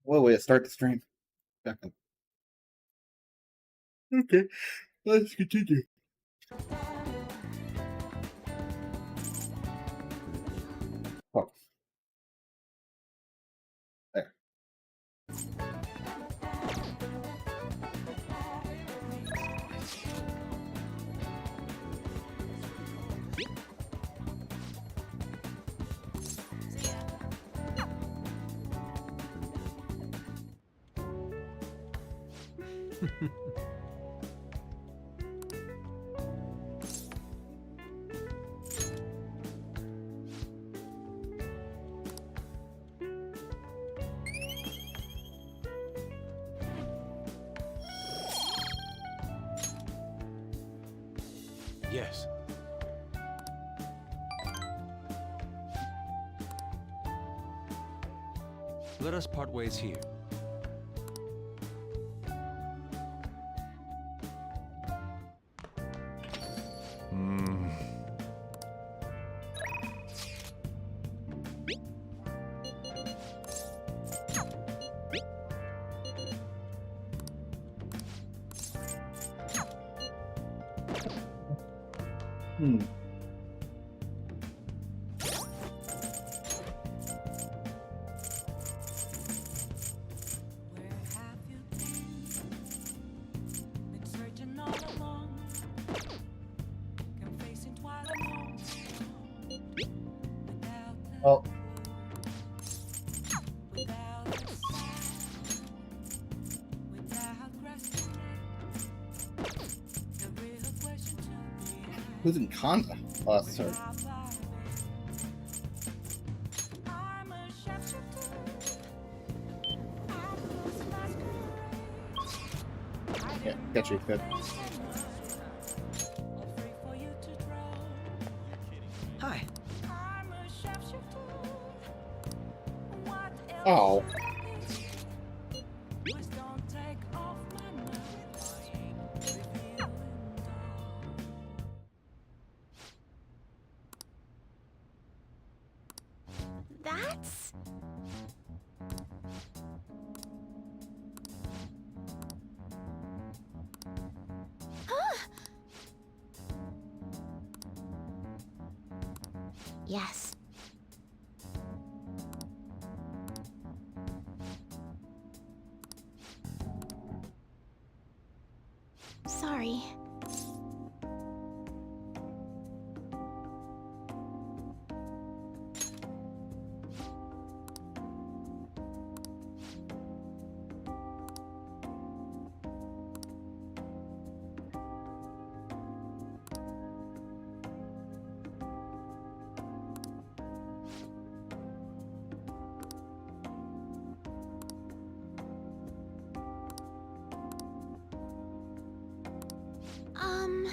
What a way to start the stream. Back up. Okay, let's continue. Oh, there. Yes. Let us part ways here. Hmm. Where have you been searching all along, confessing twice alone, without Oh, without a sign, without grasping the real question to be who's in Kanda? Oh, that's her. asked. I'm a shapeshifter. I'm lost masquerade. Yeah, get you, good. Hi. Oh. That's... Yes. Sorry. Um...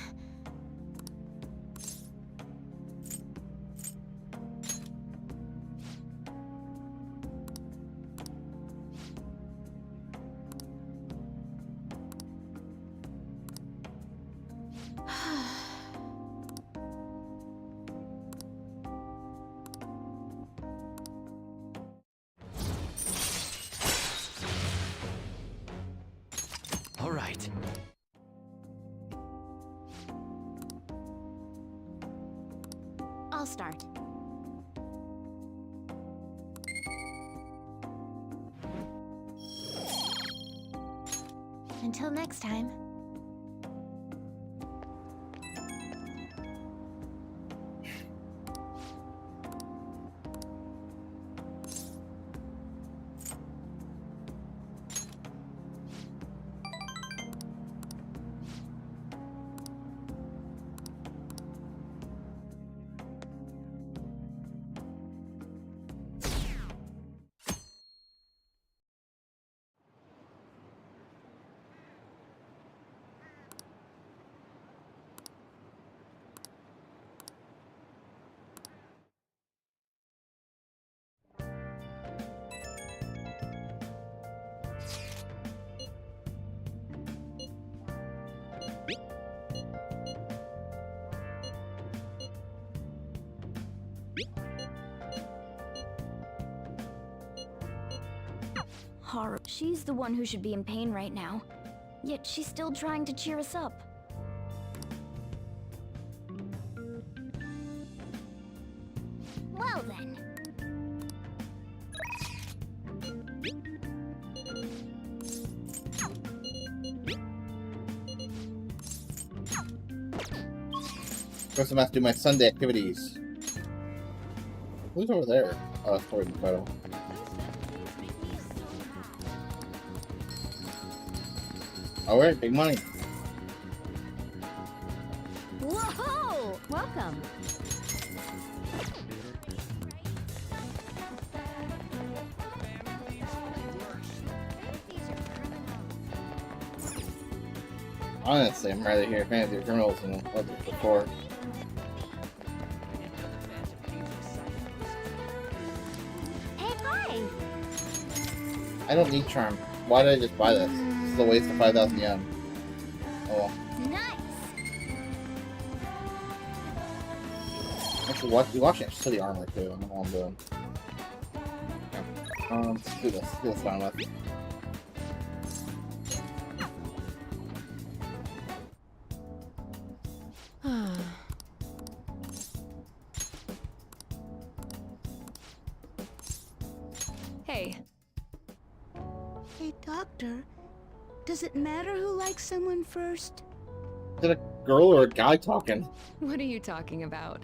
All right. I'll start. Until next time. Haru, she's the one who should be in pain right now. Yet she's still trying to cheer us up. Well then. First, I'm have to do my Sunday activities. Who's over there? Oh, that's probably the photo. Alright, big money. Whoa! Welcome. Honestly, I'm rather hear fantasy criminals than what was before. Hey, hi! I don't need charm. Why did I just buy this? This is a waste of 5,000 yen. Oh well. Nice! Actually, you watch it study armor too. I don't know what I'm doing. Yeah. Let's do this. Do this one with. Hey, Hey, Doctor, does it matter who likes someone first? Is it a girl or a guy talking? what are you talking about?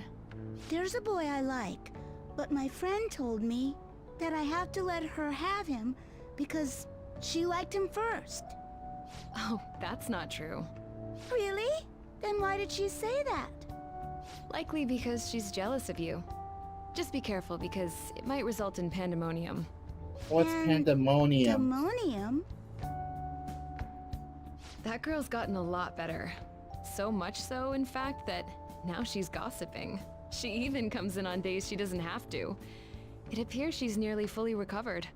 There's a boy I like, but my friend told me that I have to let her have him because she liked him first. Oh, that's not true. Really? Then why did she say that? Likely because she's jealous of you. Just be careful because it might result in pandemonium. What's pandemonium? Demonium? That girl's gotten a lot better. So much so, in fact, that now she's gossiping. She even comes in on days she doesn't have to. It appears she's nearly fully recovered.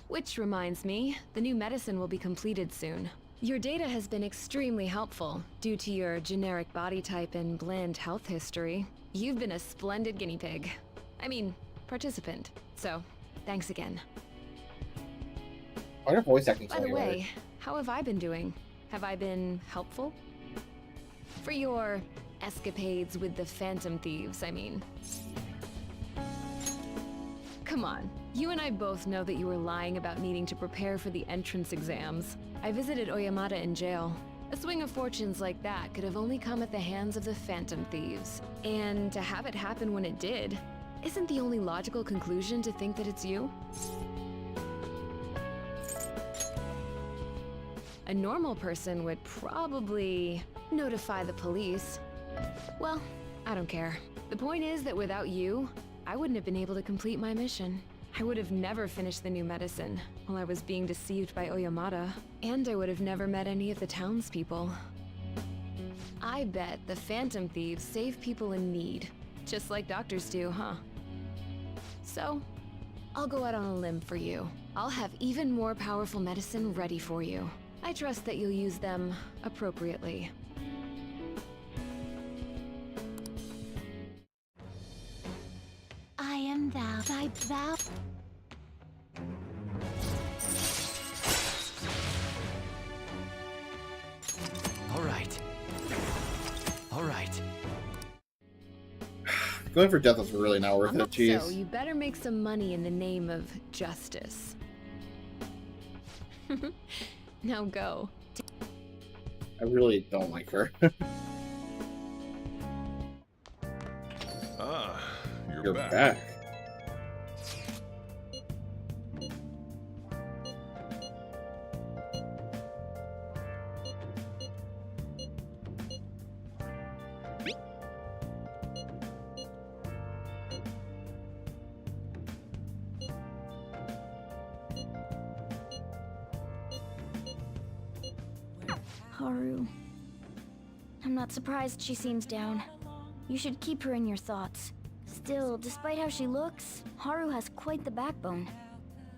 Which reminds me, the new medicine will be completed soon. Your data has been extremely helpful due to your generic body type and bland health history. You've been a splendid guinea pig. I mean, participant. So, thanks again. Why are voice acting so By the weird? way, how have I been doing? Have I been helpful? For your escapades with the Phantom Thieves, I mean. Come on, you and I both know that you were lying about needing to prepare for the entrance exams. I visited Oyamata in jail. A swing of fortunes like that could have only come at the hands of the Phantom Thieves. And to have it happen when it did, isn't the only logical conclusion to think that it's you? A normal person would probably notify the police. Well, I don't care. The point is that without you, I wouldn't have been able to complete my mission. I would have never finished the new medicine while I was being deceived by Oyamata, and I would have never met any of the townspeople. I bet the Phantom Thieves save people in need, just like doctors do, huh? So, I'll go out on a limb for you. I'll have even more powerful medicine ready for you. I trust that you'll use them appropriately. I am thou, thy thou. All right. All right. Going for death is really not worth it. Jeez. So you better make some money in the name of justice. Now go. I really don't like her. Ah, you're, You're back. back. Haru. I'm not surprised she seems down. You should keep her in your thoughts. Still, despite how she looks, Haru has quite the backbone.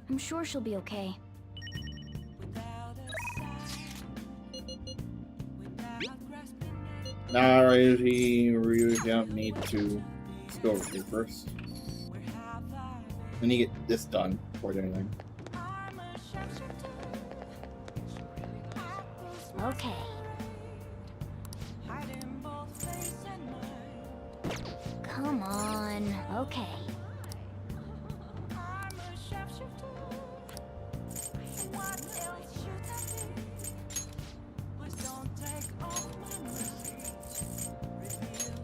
I'm sure she'll be okay. Nah, really don't need to. Let's go over here first. I need to get this done before I do anything. I'm a Okay. hiding both face and mind. Come on. Okay. I'm a shapeshifter. What else should I be? Please don't take all my mercy. Reveal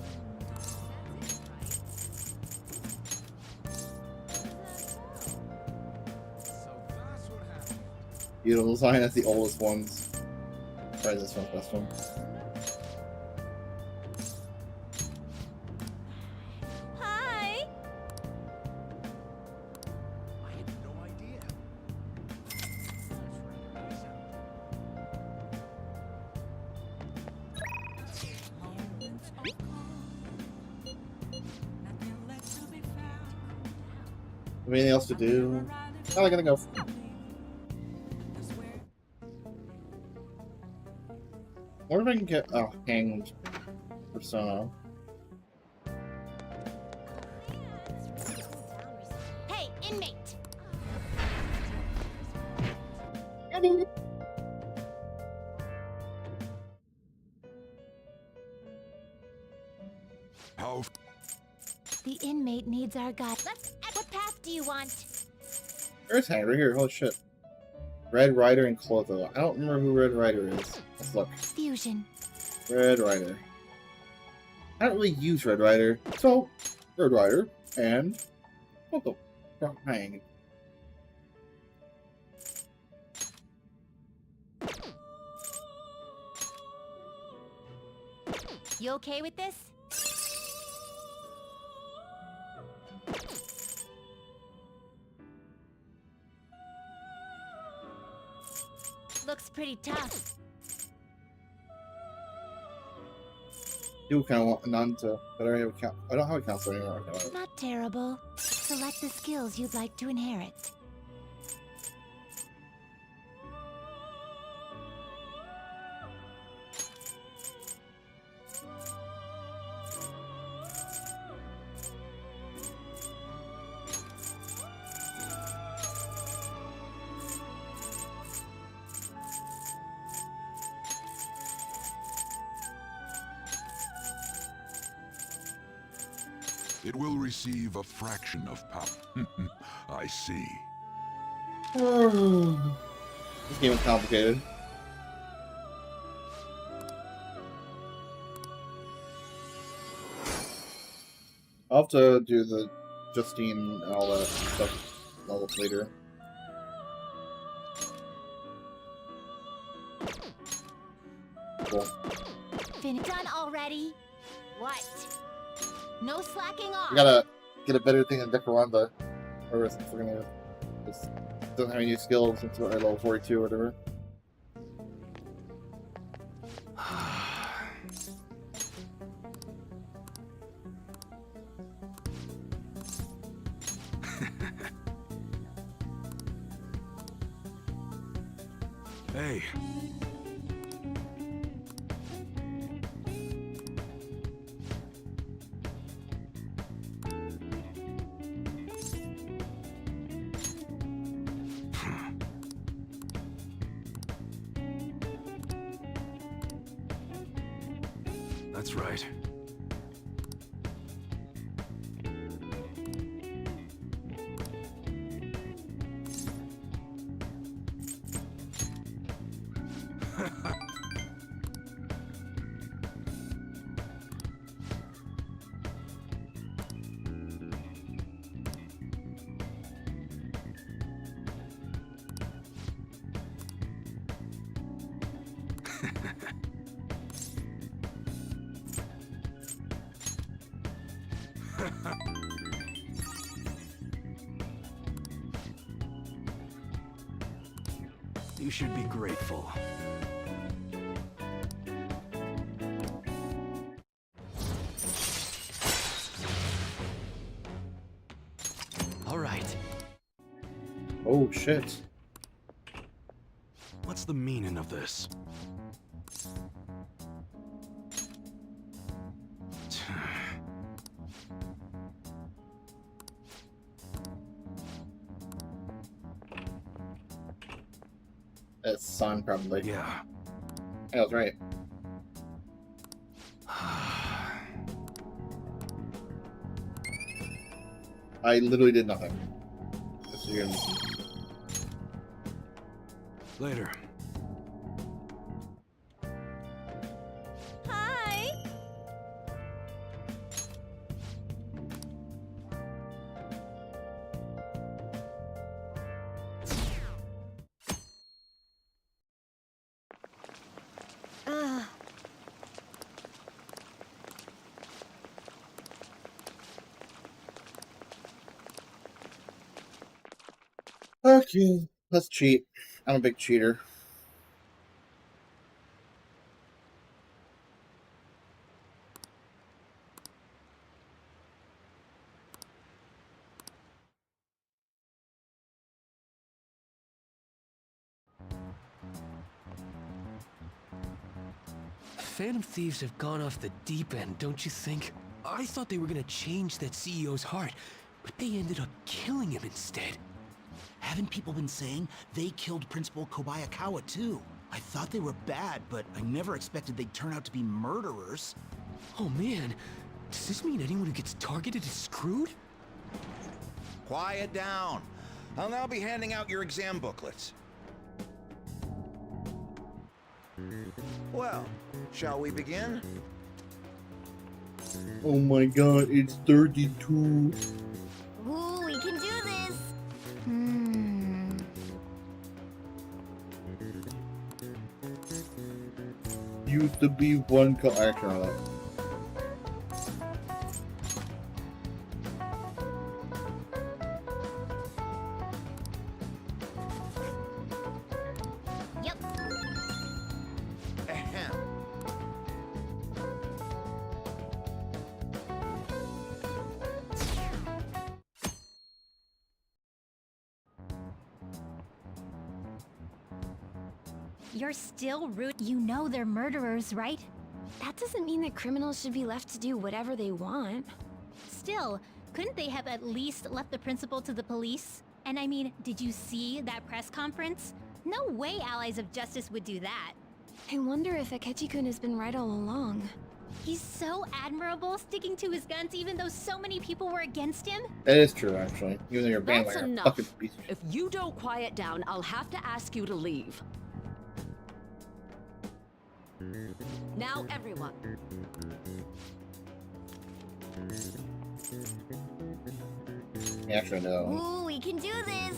Beautiful design as the oldest ones. Probably this one's best one. Hi. I had no idea. moments of calm. Nothing left to be found. Anything else to do? Oh, I gotta go. That's where I wonder if I can get hanged persona. Hey, inmate. How The inmate needs our guide. What path do you want? Where's Hank? Right here. Holy shit. Red Rider and Clotho. I don't remember who Red Rider is. Let's look. Fusion. Red Rider. I don't really use Red Rider. So, Red Rider and Clotho. Hang. You okay with this? Looks pretty tough. You kind of want none to, but I don't have I don't have a counselor anymore. Not terrible. Select the skills you'd like to inherit. it will receive a fraction of power. I see. This game is complicated. I'll have to do the Justine and all that stuff a little later. Cool. Done already? What? No slacking off. We gotta get a better thing than Decoranda. Or if we're gonna just don't have any new skills until our level 42 or whatever. Hey, that's right. You should be grateful. All right. Oh shit. What's the meaning of this? That's son, probably. Yeah. I was right. I literally did nothing. Just so you're gonna listen. Later. Hi. Ugh. Okay, let's cheat. I'm a big cheater. Phantom Thieves have gone off the deep end, don't you think? I thought they were gonna change that CEO's heart, but they ended up killing him instead. Haven't people been saying they killed Principal Kobayakawa too? I thought they were bad, but I never expected they'd turn out to be murderers. Oh man, does this mean anyone who gets targeted is screwed? Quiet down. I'll now be handing out your exam booklets. Well, shall we begin? Oh my god, it's 32. Ooh, we can do this. Used to be one action on that. Yep. Ahem. You're still rude. You know they're murderers, right? That doesn't mean that criminals should be left to do whatever they want. Still, couldn't they have at least left the principal to the police? And I mean, did you see that press conference? No way allies of justice would do that. I wonder if Akechi-kun has been right all along. He's so admirable, sticking to his guns even though so many people were against him. That is true, actually. Even though you're banned That's like a enough. fucking piece of shit. If you don't quiet down, I'll have to ask you to leave. Now, everyone. Actually, no. Ooh, we can do this.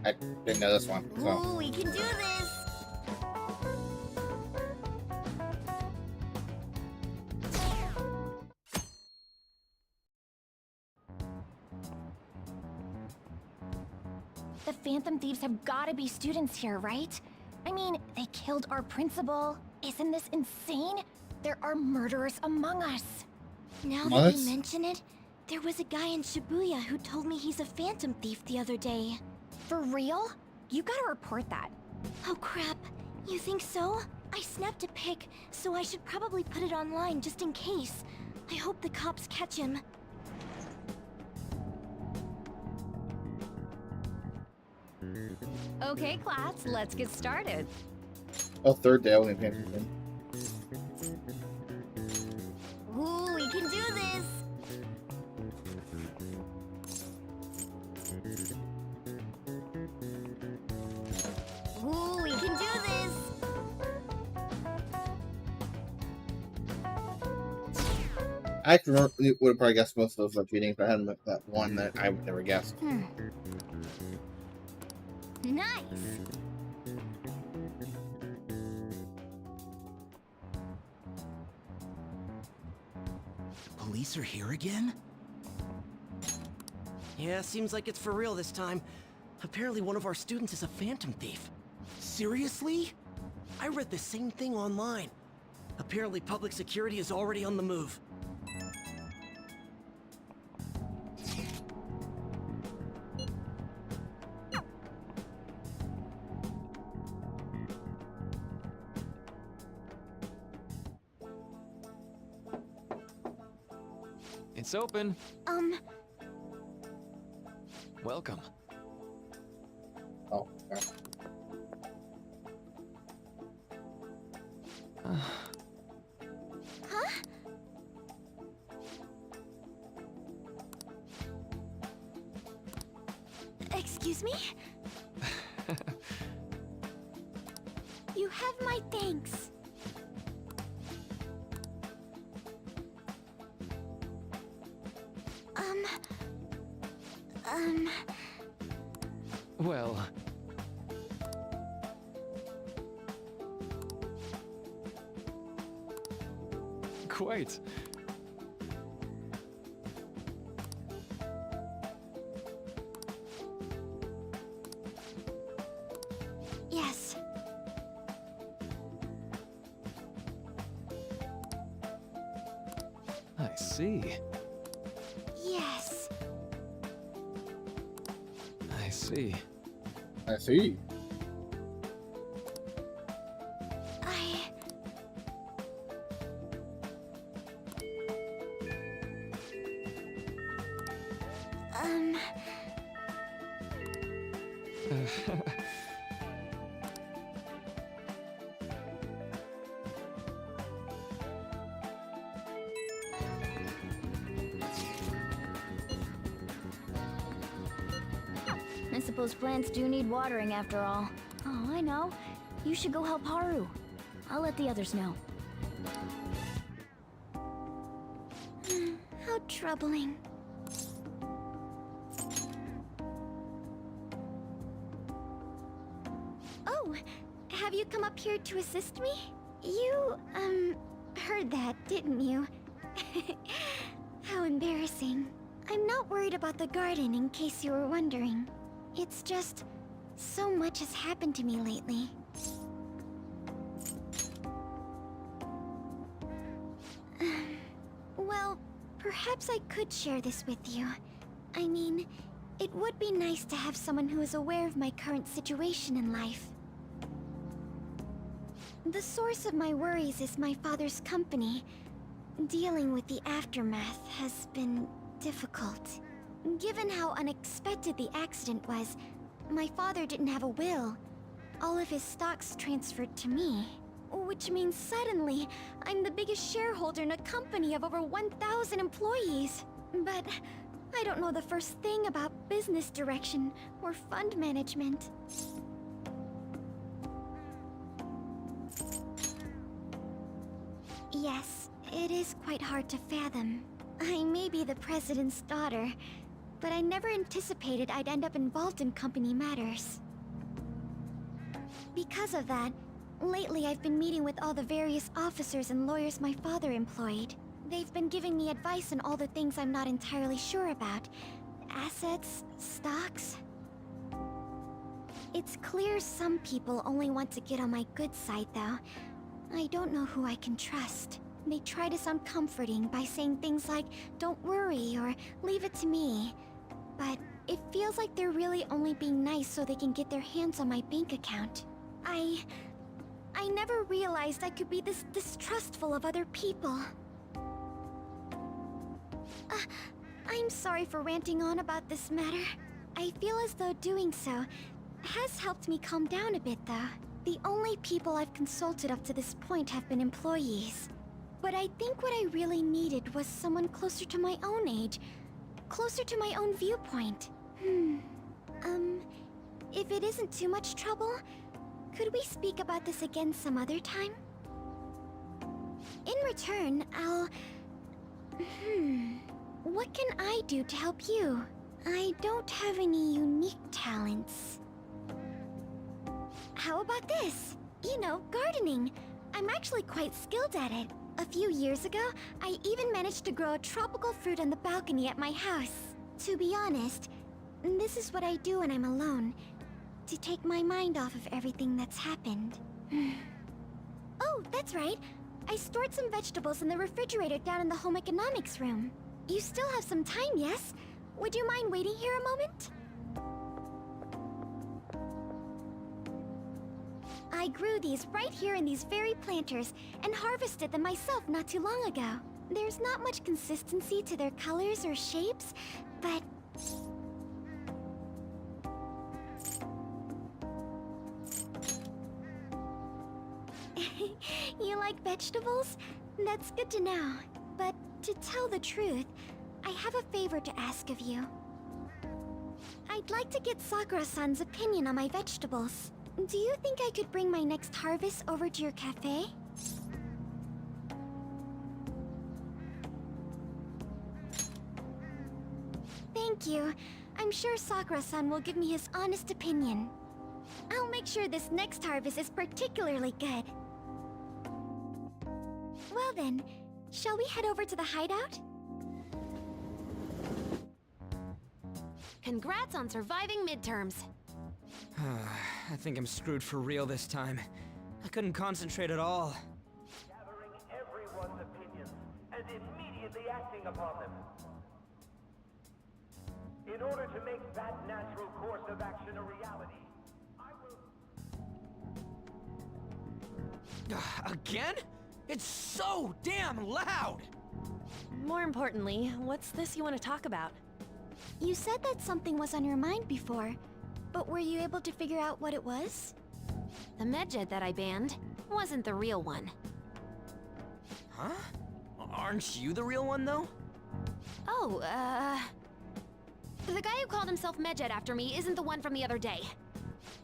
I didn't know this one. So. Ooh, we can do this. The Phantom Thieves have gotta be students here, right? I mean, they killed our principal. Isn't this insane? There are murderers among us. Now that What? you mention it, there was a guy in Shibuya who told me he's a Phantom Thief the other day. For real? You gotta report that. Oh crap, you think so? I snapped a pic, so I should probably put it online just in case. I hope the cops catch him. Okay, class, let's get started. Oh, third day, I wasn't paying attention. Ooh, we can do this! Ooh, we can do this! I actually would have probably guessed most of those like cheating if I hadn't met that one that I would never guessed. Nice! Police are here again? Yeah, seems like it's for real this time. Apparently one of our students is a Phantom Thief. Seriously? I read the same thing online. Apparently public security is already on the move. It's open. Welcome. Oh, okay. Huh? Excuse me? You have my thanks. Well... Quite. Yes. I see. Yes. I see. I see. I suppose plants do need watering after all. Oh, I know. You should go help Haru. I'll let the others know. How troubling. Oh, have you come up here to assist me? You, heard that, didn't you? How embarrassing. I'm not worried about the garden, in case you were wondering. It's just, so much has happened to me lately. Well, perhaps I could share this with you. I mean, it would be nice to have someone who is aware of my current situation in life. The source of my worries is my father's company. Dealing with the aftermath has been difficult. Given how unexpected the accident was, my father didn't have a will. All of his stocks transferred to me. Which means suddenly, I'm the biggest shareholder in a company of over 1,000 employees. But I don't know the first thing about business direction or fund management. Yes, it is quite hard to fathom. I may be the president's daughter, but I never anticipated I'd end up involved in company matters. Because of that, lately I've been meeting with all the various officers and lawyers my father employed. They've been giving me advice on all the things I'm not entirely sure about. Assets, stocks. It's clear some people only want to get on my good side, though. I don't know who I can trust. They try to sound comforting by saying things like, "Don't worry," or "Leave it to me." But it feels like they're really only being nice so they can get their hands on my bank account. I never realized I could be this distrustful of other people. I'm sorry for ranting on about this matter. I feel as though doing so has helped me calm down a bit, though. The only people I've consulted up to this point have been employees. But I think what I really needed was someone closer to my own age, closer to my own viewpoint. If it isn't too much trouble, could we speak about this again some other time? In return, what can I do to help you? I don't have any unique talents. How about this? You know, gardening. I'm actually quite skilled at it. A few years ago, I even managed to grow a tropical fruit on the balcony at my house. To be honest, this is what I do when I'm alone, to take my mind off of everything that's happened. Oh, that's right. I stored some vegetables in the refrigerator down in the home economics room. You still have some time, yes? Would you mind waiting here a moment? I grew these right here in these very planters and harvested them myself not too long ago. There's not much consistency to their colors or shapes, but like vegetables? That's good to know. But to tell the truth, I have a favor to ask of you. I'd like to get Sakura-san's opinion on my vegetables. Do you think I could bring my next harvest over to your cafe? Thank you. I'm sure Sakura-san will give me his honest opinion. I'll make sure this next harvest is particularly good. Well then, shall we head over to the hideout? Congrats on surviving midterms. I think I'm screwed for real this time. I couldn't concentrate at all. Gathering everyone's opinions and immediately acting upon them. In order to make that natural course of action a reality, I will... Again? It's so damn loud! More importantly, what's this you want to talk about? You said that something was on your mind before, but were you able to figure out what it was? The medjed that I banned wasn't the real one. Huh? Aren't you the real one, though? Oh, the guy who called himself Medjed after me isn't the one from the other day.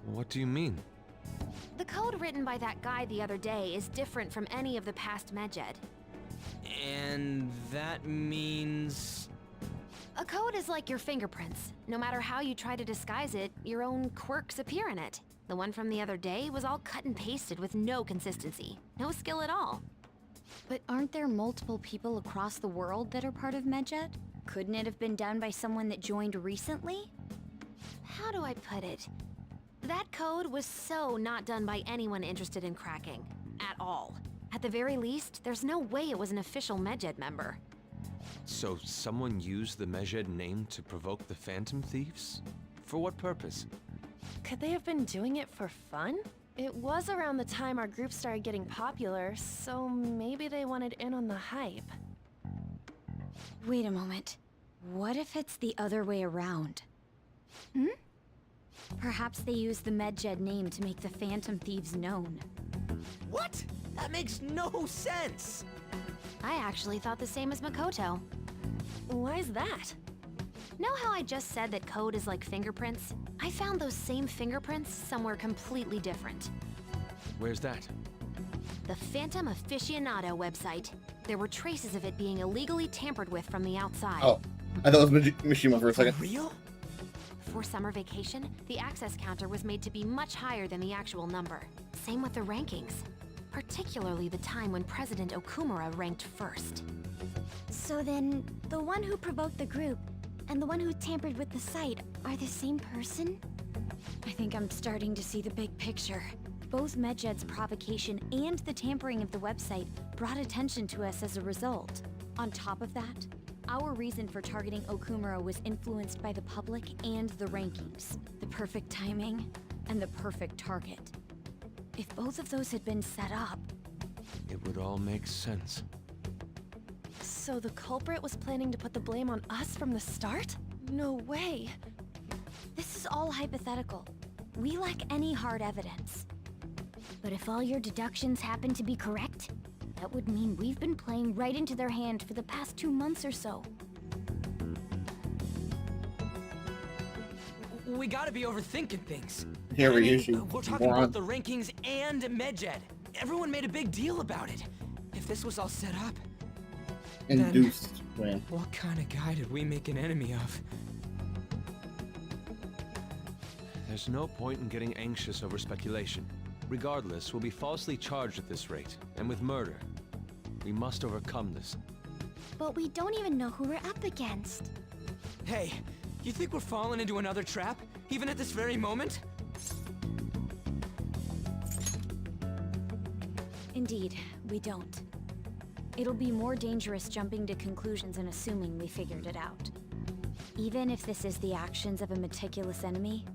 What do you mean? The code written by that guy the other day is different from any of the past Medjed. And that means... A code is like your fingerprints. No matter how you try to disguise it, your own quirks appear in it. The one from the other day was all cut and pasted with no consistency. No skill at all. But aren't there multiple people across the world that are part of Medjed? Couldn't it have been done by someone that joined recently? How do I put it? That code was so not done by anyone interested in cracking. At all. At the very least, there's no way it was an official Medjed member. So someone used the Medjed name to provoke the Phantom Thieves? For what purpose? Could they have been doing it for fun? It was around the time our group started getting popular, so maybe they wanted in on the hype. Wait a moment. What if it's the other way around? Perhaps they used the Medjed name to make the Phantom Thieves known. What? That makes no sense! I actually thought the same as Makoto. Why's that? Know how I just said that code is like fingerprints? I found those same fingerprints somewhere completely different. Where's that? The Phantom Aficionado website. There were traces of it being illegally tampered with from the outside. Oh, I thought it was Mishima for a second. Real? For summer vacation, the access counter was made to be much higher than the actual number. Same with the rankings. Particularly the time when President Okumura ranked first. So then, the one who provoked the group and the one who tampered with the site are the same person? I think I'm starting to see the big picture. Both Medjed's provocation and the tampering of the website brought attention to us as a result. On top of that, our reason for targeting Okumura was influenced by the public and the rankings. The perfect timing and the perfect target. If both of those had been set up... It would all make sense. So the culprit was planning to put the blame on us from the start? No way. This is all hypothetical. We lack any hard evidence. But if all your deductions happen to be correct, that would mean we've been playing right into their hand for the past 2 months or so. We gotta be overthinking things. Here we We're talking about the rankings and Medjed. Everyone made a big deal about it. If this was all set up... Induced win. What kind of guy did we make an enemy of? There's no point in getting anxious over speculation. Regardless, we'll be falsely charged at this rate, and with murder. We must overcome this. But we don't even know who we're up against. Hey, you think we're falling into another trap? Even at this very moment? Indeed, we don't. It'll be more dangerous jumping to conclusions and assuming we figured it out. Even if this is the actions of a meticulous enemy,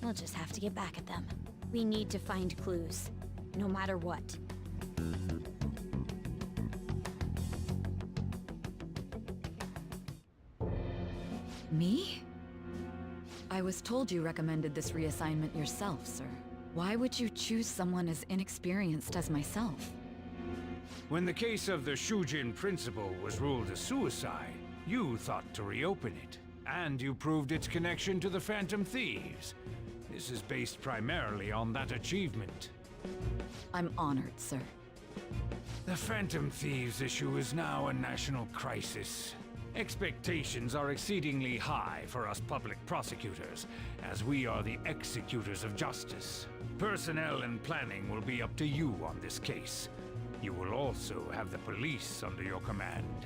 we'll just have to get back at them. We need to find clues, no matter what. Me? I was told you recommended this reassignment yourself, sir. Why would you choose someone as inexperienced as myself? When the case of the Shujin principal was ruled a suicide, you thought to reopen it. And you proved its connection to the Phantom Thieves. This is based primarily on that achievement. I'm honored, sir. The Phantom Thieves issue is now a national crisis. Expectations are exceedingly high for us public prosecutors, as we are the executors of justice. Personnel and planning will be up to you on this case. You will also have the police under your command.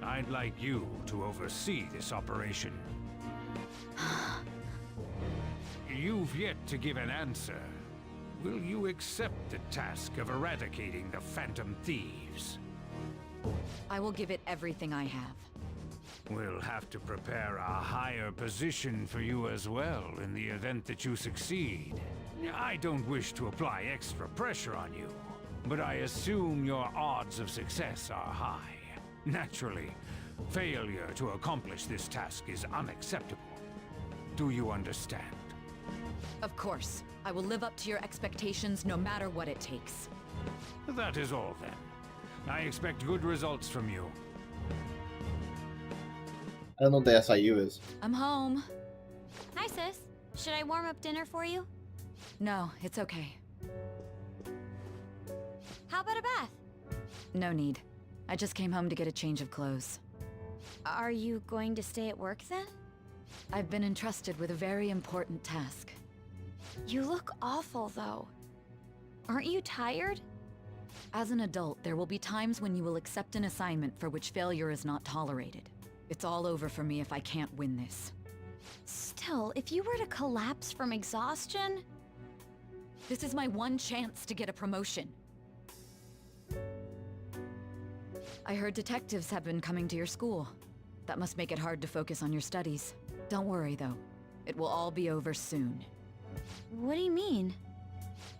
I'd like you to oversee this operation. You've yet to give an answer. Will you accept the task of eradicating the Phantom Thieves? I will give it everything I have. We'll have to prepare a higher position for you as well in the event that you succeed. I don't wish to apply extra pressure on you, but I assume your odds of success are high. Naturally, failure to accomplish this task is unacceptable. Do you understand? Of course. I will live up to your expectations no matter what it takes. That is all then. I expect good results from you. I don't know what the SIU is. I'm home. Hi, sis. Should I warm up dinner for you? No, it's okay. How about a bath? No need. I just came home to get a change of clothes. Are you going to stay at work then? I've been entrusted with a very important task. You look awful, though. Aren't you tired? As an adult, there will be times when you will accept an assignment for which failure is not tolerated. It's all over for me if I can't win this. Still, if you were to collapse from exhaustion... This is my one chance to get a promotion. I heard detectives have been coming to your school. That must make it hard to focus on your studies. Don't worry, though. It will all be over soon. What do you mean?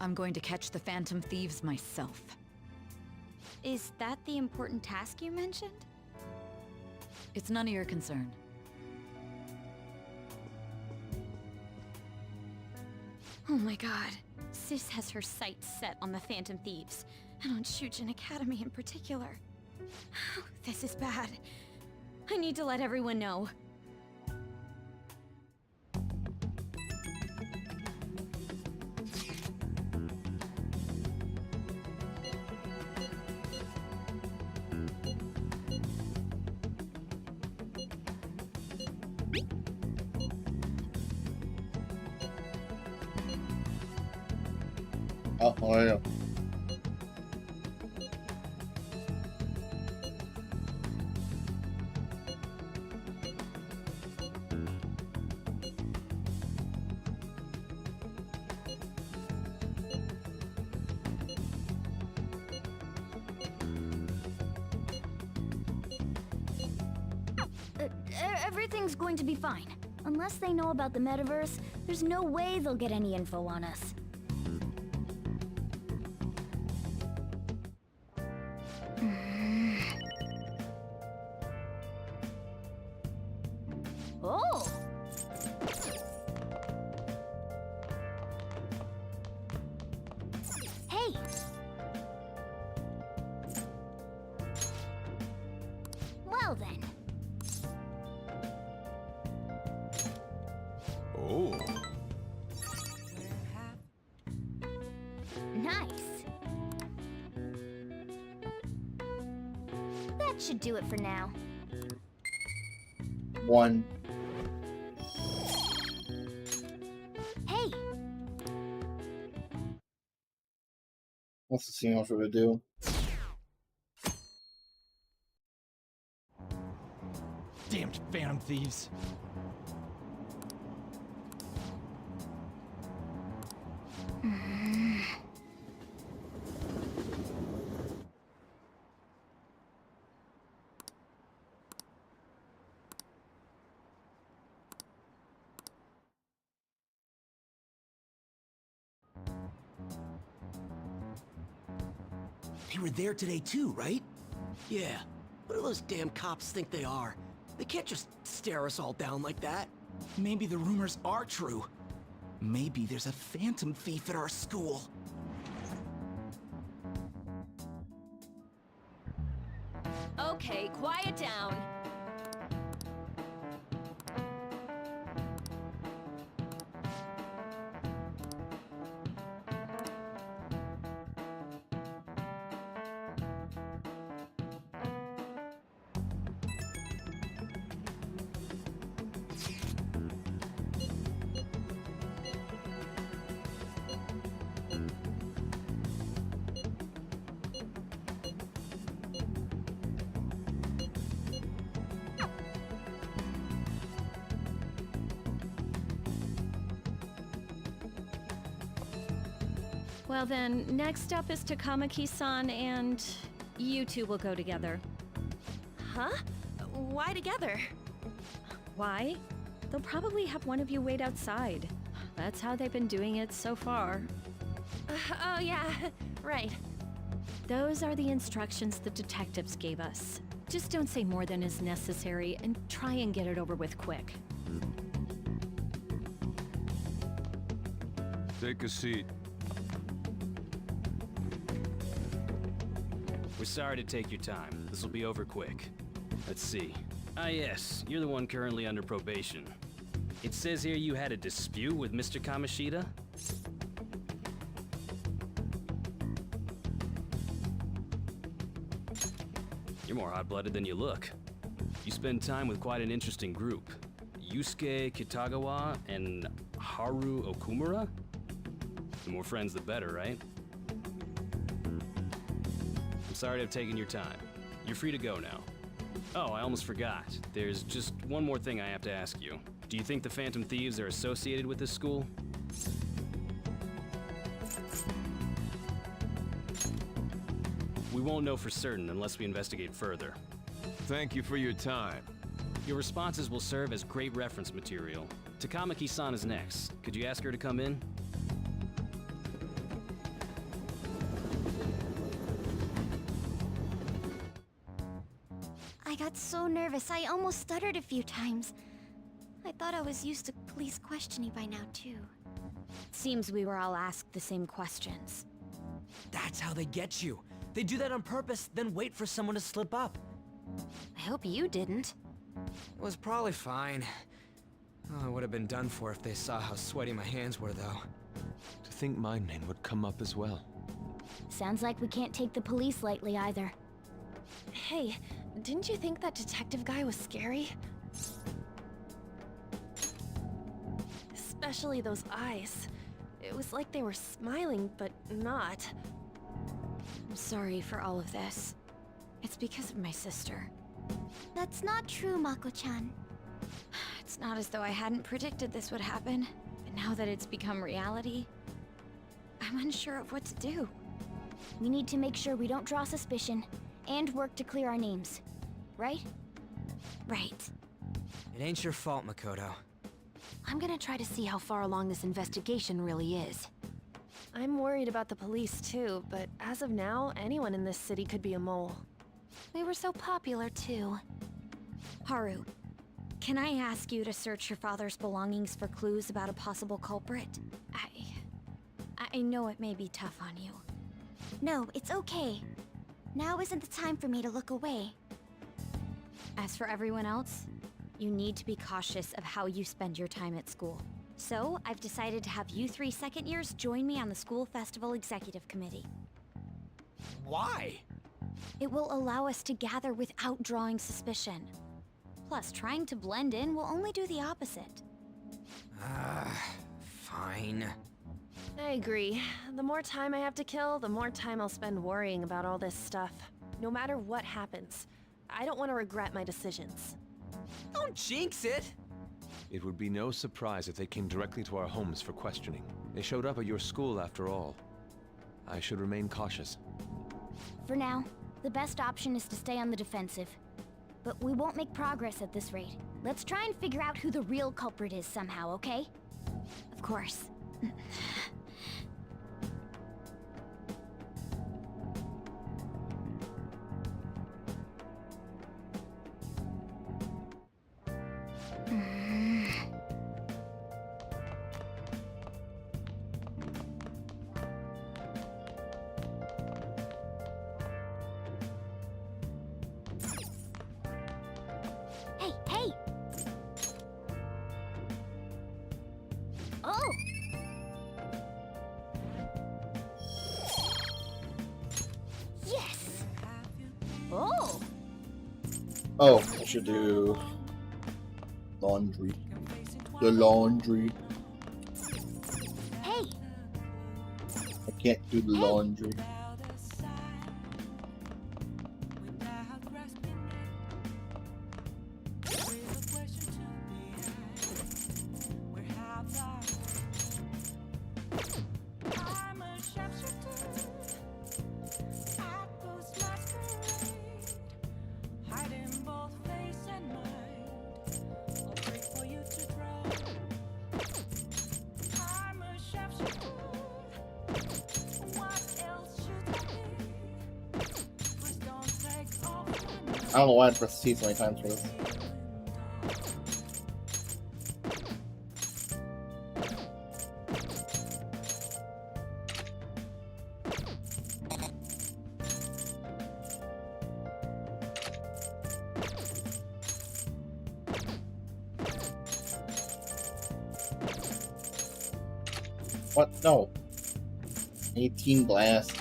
I'm going to catch the Phantom Thieves myself. Is that the important task you mentioned? It's none of your concern. Oh my god. Sis has her sights set on the Phantom Thieves, and on Shujin Academy in particular. This is bad. I need to let everyone know. Oh, there you go. Everything's going to be fine. Unless they know about the metaverse, there's no way they'll get any info on us. Oh! Hey! Well then. Oh. Nice. That should do it for now. One. Hey! What's the scene else we're gonna do? Damned Phantom Thieves. They were there today too, right? Yeah. What do those damn cops think they are? They can't just stare us all down like that. Maybe the rumors are true. Maybe there's a phantom thief at our school. Okay, quiet down. Well then, next up is Takamaki-san, and you two will go together. Huh? Why together? Why? They'll probably have one of you wait outside. That's how they've been doing it so far. Oh yeah, right. Those are the instructions the detectives gave us. Just don't say more than is necessary and try and get it over with quick. Take a seat. We're sorry to take your time. This will be over quick. Let's see. Ah yes, you're the one currently under probation. It says here you had a dispute with Mr. Kamoshida? You're more hot-blooded than you look. You spend time with quite an interesting group. Yusuke Kitagawa and Haru Okumura? The more friends, the better, right? I'm sorry to have taken your time. You're free to go now. Oh, I almost forgot. There's just one more thing I have to ask you. Do you think the Phantom Thieves are associated with this school? We won't know for certain unless we investigate further. Thank you for your time. Your responses will serve as great reference material. Takamaki-san is next. Could you ask her to come in? I got so nervous, I almost stuttered a few times. I thought I was used to police questioning by now, too. Seems we were all asked the same questions. That's how they get you. They do that on purpose, then wait for someone to slip up. I hope you didn't. It was probably fine. Oh, it would have been done for if they saw how sweaty my hands were, though. To think my name would come up as well. Sounds like we can't take the police lightly either. Hey, didn't you think that detective guy was scary? Especially those eyes. It was like they were smiling, but not. I'm sorry for all of this. It's because of my sister. That's not true, Mako-chan. It's not as though I hadn't predicted this would happen, but now that it's become reality, I'm unsure of what to do. We need to make sure we don't draw suspicion, and work to clear our names. Right? Right. It ain't your fault, Makoto. I'm gonna try to see how far along this investigation really is. I'm worried about the police too, but as of now, anyone in this city could be a mole. We were so popular too. Haru, can I ask you to search your father's belongings for clues about a possible culprit? I know it may be tough on you. No, it's okay. Now isn't the time for me to look away. As for everyone else, you need to be cautious of how you spend your time at school. So, I've decided to have you 3 second years join me on the school festival executive committee. Why? It will allow us to gather without drawing suspicion. Plus, trying to blend in will only do the opposite. Fine. I agree. The more time I have to kill, the more time I'll spend worrying about all this stuff. No matter what happens, I don't want to regret my decisions. Don't jinx it! It would be no surprise if they came directly to our homes for questioning. They showed up at your school after all. I should remain cautious. For now, the best option is to stay on the defensive. But we won't make progress at this rate. Let's try and figure out who the real culprit is somehow, okay? Of course. Oh, I should do laundry. The laundry. Hey! I can't do the laundry. I don't know why I pressed T so many times for this. What? No. 18 blasts.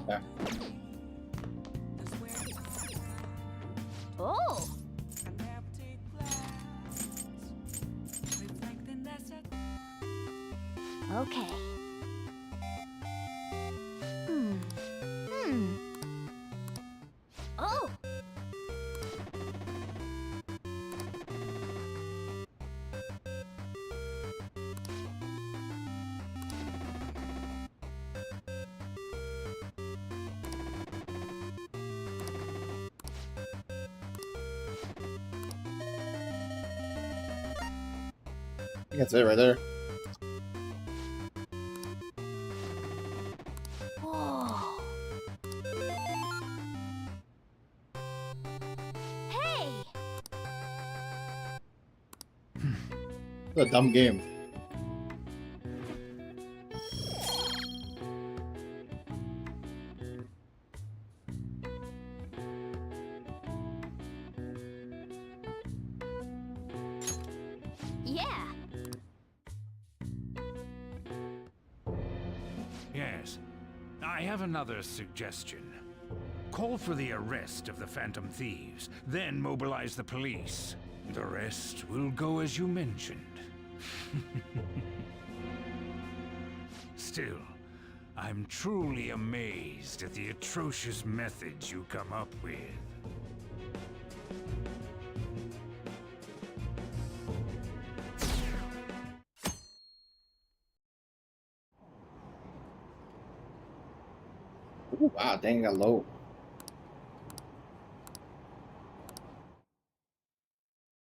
Yeah. Oh! Okay. Oh! I think that's it right there. Oh. Hey! What a dumb game. Yeah! Yes. I have another suggestion. Call for the arrest of the Phantom Thieves, then mobilize the police. The rest will go as you mentioned. Still, I'm truly amazed at the atrocious methods you come up with. Ooh, wow, dang, got low.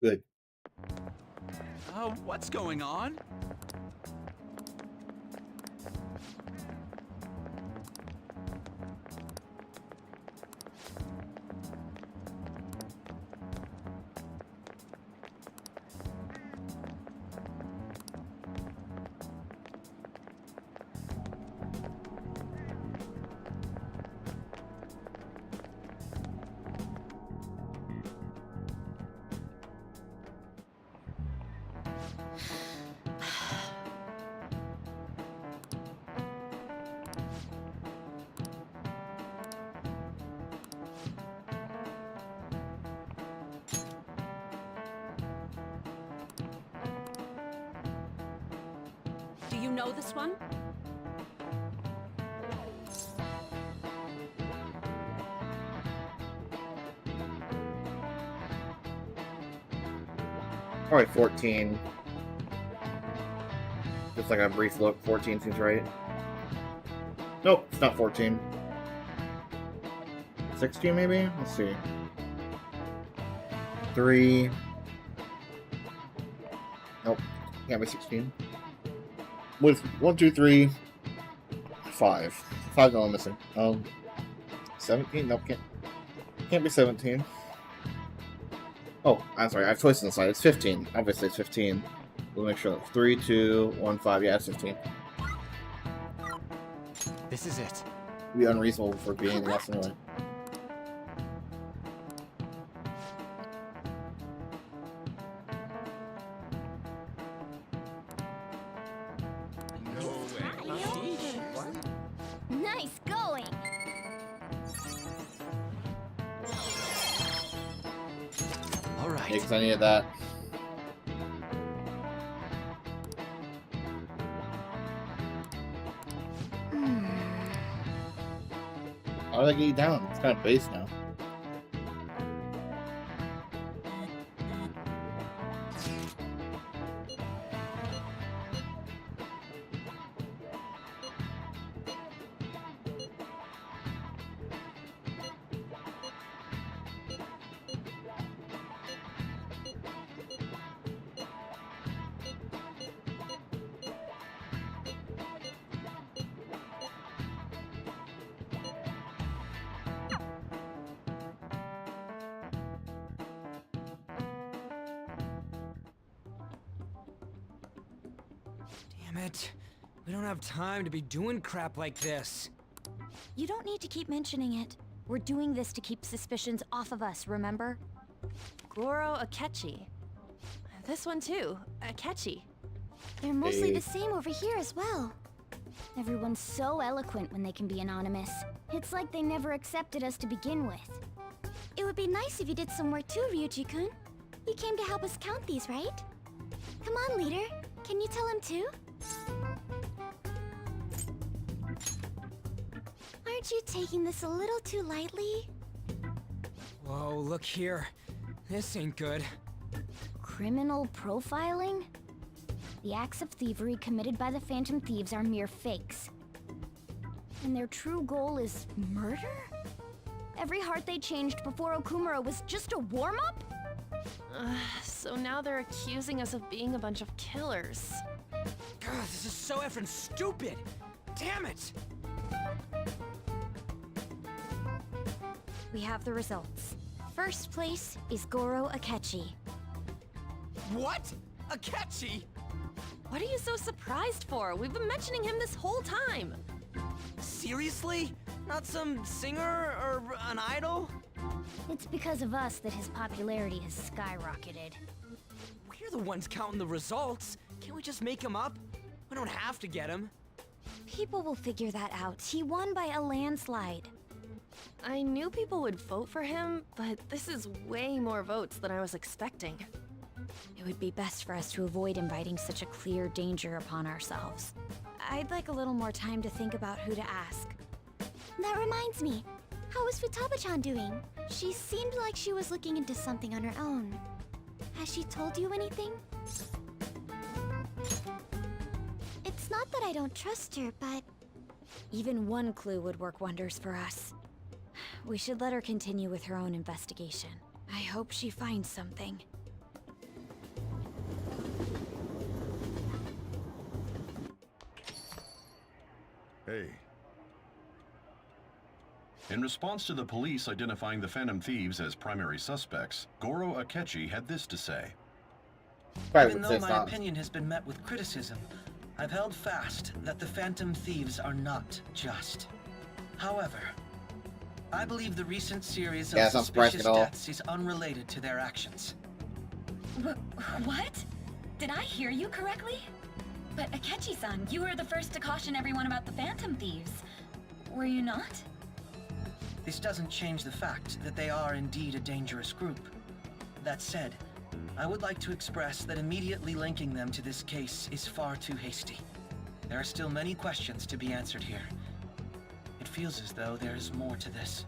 Good. What's going on? Do you know this one? Probably 14. Just like a brief look, 14 seems right. Nope, it's not 14. 16 maybe? Let's see. 3. Nope, can't be 16. With 1, 2, 3, 5. 5 no, I'm missing. 17? Nope, can't be 17. Oh, I'm sorry, I have choices on the side. It's 15. Obviously, it's 15. We'll make sure. 3, 2, 1, 5. Yeah, it's 15. This is it. It'd be unreasonable for being less anyway. Nice going! All right. Yeah, 'cause I needed that. How did I get you down? It's kind of base now. Damn it. We don't have time to be doing crap like this. You don't need to keep mentioning it. We're doing this to keep suspicions off of us, remember? Goro Akechi. This one too, Akechi. They're mostly the same over here as well. Everyone's so eloquent when they can be anonymous. It's like they never accepted us to begin with. It would be nice if you did some work too, Ryuji-kun. You came to help us count these, right? Come on, leader. Can you tell him too? Aren't you taking this a little too lightly? Whoa, look here. This ain't good. Criminal profiling? The acts of thievery committed by the Phantom Thieves are mere fakes. And their true goal is murder? Every heart they changed before Okumura was just a warm-up? So now they're accusing us of being a bunch of killers. God, this is so effing stupid! Damn it! We have the results. First place is Goro Akechi. What? Akechi? What are you so surprised for? We've been mentioning him this whole time. Seriously? Not some singer or an idol? It's because of us that his popularity has skyrocketed. We're the ones counting the results. Can't we just make him up? We don't have to get him. People will figure that out. He won by a landslide. I knew people would vote for him, but this is way more votes than I was expecting. It would be best for us to avoid inviting such a clear danger upon ourselves. I'd like a little more time to think about who to ask. That reminds me. How is Futaba-chan doing? She seemed like she was looking into something on her own. Has she told you anything? It's not that I don't trust her, but... Even one clue would work wonders for us. We should let her continue with her own investigation. I hope she finds something. Hey. In response to the police identifying the Phantom Thieves as primary suspects, Goro Akechi had this to say. Even though my opinion has been met with criticism, I've held fast that the Phantom Thieves are not just. However, I believe the recent series of suspicious deaths is unrelated to their actions. What? Did I hear you correctly? But Akechi-san, you were the first to caution everyone about the Phantom Thieves. Were you not? This doesn't change the fact that they are indeed a dangerous group. That said, I would like to express that immediately linking them to this case is far too hasty. There are still many questions to be answered here. It feels as though there is more to this.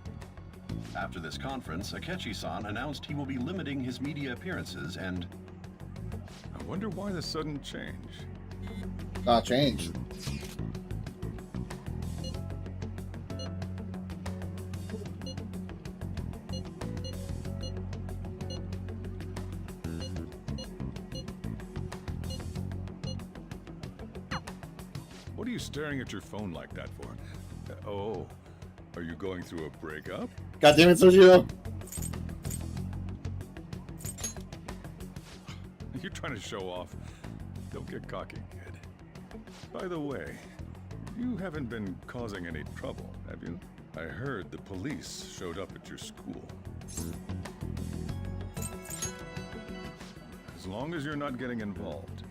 After this conference, Akechi-san announced he will be limiting his media appearances and... I wonder why the sudden change. Not change. What are you staring at your phone like that for? Oh, are you going through a breakup? God damn it, Sergio! You're trying to show off. Don't get cocky, kid. By the way, you haven't been causing any trouble, have you? I heard the police showed up at your school. As long as you're not getting involved.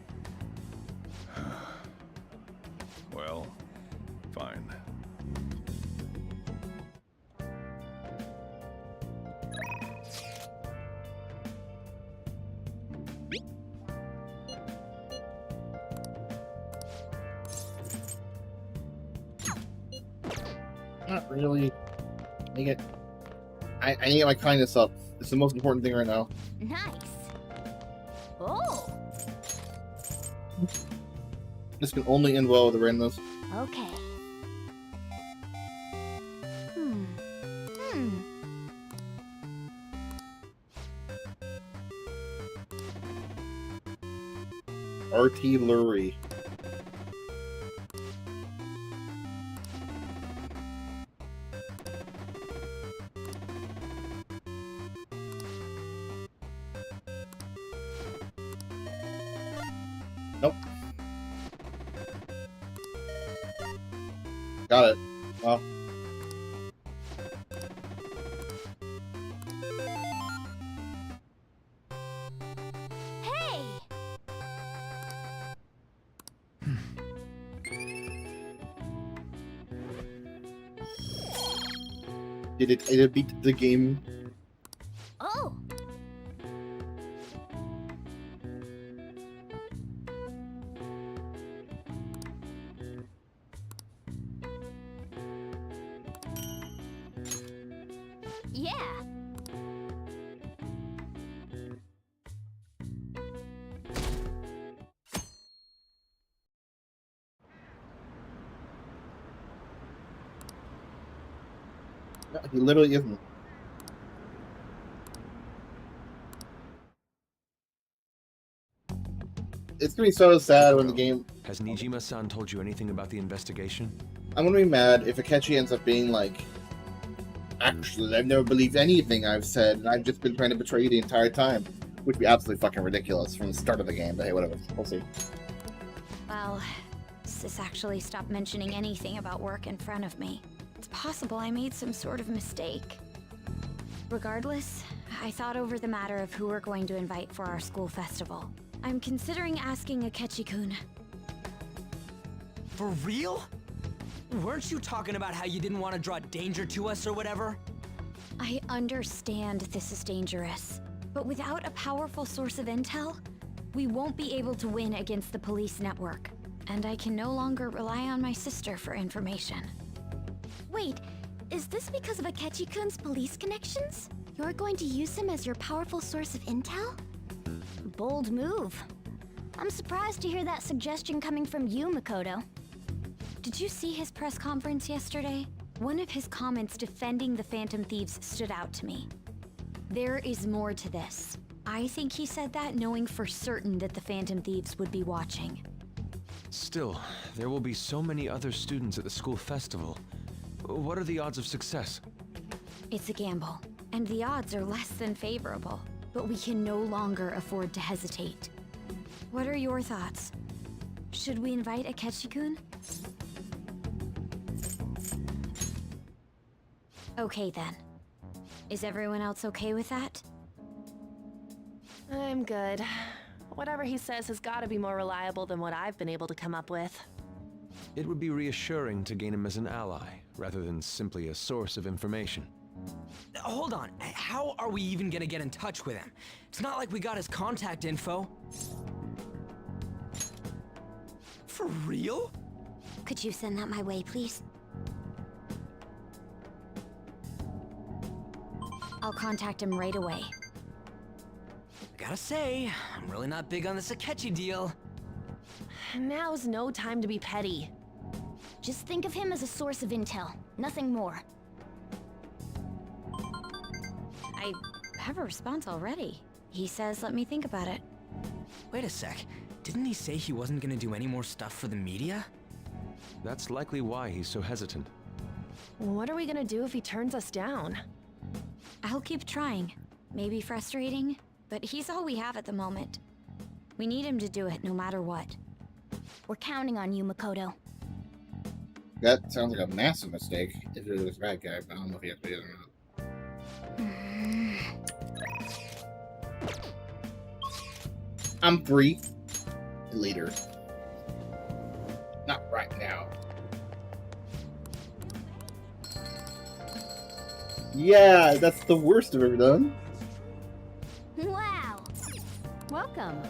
Well, fine. Not really. I need to get my kindness up. It's the most important thing right now. Nice. Oh. This can only end well with the randomness. Okay. Artillery. Nope. Got it. Well. Hey! Did it beat the game? Oh! Yeah! No, he literally isn't. It's gonna be so sad when the game... Has Nijima-san told you anything about the investigation? I'm gonna be mad if Akechi ends up being like, actually, I've never believed anything I've said, and I've just been trying to betray you the entire time. Which would be absolutely fucking ridiculous from the start of the game, but hey, whatever. We'll see. Well, Sis actually stopped mentioning anything about work in front of me. It's possible I made some sort of mistake. Regardless, I thought over the matter of who we're going to invite for our school festival. I'm considering asking Akechi-kun. For real? Weren't you talking about how you didn't want to draw danger to us or whatever? I understand this is dangerous, but without a powerful source of intel, we won't be able to win against the police network. And I can no longer rely on my sister for information. Wait, is this because of Akechi-kun's police connections? You're going to use him as your powerful source of intel? Bold move. I'm surprised to hear that suggestion coming from you, Makoto. Did you see his press conference yesterday? One of his comments defending the Phantom Thieves stood out to me. There is more to this. I think he said that knowing for certain that the Phantom Thieves would be watching. Still, there will be so many other students at the school festival. What are the odds of success? It's a gamble, and the odds are less than favorable. But we can no longer afford to hesitate. What are your thoughts? Should we invite Akechi-kun? Okay then. Is everyone else okay with that? I'm good. Whatever he says has got to be more reliable than what I've been able to come up with. It would be reassuring to gain him as an ally, rather than simply a source of information. Hold on, how are we even gonna get in touch with him? It's not like we got his contact info. For real? Could you send that my way, please? I'll contact him right away. I gotta say, I'm really not big on this Akechi deal. Now's no time to be petty. Just think of him as a source of intel, nothing more. I have a response already. He says let me think about it. Wait a sec, didn't he say he wasn't gonna do any more stuff for the media? That's likely why he's so hesitant. What are we gonna do if he turns us down? I'll keep trying. Maybe frustrating, but he's all we have at the moment. We need him to do it no matter what. We're counting on you, Makoto. That sounds like a massive mistake if it was a bad guy, but I don't know if he actually is or not. I'm free. Later. Not right now. Yeah, that's the worst I've ever done. Wow. Welcome.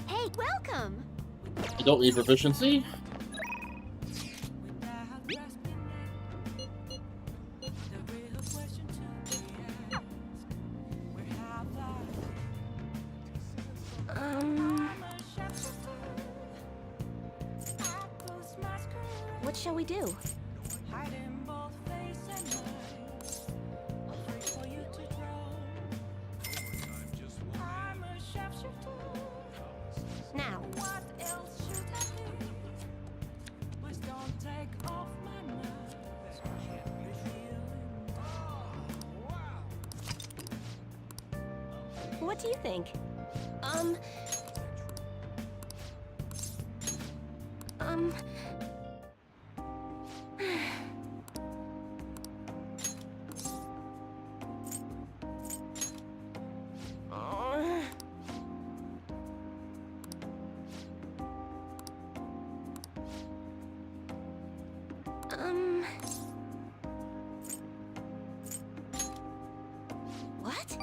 Hey, welcome! You don't need proficiency? What shall we do? Now. What do you think? Um... What?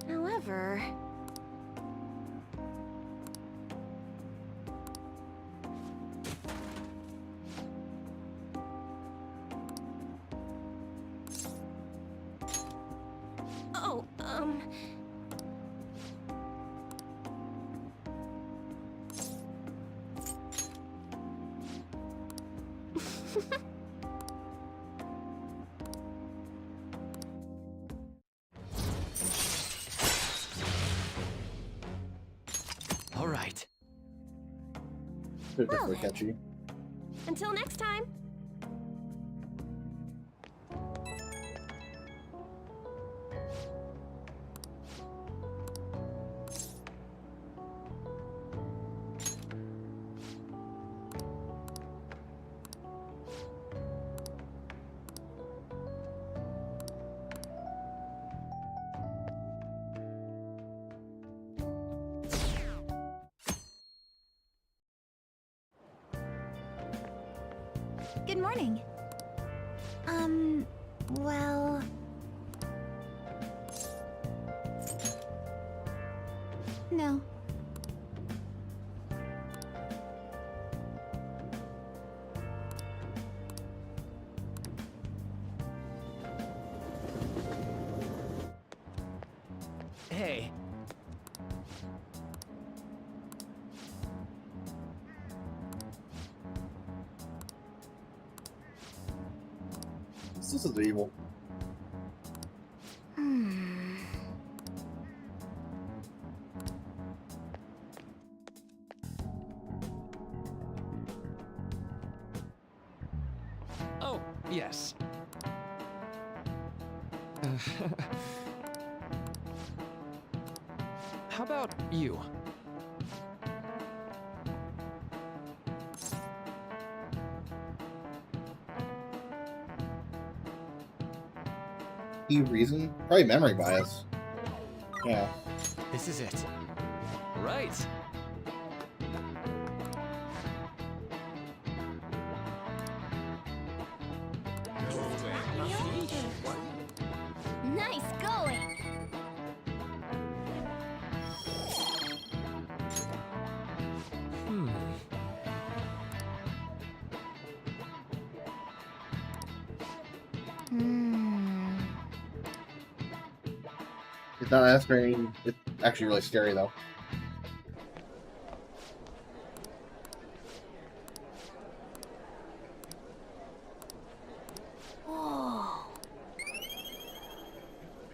However... Oh, All right. Well, catchy. Until next time. Good morning. Well... No. Hey. This is evil. Oh, yes. How about you? Key reason? Probably memory bias. Yeah. This is it. Right. Nice going! It's not that scary. It's actually really scary though.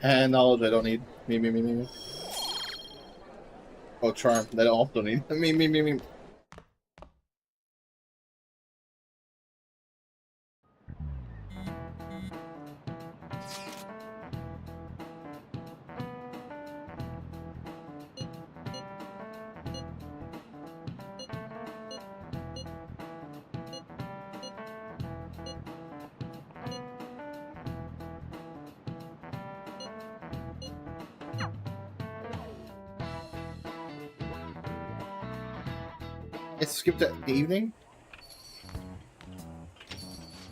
And knowledge I don't need. Me. Oh, charm. That I also don't need. Me. It skipped the evening?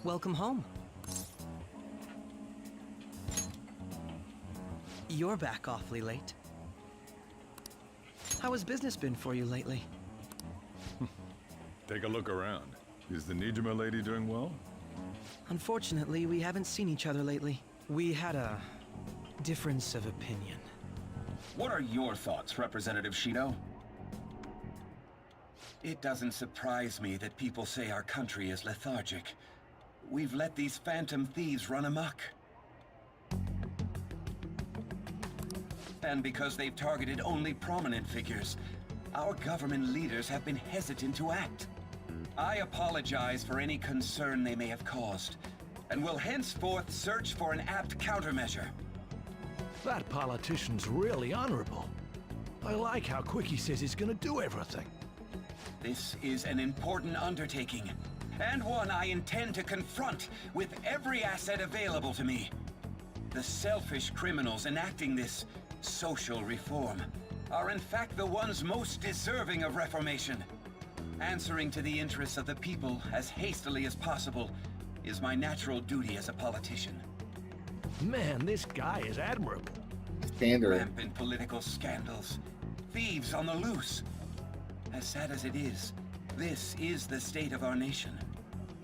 Welcome home. You're back awfully late. How has business been for you lately? Take a look around. Is the Nijima lady doing well? Unfortunately, we haven't seen each other lately. We had a difference of opinion. What are your thoughts, Representative Shido? It doesn't surprise me that people say our country is lethargic. We've let these phantom thieves run amok. And because they've targeted only prominent figures, our government leaders have been hesitant to act. I apologize for any concern they may have caused, and will henceforth search for an apt countermeasure. That politician's really honorable. I like how quick he says he's gonna do everything. This is an important undertaking, and one I intend to confront with every asset available to me. The selfish criminals enacting this social reform are in fact the ones most deserving of reformation. Answering to the interests of the people as hastily as possible is my natural duty as a politician. Man, this guy is admirable. Rampant political scandals, thieves on the loose. As sad as it is, this is the state of our nation.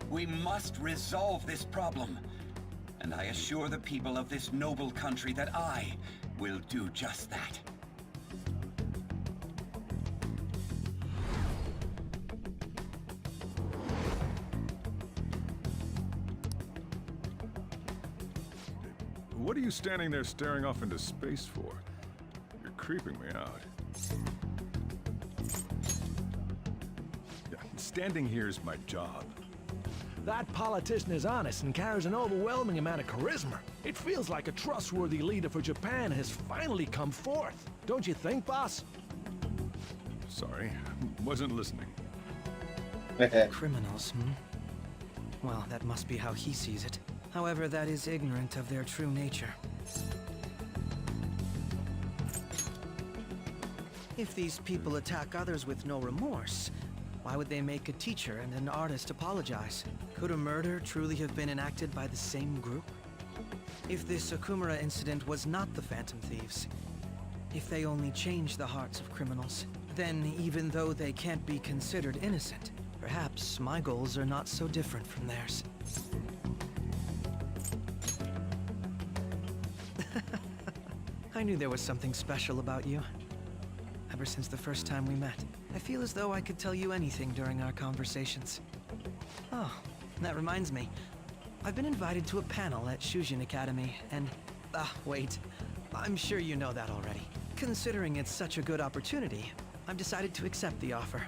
We must resolve this problem, and I assure the people of this noble country that I will do just that. What are you standing there staring off into space for? You're creeping me out. Yeah, standing here is my job. That politician is honest and carries an overwhelming amount of charisma. It feels like a trustworthy leader for Japan has finally come forth. Don't you think, boss? Sorry, wasn't listening. Criminals, Well, that must be how he sees it. However, that is ignorant of their true nature. If these people attack others with no remorse, why would they make a teacher and an artist apologize? Could a murder truly have been enacted by the same group? If this Okumura incident was not the Phantom Thieves, if they only changed the hearts of criminals, then even though they can't be considered innocent, perhaps my goals are not so different from theirs. I knew there was something special about you. Ever since the first time we met, I feel as though I could tell you anything during our conversations. Oh, that reminds me. I've been invited to a panel at Shujin Academy, and... wait. I'm sure you know that already. Considering it's such a good opportunity, I've decided to accept the offer.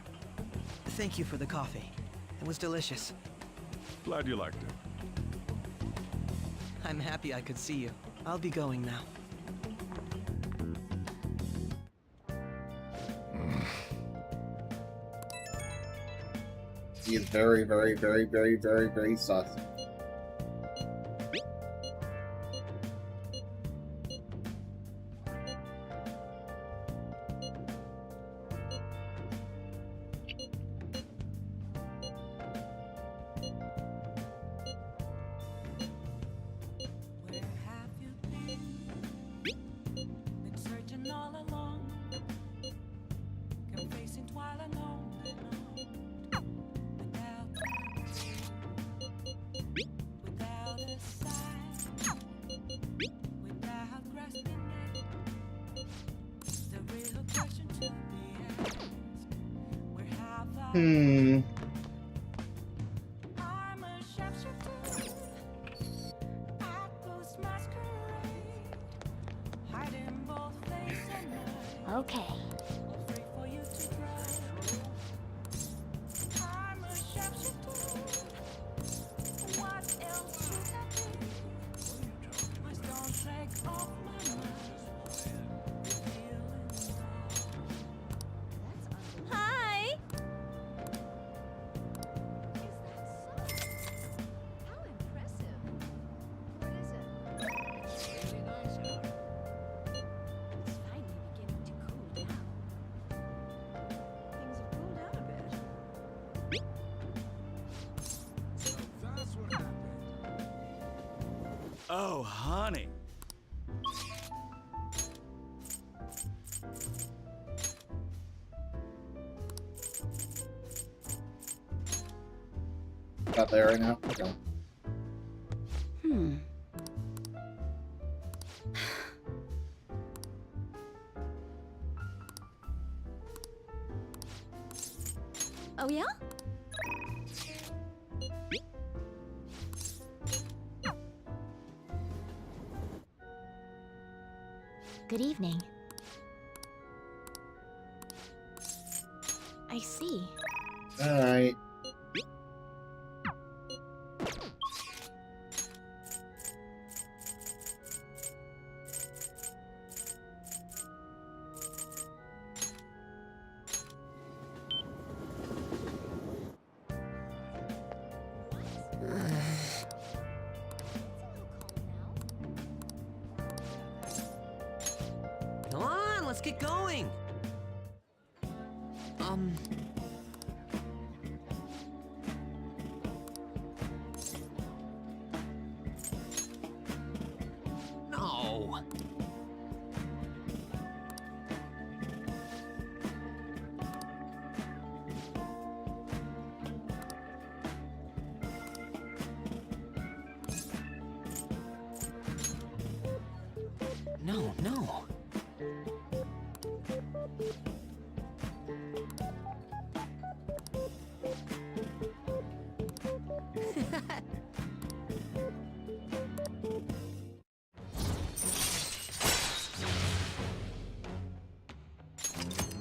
Thank you for the coffee. It was delicious. Glad you liked it. I'm happy I could see you. I'll be going now. He is very sus. Okay. Hi! Oh, honey. Not there right now? Okay. Oh, yeah? Good evening. I see. Alright. Come on, let's get going. No. No, no.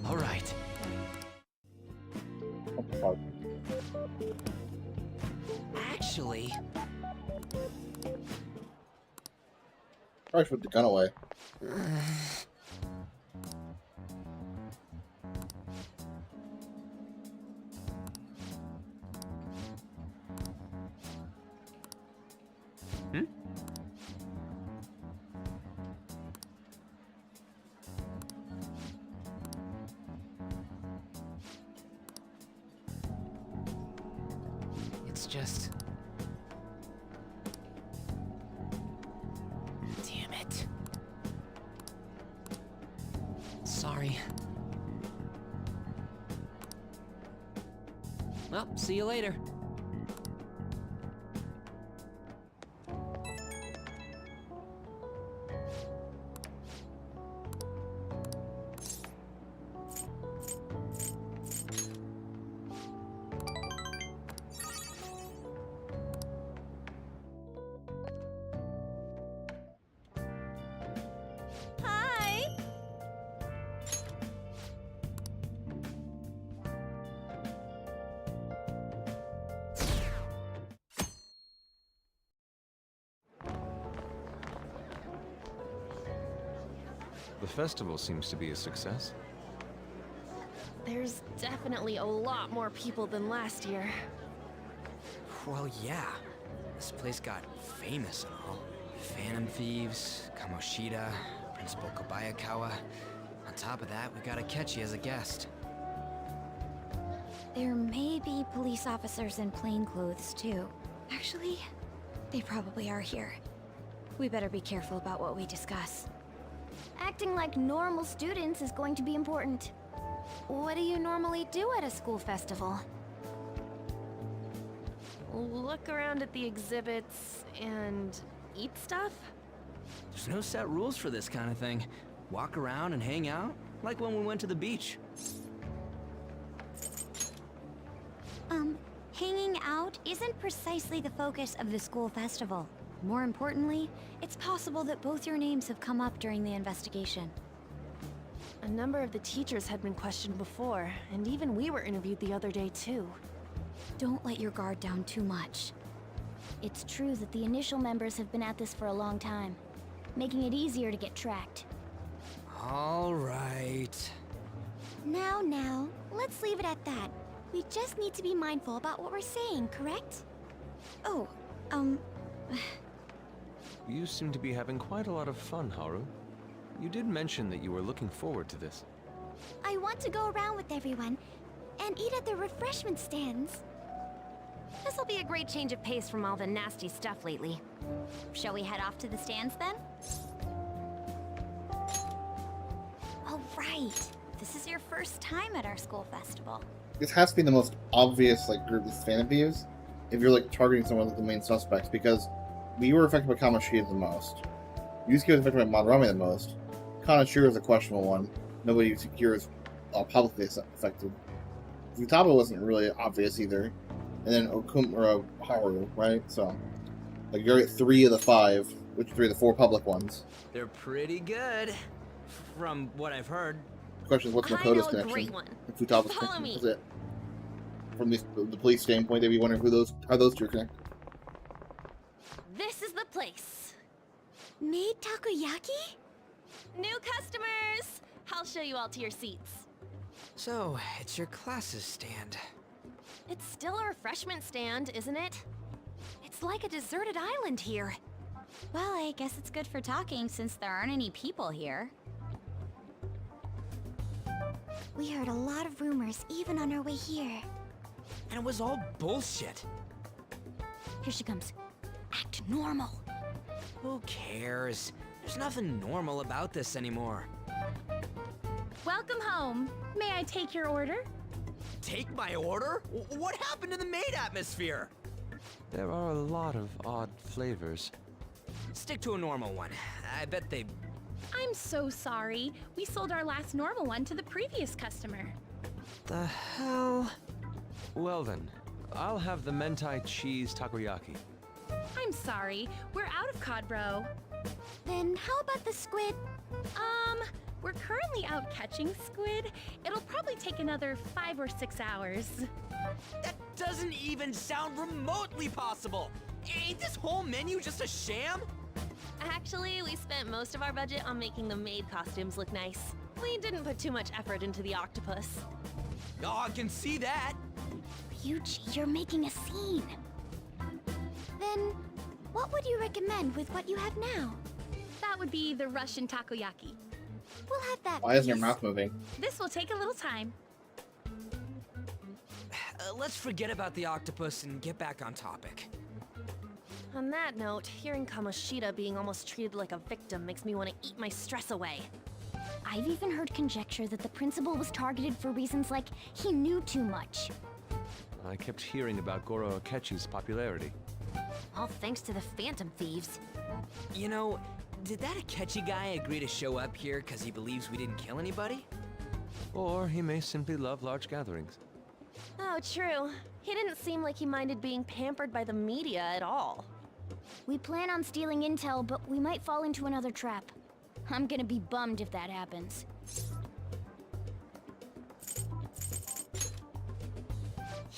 All right. Actually, Probably put the gun away. it's just... Damn it. Sorry. Well, see you later. Hi! The festival seems to be a success. There's definitely a lot more people than last year. Well, yeah. This place got famous and all. Phantom Thieves, Kamoshida, Principal Kobayakawa. On top of that, we got Akechi as a guest. There may be police officers in plainclothes, too. Actually, they probably are here. We better be careful about what we discuss. Acting like normal students is going to be important. What do you normally do at a school festival? Look around at the exhibits and eat stuff? There's no set rules for this kind of thing. Walk around and hang out, like when we went to the beach. Hanging out isn't precisely the focus of the school festival. More importantly, it's possible that both your names have come up during the investigation. A number of the teachers had been questioned before, and even we were interviewed the other day too. Don't let your guard down too much. It's true that the initial members have been at this for a long time, making it easier to get tracked. All right. Now, let's leave it at that. We just need to be mindful about what we're saying, correct? Oh, You seem to be having quite a lot of fun, Haru. You did mention that you were looking forward to this. I want to go around with everyone and eat at the refreshment stands. This'll be a great change of pace from all the nasty stuff lately. Shall we head off to the stands then? All right. This is your first time at our school festival. This has to be the most obvious like group of Phantom Thieves if you're like targeting someone like the main suspects, because we were affected by Kamoshida the most. Yusuke was affected by Madarame the most. Kanashiro is a questionable one. Nobody here is publicly affected. Futaba wasn't really obvious either. And then Haru, right? So, like, you're at 3 of the 5, which 3 of the 4 public ones. They're pretty good, from what I've heard. The question is, what's Makoto's connection? Great one. And Futaba's Follow connection? me. That's it. From the police standpoint, they'd be wondering how those two are connected. This is the place. Made takoyaki? New customers! I'll show you all to your seats. So, it's your classes stand. It's still a refreshment stand, isn't it? It's like a deserted island here. Well, I guess it's good for talking since there aren't any people here. We heard a lot of rumors even on our way here. And it was all bullshit. Here she comes. Act normal. Who cares? There's nothing normal about this anymore. Welcome home. May I take your order? Take my order? What happened to the maid atmosphere? There are a lot of odd flavors. Stick to a normal one. I bet they... I'm so sorry. We sold our last normal one to the previous customer. The hell? Well then, I'll have the mentai cheese takoyaki. I'm sorry. We're out of cod, bro. Then how about the squid? We're currently out catching squid. It'll probably take another 5 or 6 hours. That doesn't even sound remotely possible! Ain't this whole menu just a sham? Actually, we spent most of our budget on making the maid costumes look nice. We didn't put too much effort into the octopus. Oh, I can see that! Ryuji, you're making a scene. Then, what would you recommend with what you have now? That would be the Russian takoyaki. We'll have that. Why isn't your mouth moving? This will take a little time. Let's forget about the octopus and get back on topic. On that note, hearing Kamoshida being almost treated like a victim makes me want to eat my stress away. I've even heard conjecture that the principal was targeted for reasons like he knew too much. I kept hearing about Goro Akechi's popularity. All thanks to the Phantom Thieves. You know, did that Akechi guy agree to show up here because he believes we didn't kill anybody? Or he may simply love large gatherings. Oh, true. He didn't seem like he minded being pampered by the media at all. We plan on stealing intel, but we might fall into another trap. I'm gonna be bummed if that happens.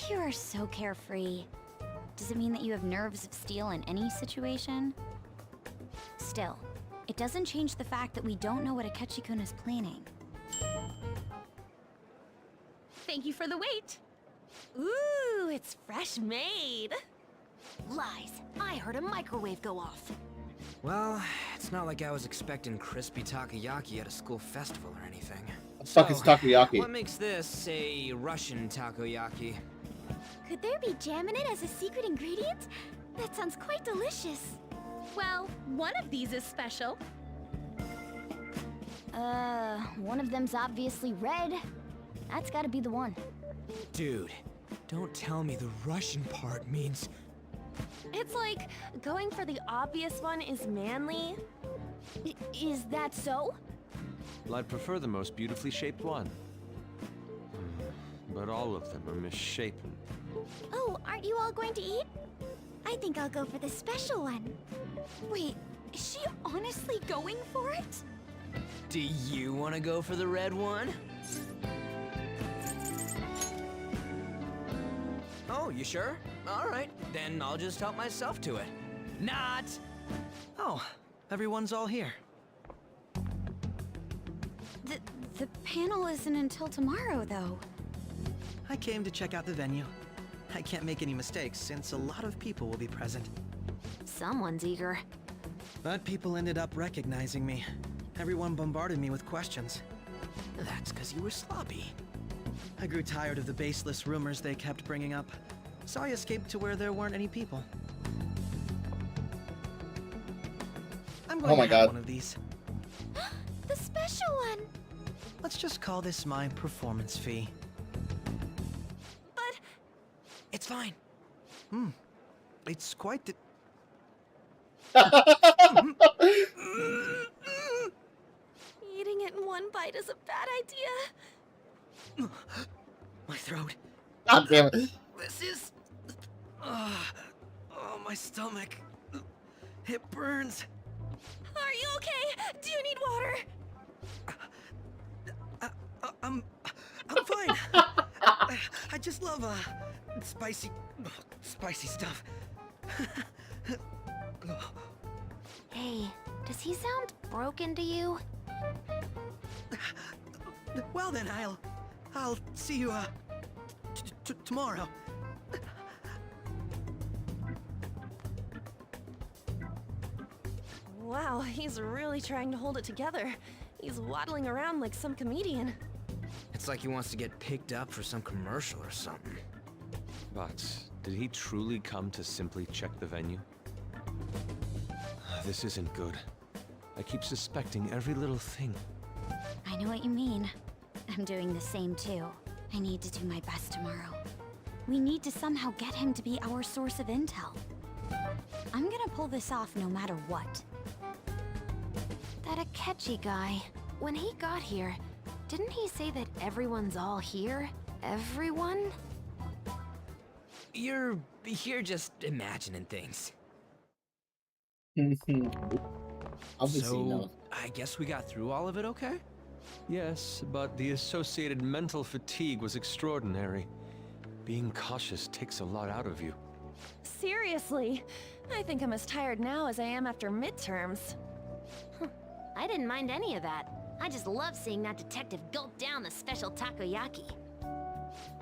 You are so carefree. Does it mean that you have nerves of steel in any situation? Still, it doesn't change the fact that we don't know what Akechi-kun is planning. Thank you for the wait. Ooh, it's fresh made. Lies. I heard a microwave go off. Well, it's not like I was expecting crispy takoyaki at a school festival or anything. What the fuck is takoyaki? What makes this a Russian takoyaki? Could there be jam in it as a secret ingredient? That sounds quite delicious. Well, one of these is special. One of them's obviously red. That's gotta be the one. Dude, don't tell me the Russian part means... It's like going for the obvious one is manly. Is that so? Well, I'd prefer the most beautifully shaped one. But all of them are misshapen. Oh, aren't you all going to eat? I think I'll go for the special one. Wait, is she honestly going for it? Do you want to go for the red one? Oh, you sure? All right, then I'll just help myself to it. Not! Oh, everyone's all here. The panel isn't until tomorrow, though. I came to check out the venue. I can't make any mistakes since a lot of people will be present. Someone's eager. But people ended up recognizing me. Everyone bombarded me with questions. That's because you were sloppy. I grew tired of the baseless rumors they kept bringing up, so I escaped to where there weren't any people. I'm going Oh my to have God. one of these. The special one! Let's just call this my performance fee. But... It's fine. It's quite the... Eating it in one bite is a bad idea. My throat. God damn it. This is... oh, my stomach. It burns. Are you okay? Do you need water? I'm fine. I just love spicy stuff. Hey, does he sound broken to you? Well then, I'll see you tomorrow. Wow, he's really trying to hold it together. He's waddling around like some comedian. It's like he wants to get picked up for some commercial or something. But did he truly come to simply check the venue? This isn't good. I keep suspecting every little thing. I know what you mean. I'm doing the same too. I need to do my best tomorrow. We need to somehow get him to be our source of intel. I'm gonna pull this off no matter what. That Akechi guy, when he got here, didn't he say that everyone's all here? Everyone? You're just imagining things. Obviously, So, no. I guess we got through all of it okay? Yes, but the associated mental fatigue was extraordinary. Being cautious takes a lot out of you. Seriously, I think I'm as tired now as I am after midterms. I didn't mind any of that. I just love seeing that detective gulp down the special takoyaki.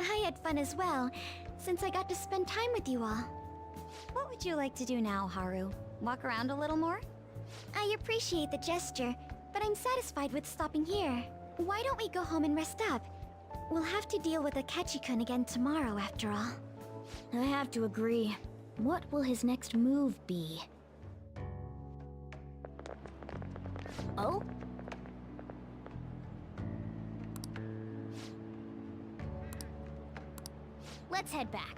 I had fun as well, since I got to spend time with you all. What would you like to do now, Haru? Walk around a little more? I appreciate the gesture, but I'm satisfied with stopping here. Why don't we go home and rest up? We'll have to deal with Akechi-kun again tomorrow, after all. I have to agree. What will his next move be? Oh? Let's head back.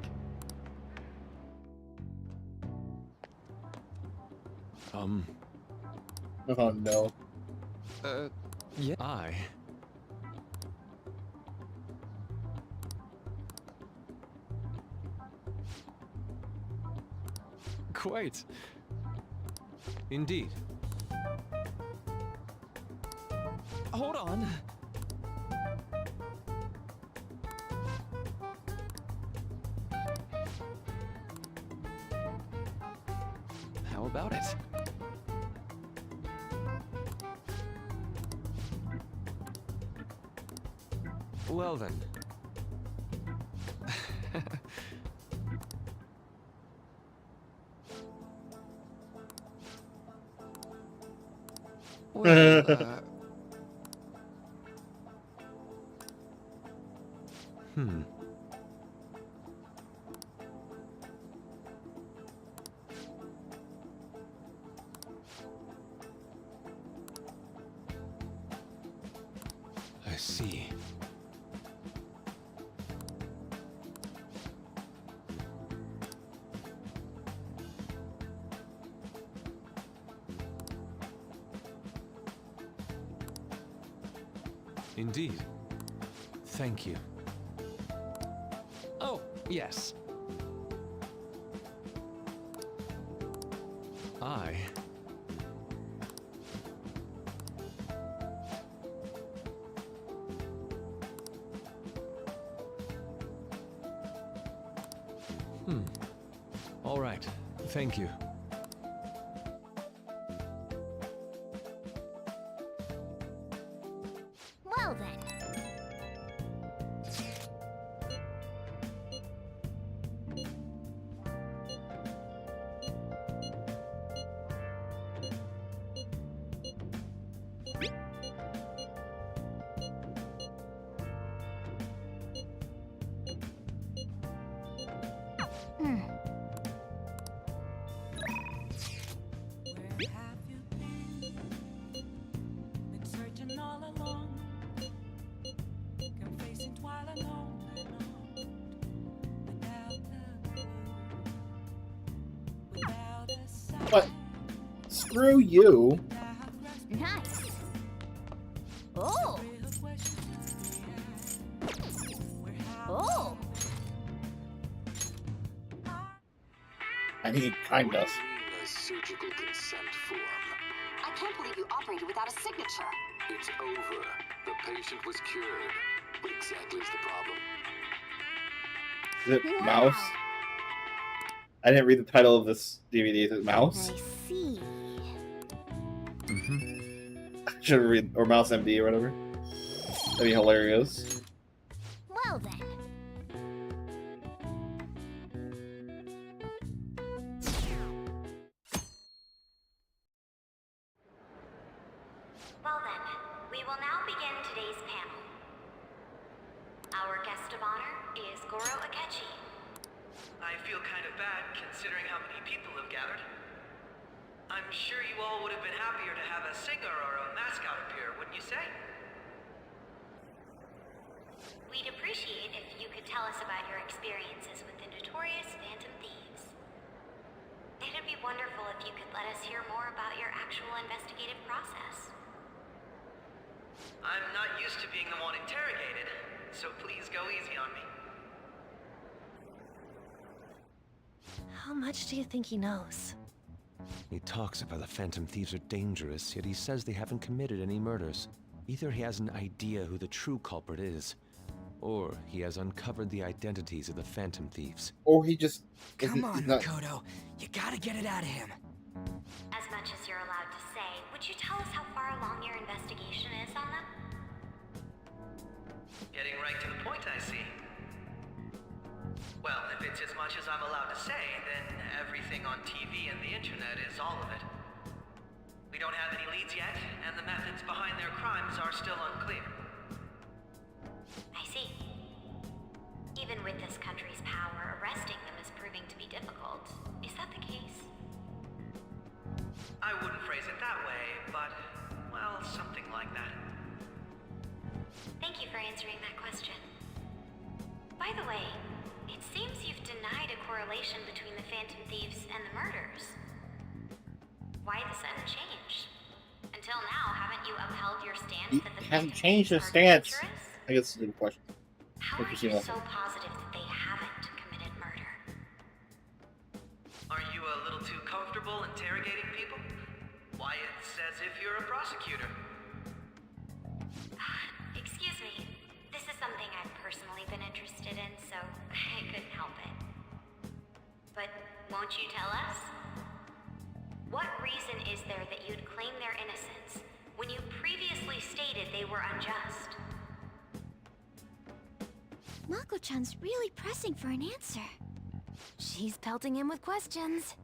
Oh no. Yeah. I... Quite. Indeed. Hold on. How about it? Well then. Well, I see. Indeed. Thank you. Oh, yes. All right. Thank you. Well then. What? Screw you. Nice. Oh. Oh. I need kindness. A surgical consent form. I can't believe you operated without a signature. It's over. The patient was cured. What exactly is the problem? Is it Mouse? I didn't read the title of this DVD. Is it Mouse? I see. Should read or Mouse MD or whatever. That'd be hilarious. Well then. Well then, we will now begin today's panel. Our guest of honor is Goro Akechi. I feel kind of bad considering how many people have gathered. I'm sure you all would have been happier to have a singer or a mascot appear, wouldn't you say? We'd appreciate if you could tell us about your experiences with the notorious Phantom Thieves. It'd be wonderful if you could let us hear more about your actual investigative process. I'm not used to being the one interrogated, so please go easy on me. How much do you think he knows? He talks about the Phantom Thieves are dangerous, yet he says they haven't committed any murders. Either he has an idea who the true culprit is, or he has uncovered the identities of the Phantom Thieves. Or he just... Come on, Makoto. You gotta get it out of him. As much as you're allowed to say, would you tell us how far along your investigation is on them? Getting right to the point, I see. Well, if it's as much as I'm allowed to say, then everything on TV and the internet is all of it. We don't have any leads yet, and the methods behind their crimes are still unclear. I see. Even with this country's power, arresting them is proving to be difficult. Is that the case? I wouldn't phrase it that way, but, well, something like that. Thank you for answering that question. By the way, it seems you've denied a correlation between the Phantom Thieves and the murders. Why the sudden change? Until now, haven't you upheld your stance that the Hasn't Phantom changed Thieves his are stance. dangerous? I guess it's a good question. How are you so positive that they haven't committed murder? Are you a little too comfortable interrogating people? Why, it's as if you're a prosecutor. Excuse me. This is something I've personally been interested in, so I couldn't help it. But won't you tell us? What reason is there that you'd claim their innocence when you previously stated they were unjust? Mako-chan's really pressing for an answer. She's pelting him with questions.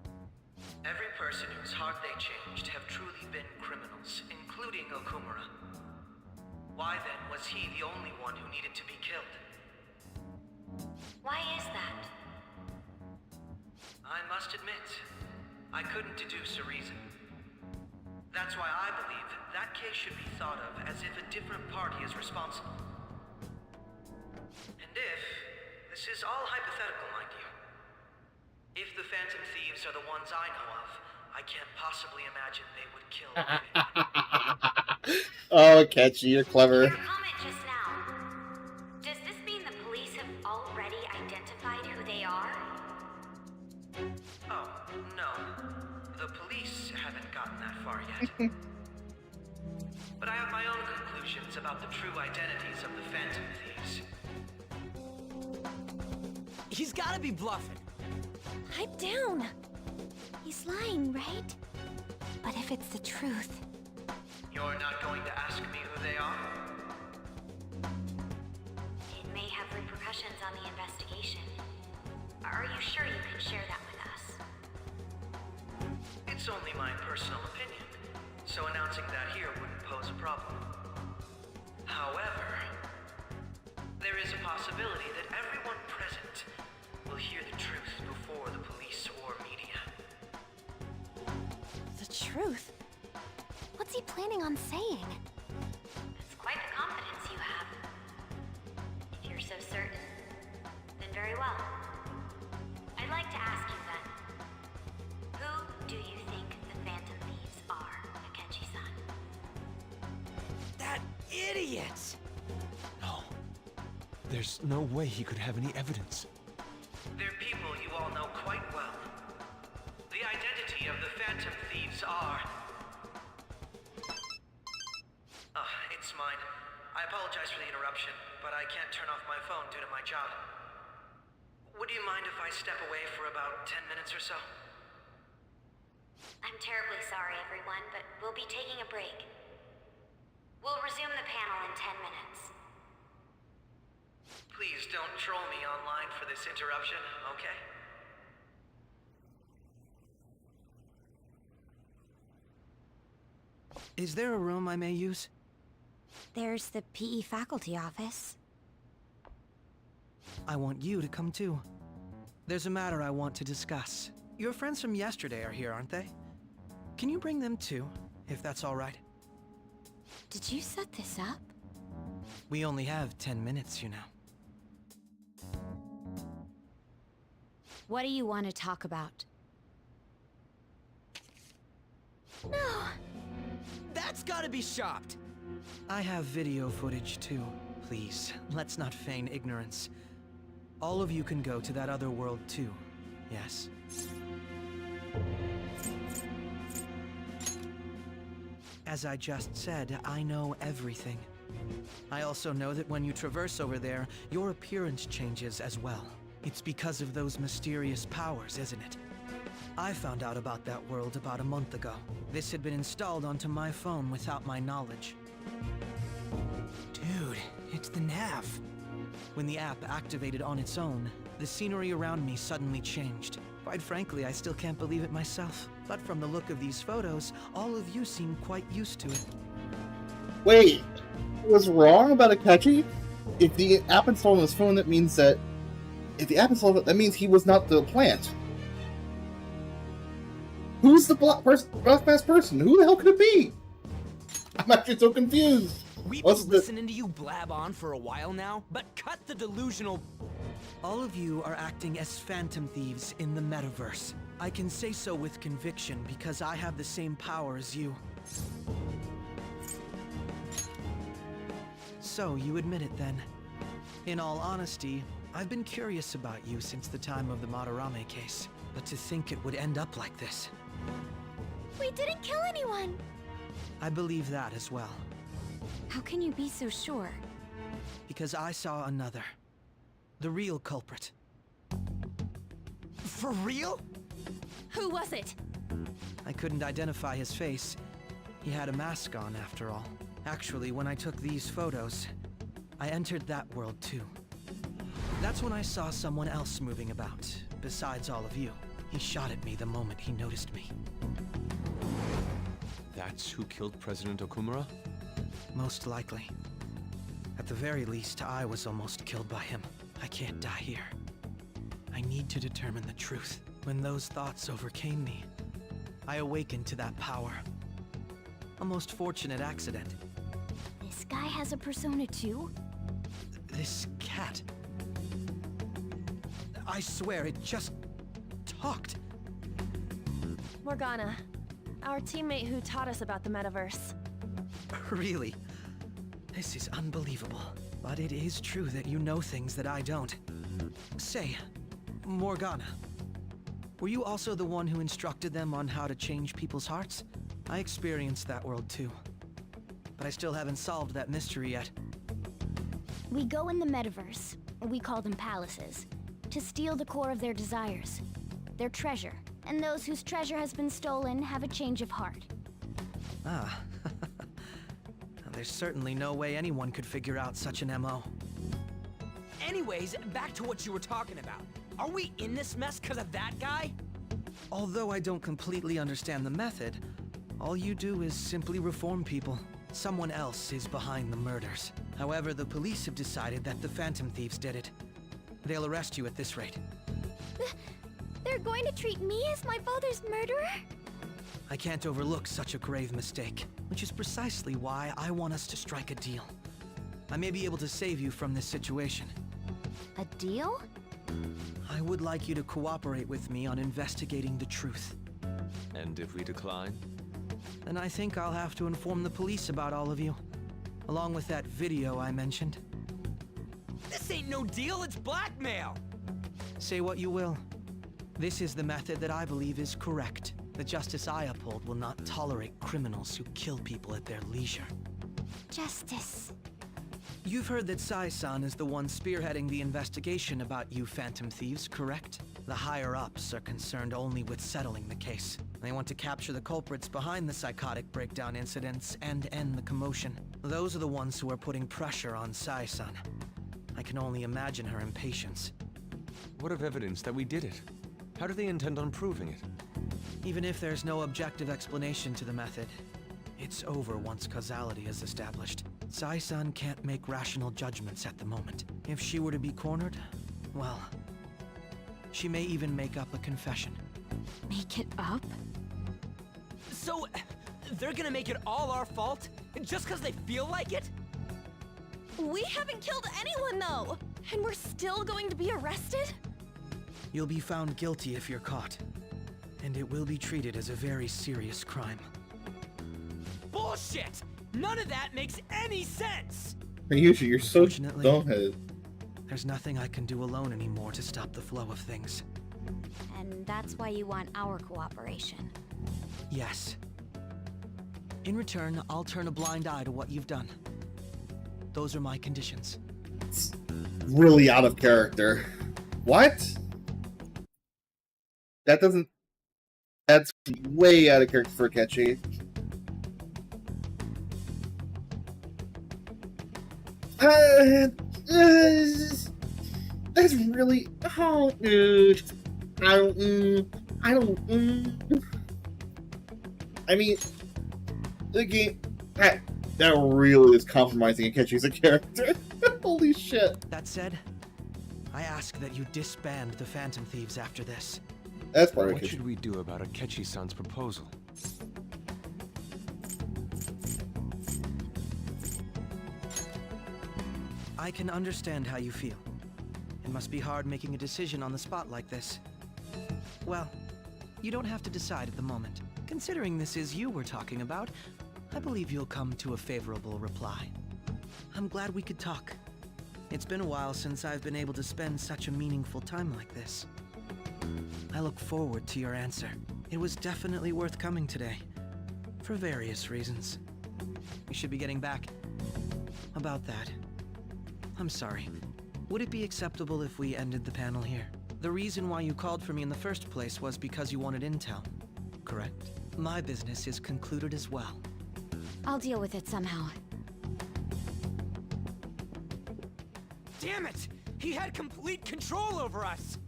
Every person whose heart they changed have truly been criminals, including Okumura. Why then was he the only one who needed to be killed? Why is that? I must admit, I couldn't deduce a reason. That's why I believe that case should be thought of as if a different party is responsible. And if, this is all hypothetical, mind you, if the Phantom Thieves are the ones I know of, I can't possibly imagine they would kill Oh, Catchy, you're clever. Your comment just now. Does this mean the police have already identified who they are? Oh, no. The police haven't gotten that far yet. But I have my own conclusions about the true identities of the Phantom Thieves. He's gotta be bluffing. Pipe down! He's lying, right? But if it's the truth... You're not going to ask me who they are? It may have repercussions on the investigation. Are you sure you can share that with us? It's only my personal opinion, so announcing that here wouldn't pose a problem. However, there is a possibility that everyone present will hear the truth before the police or media. The truth? What's he planning on saying? It's quite the confidence you have. If you're so certain, then very well. I'd like to ask you then, who do you think the Phantom Thieves are, Akechi-san? That idiot! No. There's no way he could have any evidence. They're people you all know quite well. The identity of the Phantom Thieves are... it's mine. I apologize for the interruption, but I can't turn off my phone due to my job. Would you mind if I step away for about 10 minutes or so? I'm terribly sorry, everyone, but we'll be taking a break. We'll resume the panel in 10 minutes. Please don't troll me online for this interruption, okay? Is there a room I may use? There's the PE faculty office. I want you to come too. There's a matter I want to discuss. Your friends from yesterday are here, aren't they? Can you bring them too, if that's all right? Did you set this up? We only have 10 minutes, you know. What do you want to talk about? No! That's gotta be shopped! I have video footage too. Please, let's not feign ignorance. All of you can go to that other world too, yes? As I just said, I know everything. I also know that when you traverse over there, your appearance changes as well. It's because of those mysterious powers, isn't it? I found out about that world about a month ago. This had been installed onto my phone without my knowledge. Dude, it's the nav. When the app activated on its own, the scenery around me suddenly changed. Quite frankly, I still can't believe it myself. But from the look of these photos, all of you seem quite used to it. Wait, was wrong about Akechi? If the app installed on his phone, that means that... If the app installed it, that means he was not the plant. Who's the black mask person? Who the hell could it be? I'm actually so confused. We've been listening to you blab on for a while now, but cut the delusional... All of you are acting as Phantom Thieves in the metaverse. I can say so with conviction because I have the same power as you. So, you admit it then. In all honesty, I've been curious about you since the time of the Madarame case. But to think it would end up like this. We didn't kill anyone! I believe that as well. How can you be so sure? Because I saw another. The real culprit. For real? Who was it? I couldn't identify his face. He had a mask on, after all. Actually, when I took these photos, I entered that world too. That's when I saw someone else moving about, besides all of you. He shot at me the moment he noticed me. That's who killed President Okumura? Most likely. At the very least, I was almost killed by him. I can't die here. I need to determine the truth. When those thoughts overcame me, I awakened to that power. A most fortunate accident. This guy has a persona too? This cat. I swear, it just talked. Morgana, our teammate who taught us about the metaverse. Really? This is unbelievable. But it is true that you know things that I don't. Say, Morgana, were you also the one who instructed them on how to change people's hearts? I experienced that world too. But I still haven't solved that mystery yet. We go in the metaverse. We call them palaces. to steal the core of their desires, their treasure. And those whose treasure has been stolen have a change of heart. Ah. There's certainly no way anyone could figure out such an MO. Anyways, back to what you were talking about. Are we in this mess because of that guy? Although I don't completely understand the method, all you do is simply reform people. Someone else is behind the murders. However, the police have decided that the Phantom Thieves did it. They'll arrest you at this rate. They're going to treat me as my father's murderer? I can't overlook such a grave mistake, which is precisely why I want us to strike a deal. I may be able to save you from this situation. A deal? I would like you to cooperate with me on investigating the truth. And if we decline? Then I think I'll have to inform the police about all of you, along with that video I mentioned. This ain't no deal, it's blackmail! Say what you will. This is the method that I believe is correct. The justice I uphold will not tolerate criminals who kill people at their leisure. Justice. You've heard that Sai-san is the one spearheading the investigation about you Phantom Thieves, correct? The higher-ups are concerned only with settling the case. They want to capture the culprits behind the psychotic breakdown incidents and end the commotion. Those are the ones who are putting pressure on Sai-san. I can only imagine her impatience. What of evidence that we did it? How do they intend on proving it? Even if there's no objective explanation to the method, it's over once causality is established. Sai-san can't make rational judgments at the moment. If she were to be cornered, well, she may even make up a confession. Make it up? So, they're gonna make it all our fault? Just because they feel like it? We haven't killed anyone, though! And we're still going to be arrested? You'll be found guilty if you're caught, and it will be treated as a very serious crime. Bullshit! None of that makes any sense! Usually you're so dumbheaded. There's nothing I can do alone anymore to stop the flow of things. And that's why you want our cooperation. Yes. In return, I'll turn a blind eye to what you've done. Those are my conditions. It's really out of character. What? That doesn't... That's way out of character for Akechi. That's really... Oh, dude. I mean, the game... That really is compromising Akechi as a character. Holy shit. That said, I ask that you disband the Phantom Thieves after this. That's part of What Akechi. should we do about Akechi-san's proposal? I can understand how you feel. It must be hard making a decision on the spot like this. Well, you don't have to decide at the moment. Considering this is you we're talking about, I believe you'll come to a favorable reply. I'm glad we could talk. It's been a while since I've been able to spend such a meaningful time like this. I look forward to your answer. It was definitely worth coming today, for various reasons. We should be getting back. About that, I'm sorry. Would it be acceptable if we ended the panel here? The reason why you called for me in the first place was because you wanted intel, correct? My business is concluded as well. I'll deal with it somehow. Damn it! He had complete control over us!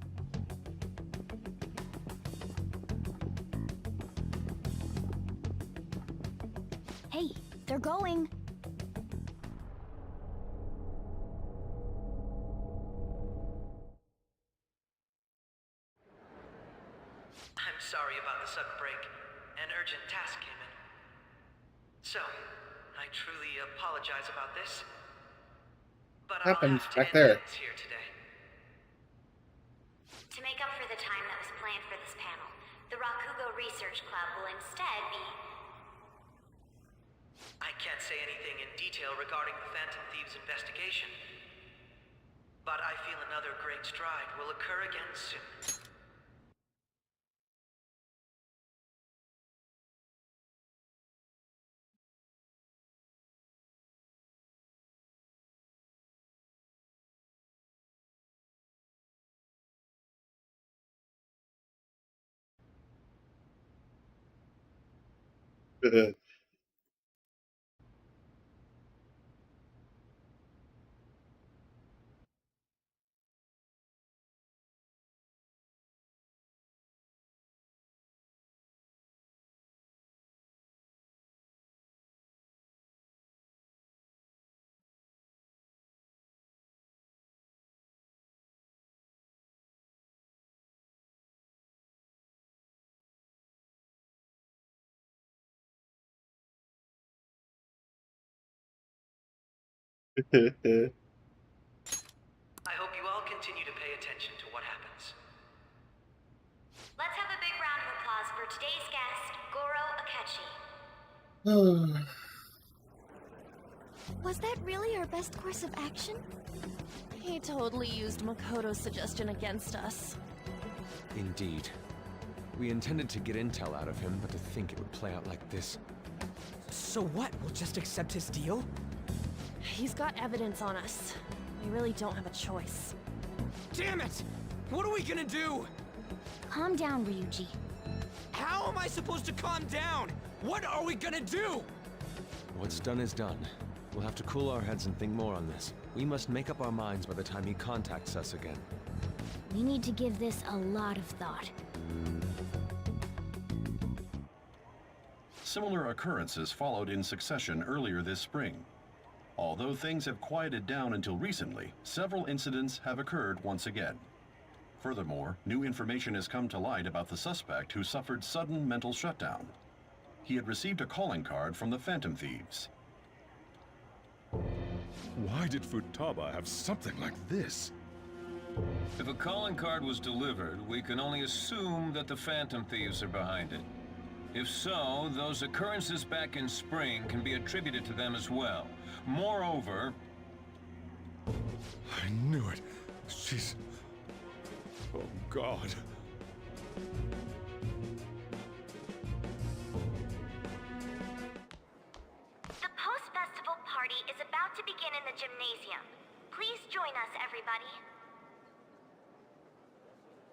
Hey, they're going. I'm sorry about the sudden break. An urgent task came in. So, I truly apologize about this. But Happens I'll have back 10 there. minutes here today. To make up for the time that was planned for this panel, the Rakugo Research Club will instead be... I can't say anything in detail regarding the Phantom Thieves investigation. But I feel another great stride will occur again soon. I hope you all continue to pay attention to what happens. Let's have a big round of applause for today's guest, Goro Akechi. Was that really our best course of action? He totally used Makoto's suggestion against us. Indeed. We intended to get intel out of him, but to think it would play out like this. So what? We'll just accept his deal? He's got evidence on us. We really don't have a choice. Damn it! What are we gonna do? Calm down, Ryuji. How am I supposed to calm down? What are we gonna do? What's done is done. We'll have to cool our heads and think more on this. We must make up our minds by the time he contacts us again. We need to give this a lot of thought. Similar occurrences followed in succession earlier this spring. Although things have quieted down until recently, several incidents have occurred once again. Furthermore, new information has come to light about the suspect who suffered sudden mental shutdown. He had received a calling card from the Phantom Thieves. Why did Futaba have something like this? If a calling card was delivered, we can only assume that the Phantom Thieves are behind it. If so, those occurrences back in spring can be attributed to them as well. Moreover... I knew it. She's... Oh, God. The post-festival party is about to begin in the gymnasium. Please join us, everybody.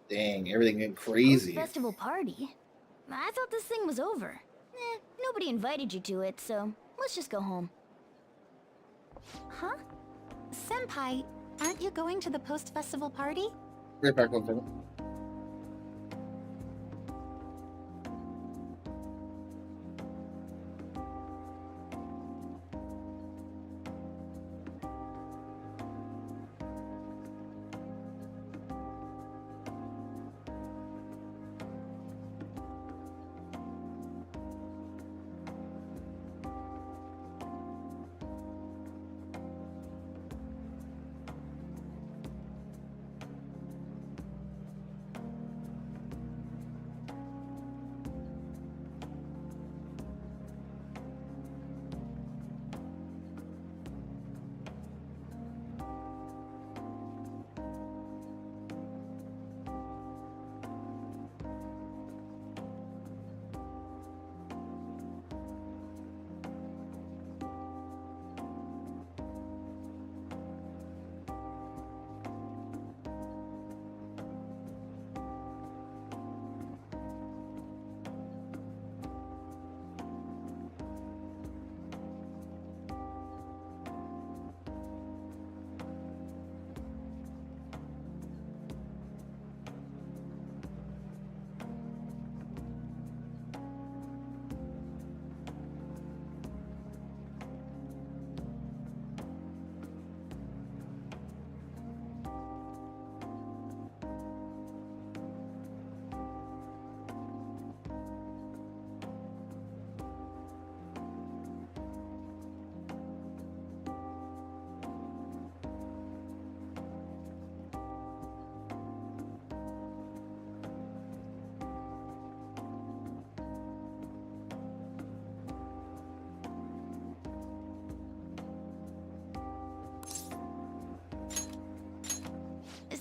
Dang, everything getting crazy. Festival party? I thought this thing was over. Nobody invited you to it, so let's just go home. Huh? Senpai, aren't you going to the post-festival party? Right back, 1 second.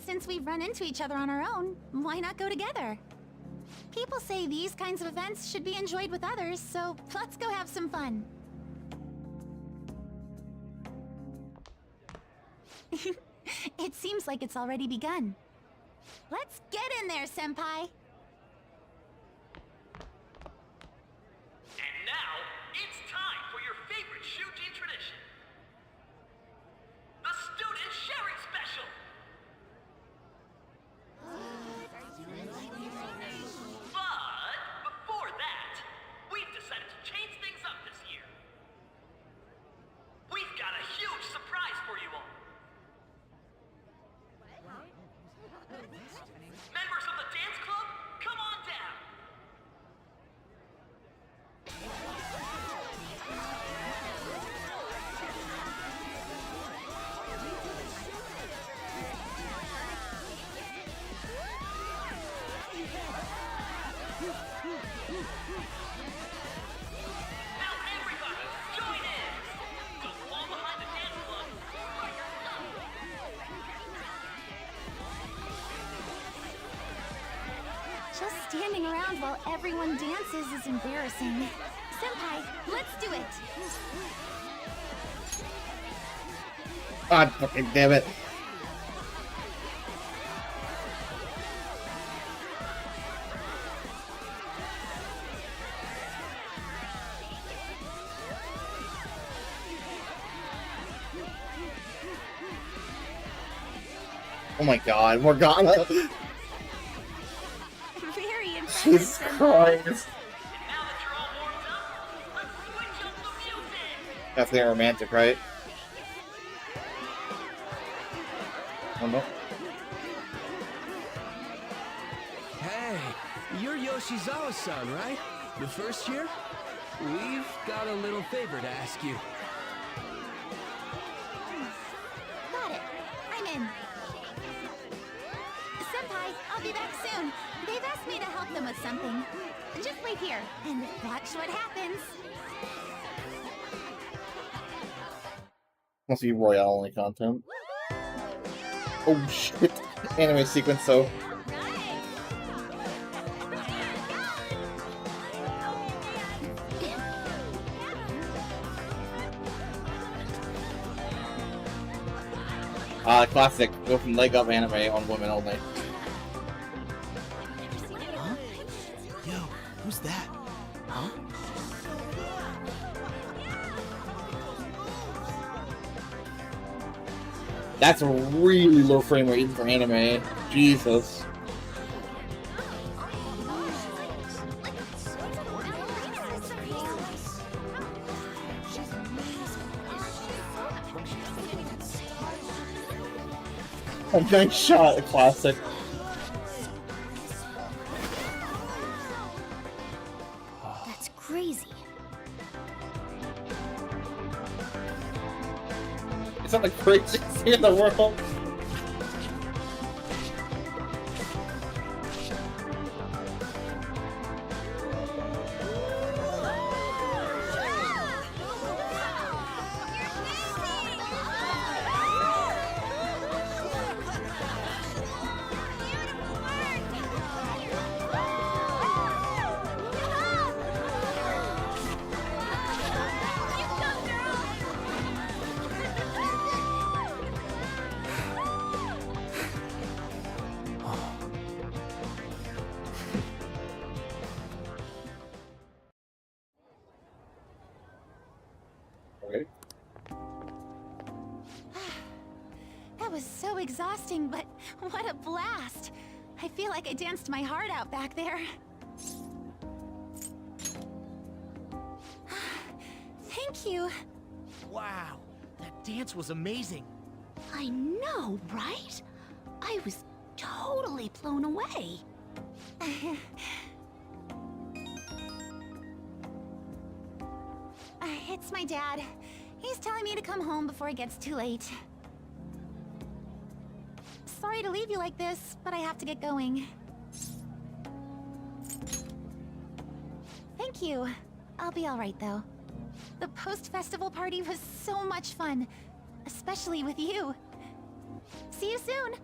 Since we've run into each other on our own, why not go together? People say these kinds of events should be enjoyed with others, so let's go have some fun. It seems like it's already begun. Let's get in there, Senpai! And now, Just standing around while everyone dances is embarrassing. Senpai, let's do it! God fucking damn it. Oh my god, Morgana! Very impressive. Jesus Christ! Definitely romantic, right? Oh no. Hey, you're Yoshizawa-san, right? The first year? We've got a little favor to ask you. Got it. I'm in. Senpai, I'll be back soon. They've asked me to help them with something. Just wait here and watch what happens. Must be Royale only content. Oh shit. Anime sequence, so. Classic. Go from leg up anime on women only. Huh? Yo, who's that? Huh? That's a really low frame rate even for anime. Jesus. A nice shot, a classic. That's crazy. It's not the craziest thing in the world. Okay. That was so exhausting, but what a blast! I feel like I danced my heart out back there. Thank you. Wow, that dance was amazing. I know, right? I was totally blown away. It's my dad. He's telling me to come home before it gets too late. Sorry to leave you like this, but I have to get going. Thank you. I'll be alright though. The post-festival party was so much fun, especially with you. See you soon!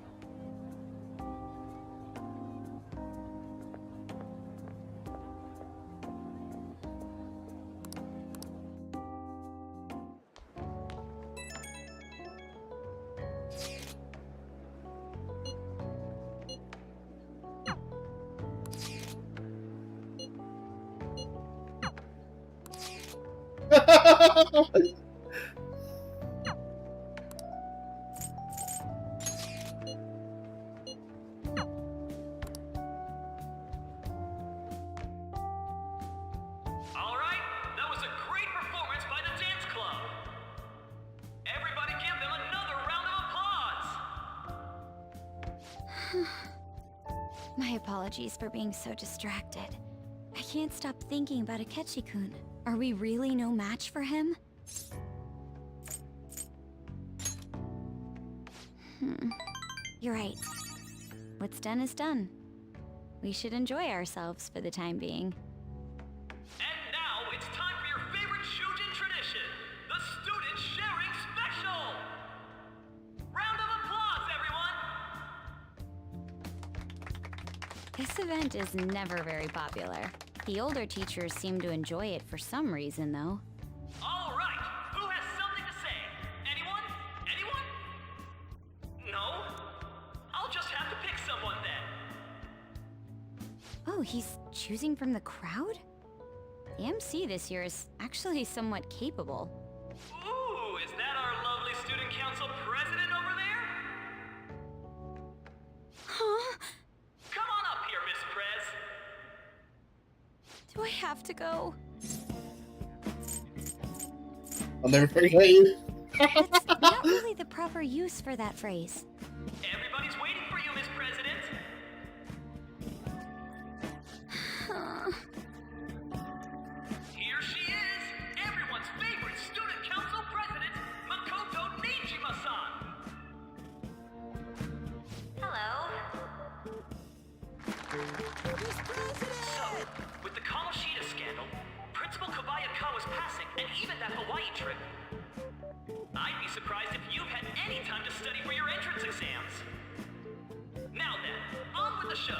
Alright, that was a great performance by the dance club. Everybody give them another round of applause. My apologies for being so distracted. I can't stop thinking about Akechi-kun. Are we really no match for him? You're right. What's done is done. We should enjoy ourselves for the time being. And now it's time for your favorite Shujin tradition, the Student Sharing Special! Round of applause, everyone! This event is never very popular. The older teachers seem to enjoy it for some reason, though. All right, who has something to say? Anyone? Anyone? No? I'll just have to pick someone then. Oh, he's choosing from the crowd? The MC this year is actually somewhat capable. Ooh, is that our lovely student council president over there? Huh? Come on up here, Miss Prez. Do I have to go? I'll never forget you. That's not really the proper use for that phrase. Everybody's waiting for you, Miss President. Here she is, everyone's favorite student council president, Makoto Nijima-san. Hello. So, with the Kamoshida scandal, Principal Kobayakawa's passing, and even that Hawaii trip, I'd be surprised if you've had any time to study for your entrance exams. Now then, on with the show.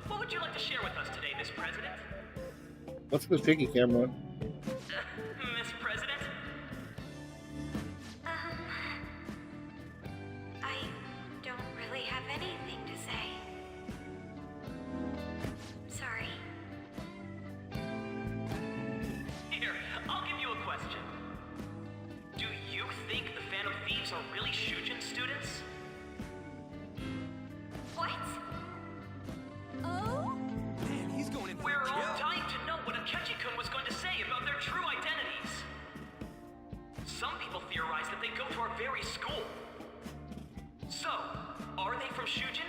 What would you like to share with us today, Miss President? What's the shaky camera? Miss President? I don't really have anything to say. Sorry. Here, I'll give you a question. Do you think the Phantom Thieves are really Shujin students? What? Oh? Man, he's going in for We're all dying to know what Akechi-kun was going to say about their true identities. Some people theorize that they go to our very school. So, are they from Shujin?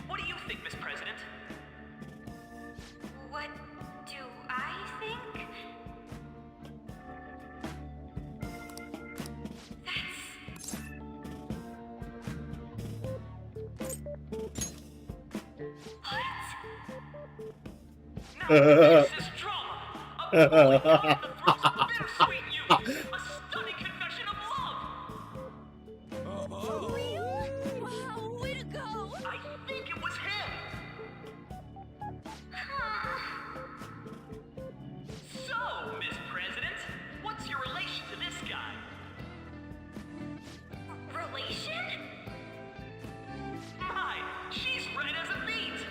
What do you think, Miss President? What do I think? This is drama. A bully out in the throes of bittersweet union. A stunning confession of love. For real? Wow, way to go! I think it was him. So, Miss President, what's your relation to this guy? Relation? My, she's red as a beet.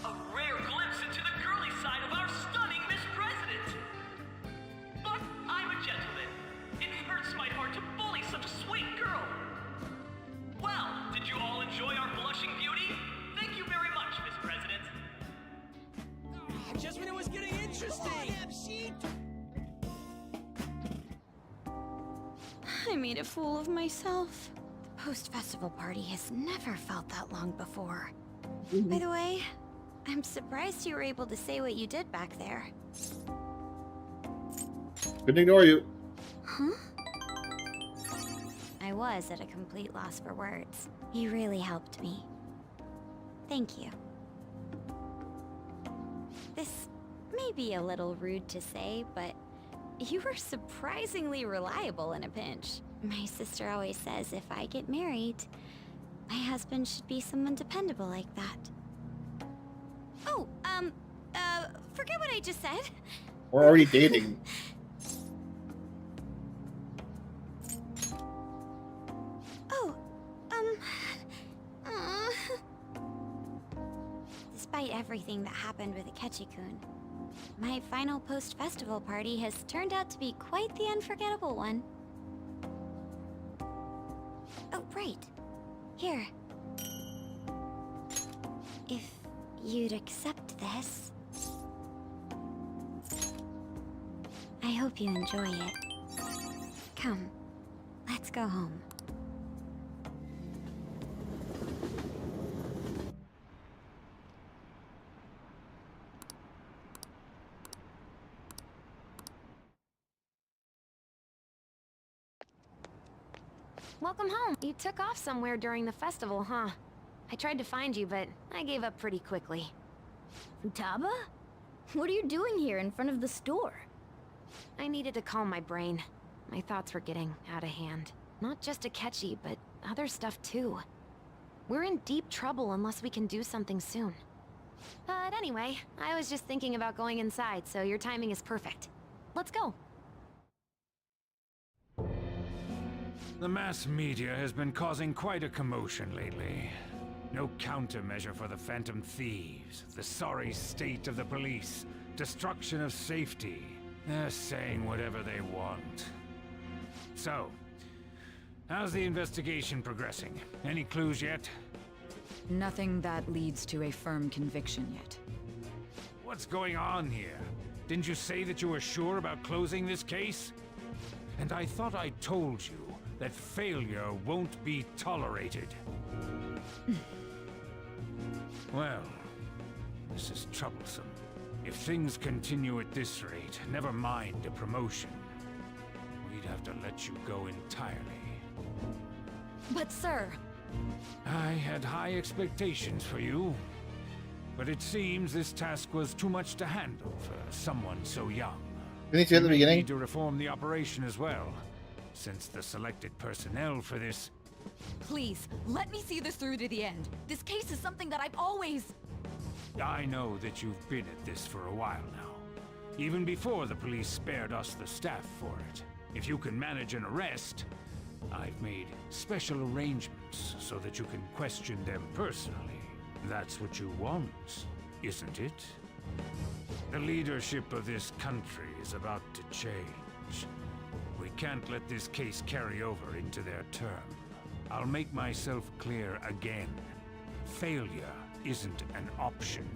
A rare glimpse into the girly side of our stunning Miss President. But I'm a gentleman. It hurts my heart to bully such a sweet girl. Well, did you all enjoy our blushing beauty? Thank you very much, Miss President. Just when it was getting interesting. I made a fool of myself. The post-festival party has never felt that long before. By the way, I'm surprised you were able to say what you did back there. Couldn't ignore you. Huh? I was at a complete loss for words. You really helped me. Thank you. This may be a little rude to say, but you were surprisingly reliable in a pinch. My sister always says if I get married, my husband should be someone dependable like that. Oh, forget what I just said. We're already dating. Oh, Despite everything that happened with Akechi-kun, my final post-festival party has turned out to be quite the unforgettable one. Oh, right. Here. If you'd accept this... I hope you enjoy it. Come, let's go home. Welcome home. You took off somewhere during the festival, huh? I tried to find you, but I gave up pretty quickly. Futaba? What are you doing here in front of the store? I needed to calm my brain. My thoughts were getting out of hand. Not just Akechi, but other stuff too. We're in deep trouble unless we can do something soon. But anyway, I was just thinking about going inside, so your timing is perfect. Let's go. The mass media has been causing quite a commotion lately. No countermeasure for the Phantom Thieves, the sorry state of the police, destruction of safety. They're saying whatever they want. So, how's the investigation progressing? Any clues yet? Nothing that leads to a firm conviction yet. What's going on here? Didn't you say that you were sure about closing this case? And I thought I told you that failure won't be tolerated. Well, this is troublesome. If things continue at this rate, never mind a promotion. We'd have to let you go entirely. But sir... I had high expectations for you. But it seems this task was too much to handle for someone so young. Didn't you at the beginning? Need to reform the operation as well, since the selected personnel for this... Please, let me see this through to the end. This case is something that I've always... I know that you've been at this for a while now. Even before the police spared us the staff for it. If you can manage an arrest, I've made special arrangements so that you can question them personally. That's what you want, isn't it? The leadership of this country is about to change. We can't let this case carry over into their term. I'll make myself clear again. Failure isn't an option.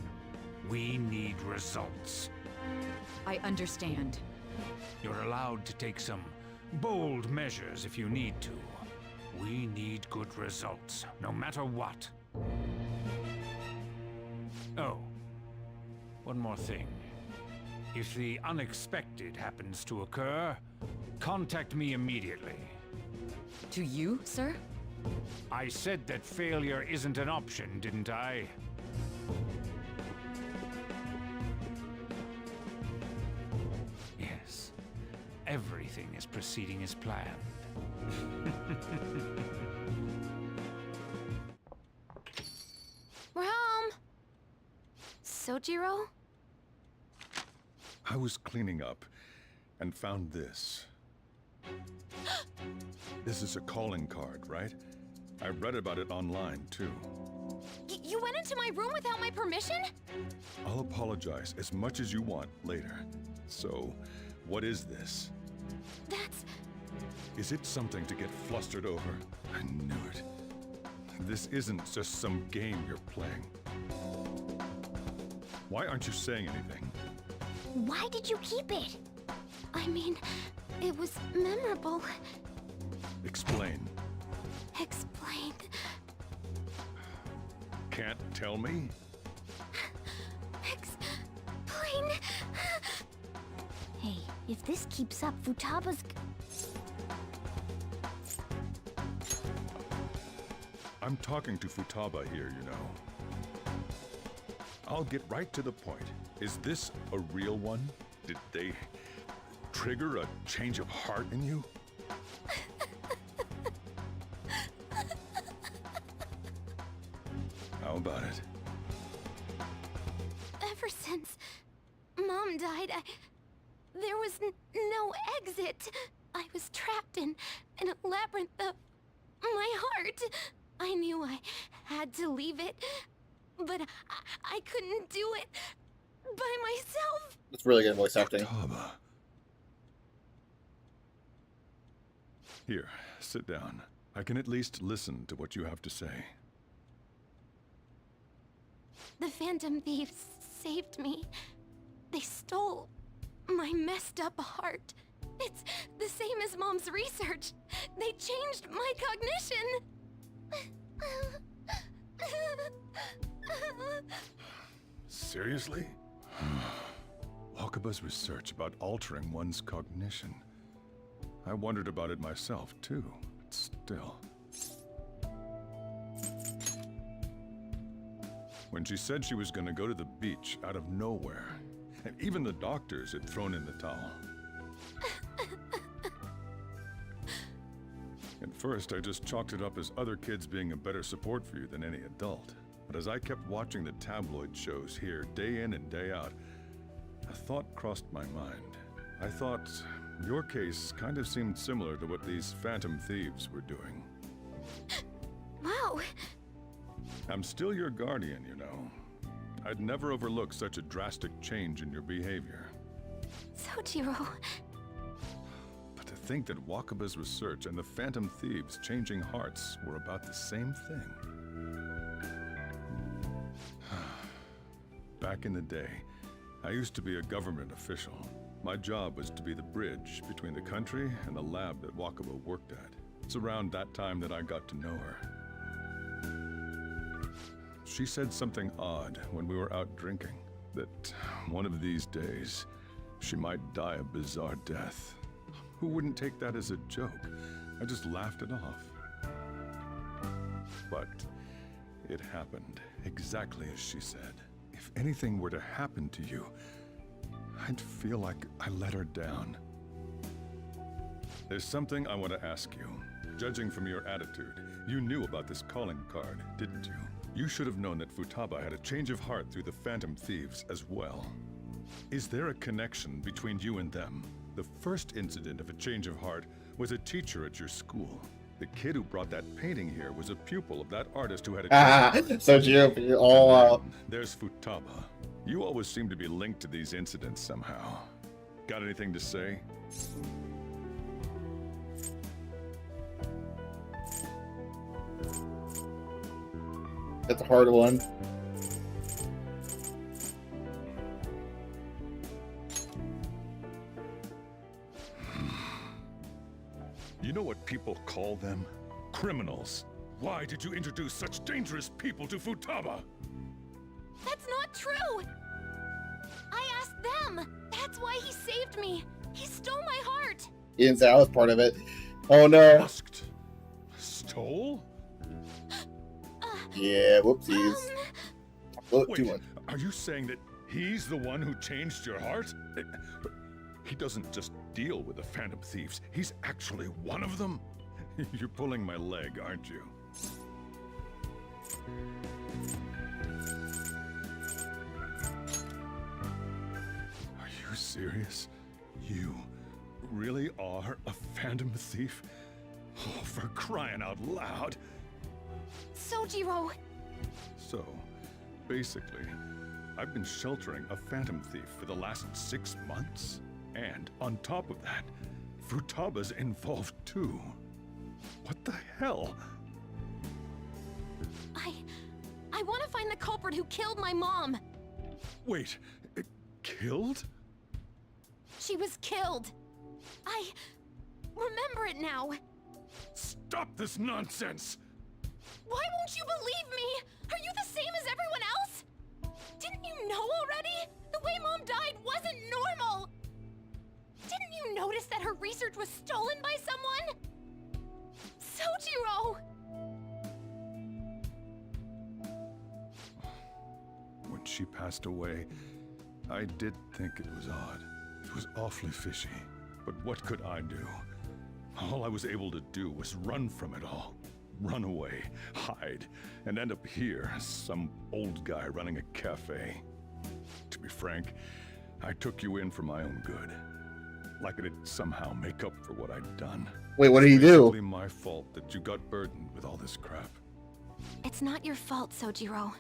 We need results. I understand. You're allowed to take some bold measures if you need to. We need good results, no matter what. Oh, one more thing. If the unexpected happens to occur, contact me immediately. To you, sir? I said that failure isn't an option, didn't I? Yes. Everything is proceeding as planned. We're home! Sojiro? I was cleaning up and found this. This is a calling card, right? I read about it online, too. You went into my room without my permission? I'll apologize as much as you want later. So, what is this? That's... Is it something to get flustered over? I knew it. This isn't just some game you're playing. Why aren't you saying anything? Why did you keep it? I mean, it was memorable. Explain. Explain. Can't tell me? Explain. Hey, if this keeps up, Futaba's... I'm talking to Futaba here, you know. I'll get right to the point. Is this a real one? Did they trigger a change of heart in you? How about it? Ever since Mom died, there was no exit. I was trapped in a labyrinth of my heart. I knew I had to leave it, but I couldn't do it by myself. That's really good voice acting. Futaba. Here, sit down. I can at least listen to what you have to say. The Phantom Thieves saved me. They stole my messed up heart. It's the same as Mom's research. They changed my cognition. Seriously? Wakaba's research about altering one's cognition. I wondered about it myself, too, but still. when she said she was going to go to the beach out of nowhere. And even the doctors had thrown in the towel. At first, I just chalked it up as other kids being a better support for you than any adult. But as I kept watching the tabloid shows here, day in and day out, a thought crossed my mind. I thought your case kind of seemed similar to what these phantom thieves were doing. Wow. I'm still your guardian, you know. I'd never overlook such a drastic change in your behavior. Sojiro. But to think that Wakaba's research and the phantom thieves changing hearts were about the same thing. Back in the day, I used to be a government official. My job was to be the bridge between the country and the lab that Wakaba worked at. It's around that time that I got to know her. She said something odd when we were out drinking, that one of these days, she might die a bizarre death. Who wouldn't take that as a joke? I just laughed it off. But it happened exactly as she said. If anything were to happen to you, I'd feel like I let her down. There's something I want to ask you. Judging from your attitude, you knew about this calling card, didn't you? You should have known that Futaba had a change of heart through the Phantom Thieves as well. Is there a connection between you and them? The first incident of a change of heart was a teacher at your school. The kid who brought that painting here was a pupil of that artist who had a So you're all out. There's Futaba. You always seem to be linked to these incidents somehow. Got anything to say? That's a hard one. You know what people call them? Criminals. Why did you introduce such dangerous people to Futaba? That's not true! I asked them! That's why he saved me! He stole my heart! He didn't say I was part of it. Oh no. Asked? Stole? Yeah, whoopsies. Look, Wait, are you saying that he's the one who changed your heart? He doesn't just deal with the Phantom Thieves. He's actually one of them? You're pulling my leg, aren't you? Are you serious? You really are a Phantom Thief? Oh, for crying out loud! Sojiro! So, basically, I've been sheltering a Phantom Thief for the last 6 months. And on top of that, Futaba's involved too. What the hell? I want to find the culprit who killed my mom! Wait, killed? She was killed! I remember it now! Stop this nonsense! Why won't you believe me? Are you the same as everyone else? Didn't you know already? The way Mom died wasn't normal! Didn't you notice that her research was stolen by someone? Sojiro! When she passed away, I did think it was odd. It was awfully fishy. But what could I do? All I was able to do was run from it all. Run away, hide, and end up here as some old guy running a cafe. To be frank, I took you in for my own good. Like it'd somehow make up for what I'd done. Wait, what did he do? It's basically my fault that you got burdened with all this crap. It's not your fault, Sojiro.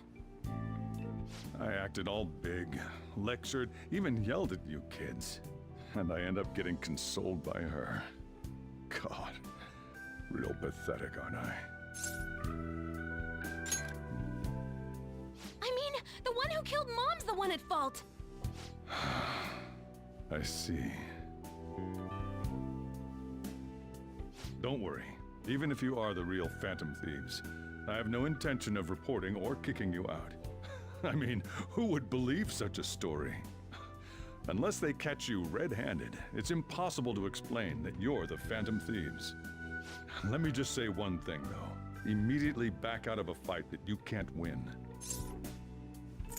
I acted all big, lectured, even yelled at you kids. And I end up getting consoled by her. God, real pathetic, aren't I? I mean, the one who killed Mom's the one at fault! I see. Don't worry. Even if you are the real Phantom Thieves, I have no intention of reporting or kicking you out. I mean, who would believe such a story? Unless they catch you red-handed, it's impossible to explain that you're the Phantom Thieves. Let me just say one thing, though. Immediately back out of a fight that you can't win.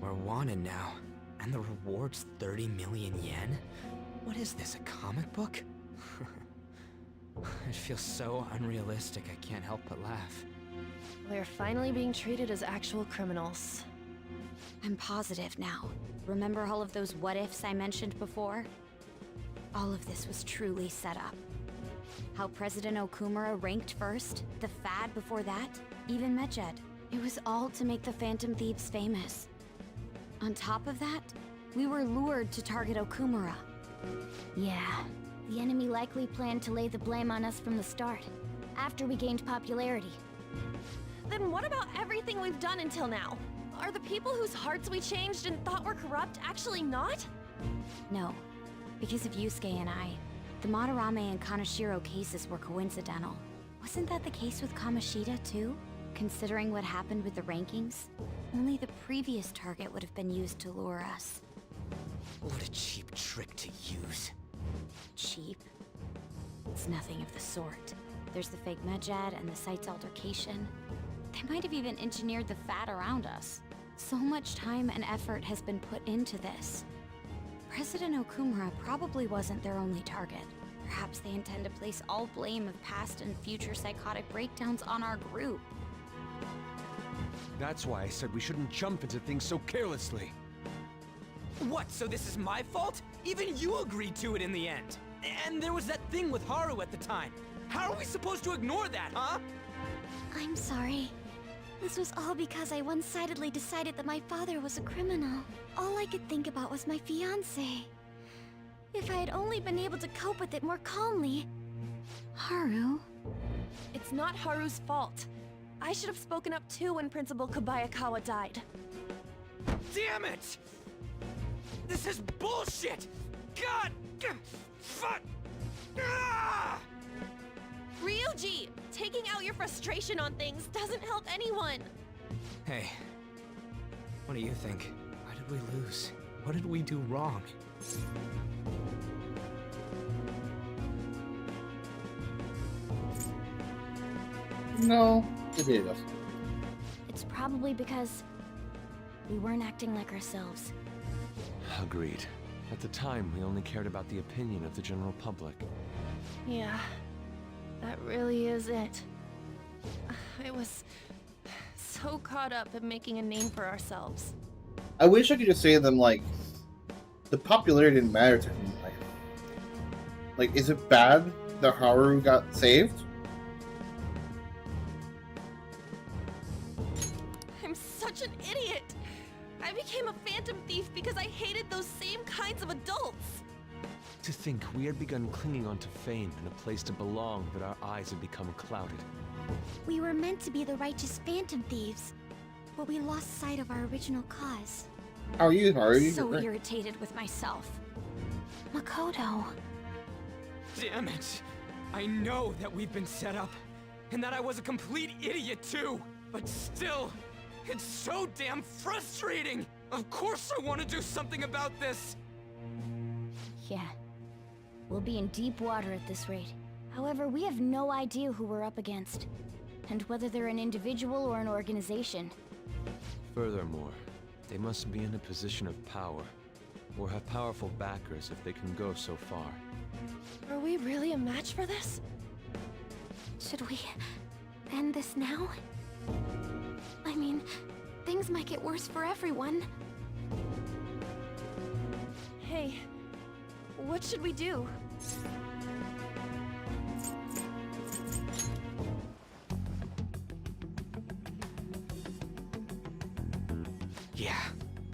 We're wanted now, and the reward's 30 million yen? What is this, a comic book? It feels so unrealistic I can't help but laugh. We're finally being treated as actual criminals. I'm positive now. Remember all of those what-ifs I mentioned before? All of this was truly set up. How President Okumura ranked first, the Fad before that, even Medjed. It was all to make the Phantom Thieves famous. On top of that, we were lured to target Okumura. Yeah, the enemy likely planned to lay the blame on us from the start, after we gained popularity. Then what about everything we've done until now? Are the people whose hearts we changed and thought were corrupt actually not? No, because of Yusuke and I, the Madarame and Kaneshiro cases were coincidental. Wasn't that the case with Kamoshida too? Considering what happened with the rankings, only the previous target would have been used to lure us. What a cheap trick to use. Cheap? It's nothing of the sort. There's the fake Medjed and the site's altercation. They might have even engineered the Fat around us. So much time and effort has been put into this. President Okumura probably wasn't their only target. Perhaps they intend to place all blame of past and future psychotic breakdowns on our group. That's why I said we shouldn't jump into things so carelessly. What, so this is my fault? Even you agreed to it in the end. And there was that thing with Haru at the time. How are we supposed to ignore that, huh? I'm sorry. This was all because I one-sidedly decided that my father was a criminal. All I could think about was my fiancé. If I had only been able to cope with it more calmly. Haru? It's not Haru's fault. I should have spoken up too when Principal Kobayakawa died. Damn it! This is bullshit! God! Fuck! Ah! Ryuji! Taking out your frustration on things doesn't help anyone! Hey, what do you think? Why did we lose? What did we do wrong? No, it is. It's probably because we weren't acting like ourselves. Agreed. At the time, we only cared about the opinion of the general public. Yeah, that really is it. I was so caught up in making a name for ourselves. I wish I could just say to them, like, the popularity didn't matter to me. Like, is it bad that Haru got saved? I'm such an idiot! I became a phantom thief because I hated those same kinds of adults! To think we had begun clinging onto fame and a place to belong, but our eyes had become clouded. We were meant to be the righteous phantom thieves, but we lost sight of our original cause. How are you, Haru? So irritated with myself. Makoto. Damn it! I know that we've been set up, and that I was a complete idiot too! But still, it's so damn frustrating! Of course I want to do something about this! Yeah. We'll be in deep water at this rate. However, we have no idea who we're up against, and whether they're an individual or an organization. Furthermore, they must be in a position of power, or have powerful backers if they can go so far. Are we really a match for this? Should we end this now? I mean, things might get worse for everyone. Hey, what should we do? Yeah,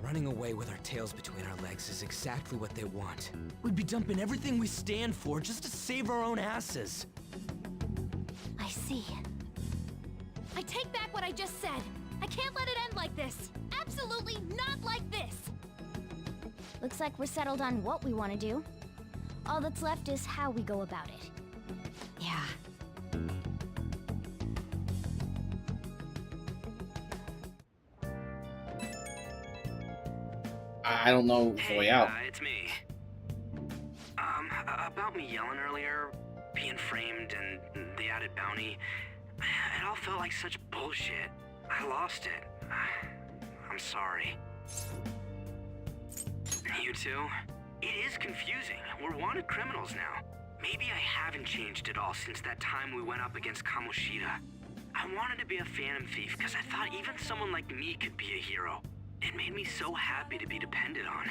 running away with our tails between our legs is exactly what they want. We'd be dumping everything we stand for just to save our own asses. I see. I take back what I just said. I can't let it end like this. Absolutely not like this. Looks like we're settled on what we want to do. All that's left is how we go about it. Yeah. I don't know the way out. It's me. About me yelling earlier, being framed, and the added bounty, it all felt like such bullshit. I lost it. I'm sorry. You two? It is confusing. We're wanted criminals now. Maybe I haven't changed at all since that time we went up against Kamoshida. I wanted to be a phantom thief because I thought even someone like me could be a hero. It made me so happy to be depended on.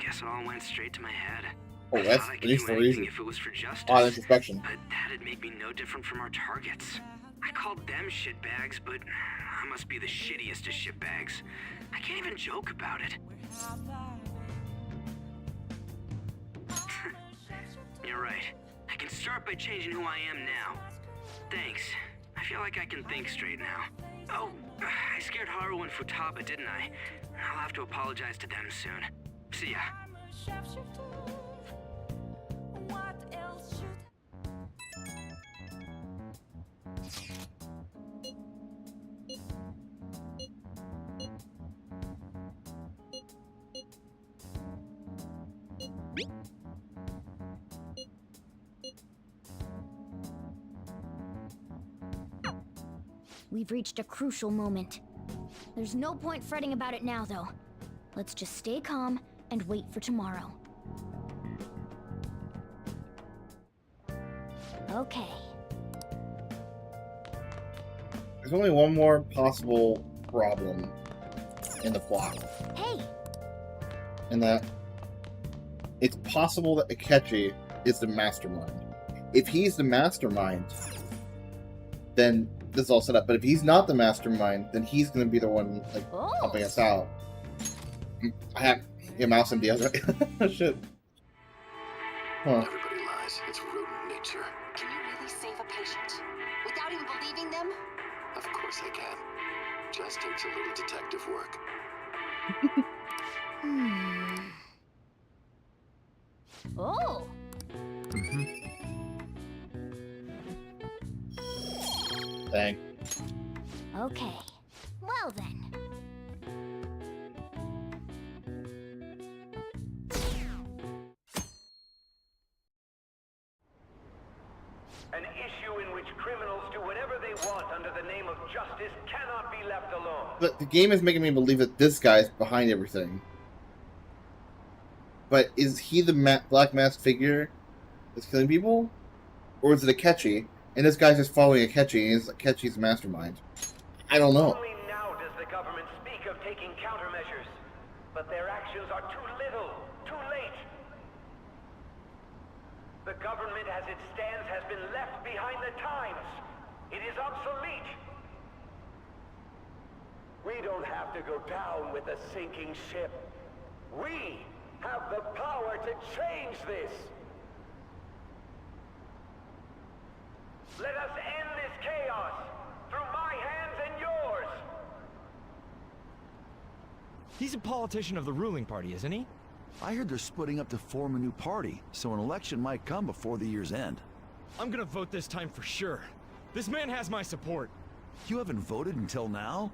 Guess it all went straight to my head. Oh, that's I at could least do for a anything reason. if it was for justice. Oh, introspection. But that'd make me no different from our targets. I called them shitbags, but I must be the shittiest of shitbags. I can't even joke about it. You're right. I can start by changing who I am now. Thanks. I feel like I can think straight now. Oh, I scared Haru and Futaba, didn't I? I'll have to apologize to them soon. See ya. We've reached a crucial moment. There's no point fretting about it now, though. Let's just stay calm and wait for tomorrow. Okay. There's only one more possible problem in the plot. Hey! And that it's possible that Akechi is the mastermind. If he's the mastermind, then this is all set up. But if he's not the mastermind, then he's going to be the one like helping us out. I have mouse and Diaz, right? Shit. Huh. Everybody lies. It's rodent nature. Can you really save a patient without even believing them? Of course I can. Just takes a little detective work. Oh! Dang. Okay. Well then. An issue in which criminals do whatever they want under the name of justice cannot be left alone. The game is making me believe that this guy's behind everything. But is he the black masked figure that's killing people? Or is it Akechi? And this guy's just following Akechi, and Akechi's the mastermind. I don't know. Only now does the government speak of taking countermeasures. But their actions are too little, too late. The government as it stands has been left behind the times. It is obsolete. We don't have to go down with a sinking ship. We have the power to change this. Let us end this chaos through my hands and yours. He's a politician of the ruling party, isn't he? I heard they're splitting up to form a new party, so an election might come before the year's end. I'm gonna vote this time for sure. This man has my support. You haven't voted until now?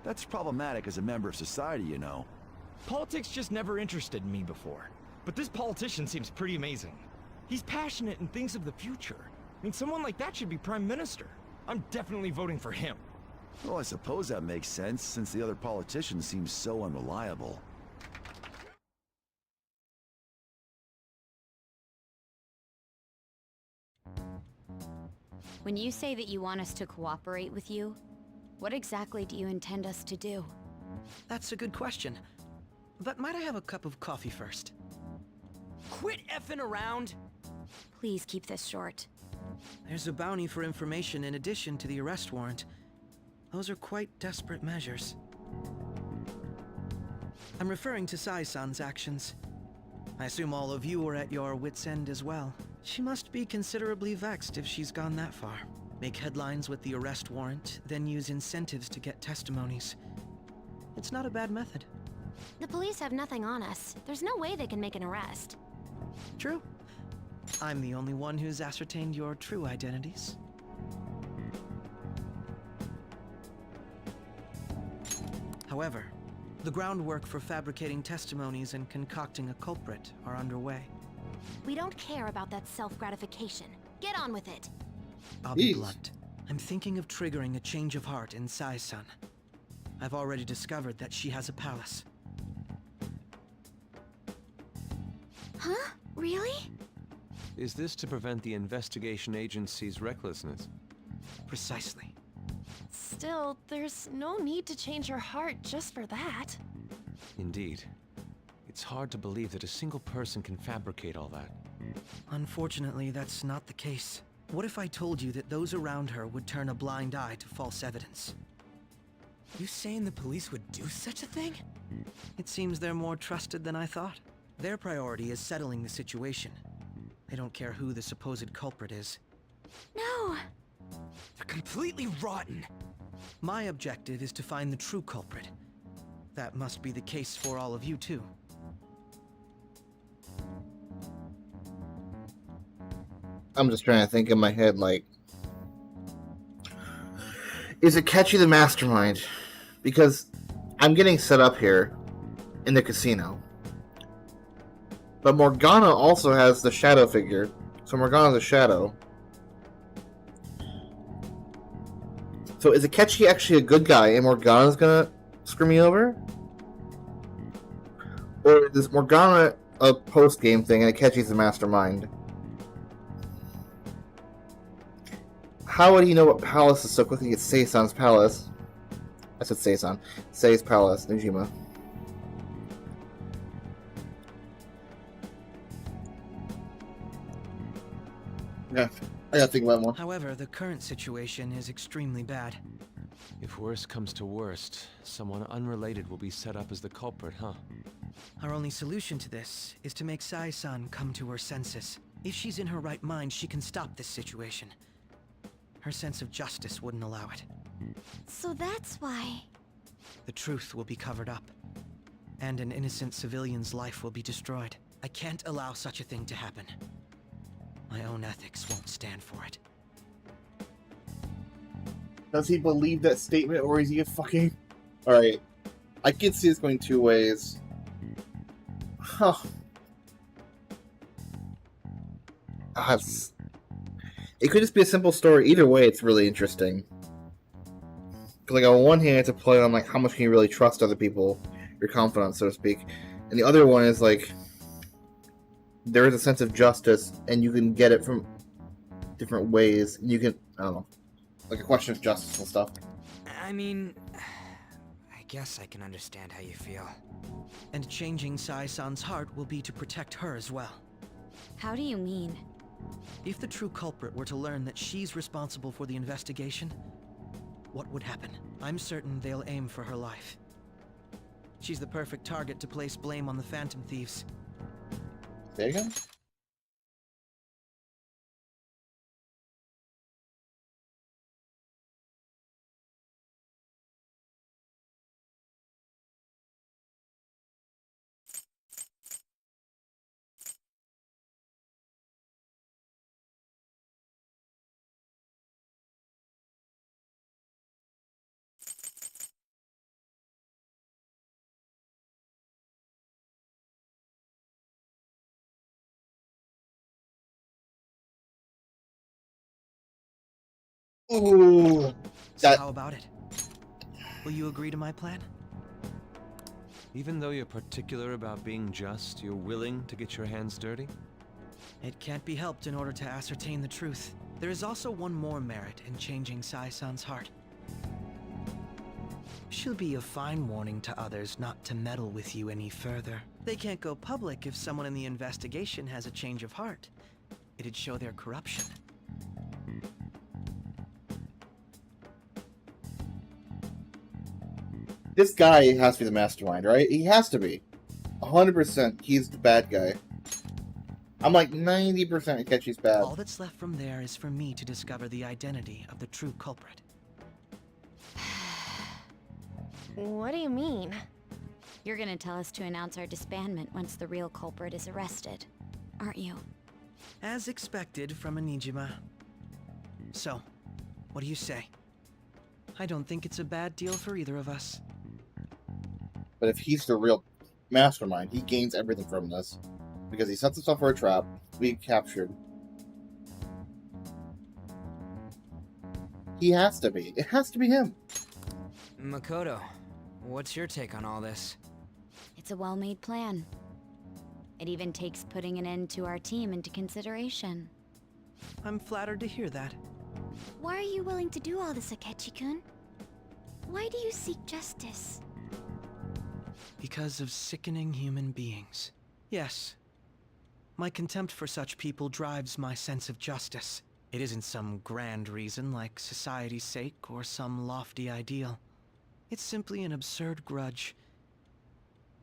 That's problematic as a member of society, you know. Politics just never interested me before. But this politician seems pretty amazing. He's passionate and thinks of the future. I mean, someone like that should be prime minister. I'm definitely voting for him. Well, I suppose that makes sense, since the other politicians seem so unreliable. When you say that you want us to cooperate with you, what exactly do you intend us to do? That's a good question. But might I have a cup of coffee first? Quit effing around! Please keep this short. There's a bounty for information in addition to the arrest warrant. Those are quite desperate measures. I'm referring to Sai-san's actions. I assume all of you were at your wit's end as well. She must be considerably vexed if she's gone that far. Make headlines with the arrest warrant, then use incentives to get testimonies. It's not a bad method. The police have nothing on us. There's no way they can make an arrest. True. I'm the only one who's ascertained your true identities. However, the groundwork for fabricating testimonies and concocting a culprit are underway. We don't care about that self-gratification. Get on with it. I'll be blunt. I'm thinking of triggering a change of heart in Sai-san. I've already discovered that she has a palace. Huh? Really? Is this to prevent the investigation agency's recklessness? Precisely. Still, there's no need to change her heart just for that. Indeed. It's hard to believe that a single person can fabricate all that. Unfortunately, that's not the case. What if I told you that those around her would turn a blind eye to false evidence? You saying the police would do such a thing? It seems they're more trusted than I thought. Their priority is settling the situation. They don't care who the supposed culprit is. No! They're completely rotten! My objective is to find the true culprit. That must be the case for all of you, too. I'm just trying to think in my head, like, is Akechi the mastermind? Because I'm getting set up here in the casino. But Morgana also has the shadow figure. So Morgana's a shadow. So is Akechi actually a good guy and Morgana's gonna screw me over? Or is Morgana a post-game thing and Akechi's the mastermind? How would he know what palace is so quickly? It's Seisan's palace. I said Seisan. Sei's palace, Nijima. Yeah, I gotta think about it more. However, the current situation is extremely bad. If worst comes to worst, someone unrelated will be set up as the culprit, huh? Our only solution to this is to make Sai-san come to her senses. If she's in her right mind, she can stop this situation. Her sense of justice wouldn't allow it. So that's why... The truth will be covered up, and an innocent civilian's life will be destroyed. I can't allow such a thing to happen. My own ethics won't stand for it. Does he believe that statement, or is he a fucking... Alright. I can see this going two ways. Huh. It could just be a simple story. Either way, it's really interesting. Because, like, on one hand, it's a play on, like, how much can you really trust other people, your confidence, so to speak. And the other one is, like, there is a sense of justice, and you can get it from different ways. And you can, I don't know, like a question of justice and stuff. I mean, I guess I can understand how you feel. And changing Sai-san's heart will be to protect her as well. How do you mean? If the true culprit were to learn that she's responsible for the investigation, what would happen? I'm certain they'll aim for her life. She's the perfect target to place blame on the Phantom Thieves. Say again? Ooh. So how about it? Will you agree to my plan? Even though you're particular about being just, you're willing to get your hands dirty? It can't be helped in order to ascertain the truth. There is also one more merit in changing Sai-san's heart. She'll be a fine warning to others not to meddle with you any further. They can't go public if someone in the investigation has a change of heart. It'd show their corruption. This guy has to be the mastermind, right? He has to be. 100% he's the bad guy. I'm like 90% Akechi's bad. All that's left from there is for me to discover the identity of the true culprit. What do you mean? You're gonna tell us to announce our disbandment once the real culprit is arrested, aren't you? As expected from a Nijima. So, what do you say? I don't think it's a bad deal for either of us. But if he's the real mastermind, he gains everything from this. Because he sets himself for a trap, be captured. He has to be. It has to be him. Makoto, What's your take on all this? It's a well-made plan. It even takes putting an end to our team into consideration. I'm flattered to hear that. Why are you willing to do all this, Akechi-kun? Why do you seek justice? Because of sickening human beings. Yes. My contempt for such people drives my sense of justice. It isn't some grand reason like society's sake or some lofty ideal. It's simply an absurd grudge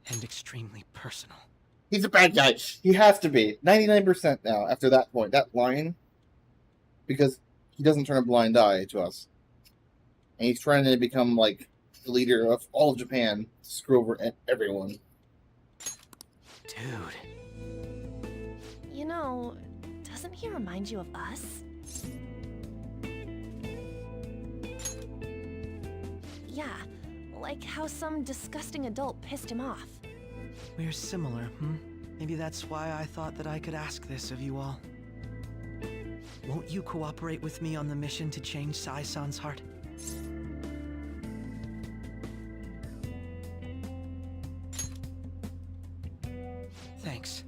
and extremely personal. He's a bad guy. He has to be. 99% now after that point. That line. Because he doesn't turn a blind eye to us. And he's trying to become, like, the leader of all of Japan to screw over everyone. Dude. You know, doesn't he remind you of us? Yeah, like how some disgusting adult pissed him off. We're similar, Maybe that's why I thought that I could ask this of you all. Won't you cooperate with me on the mission to change Sai-san's heart? Thanks.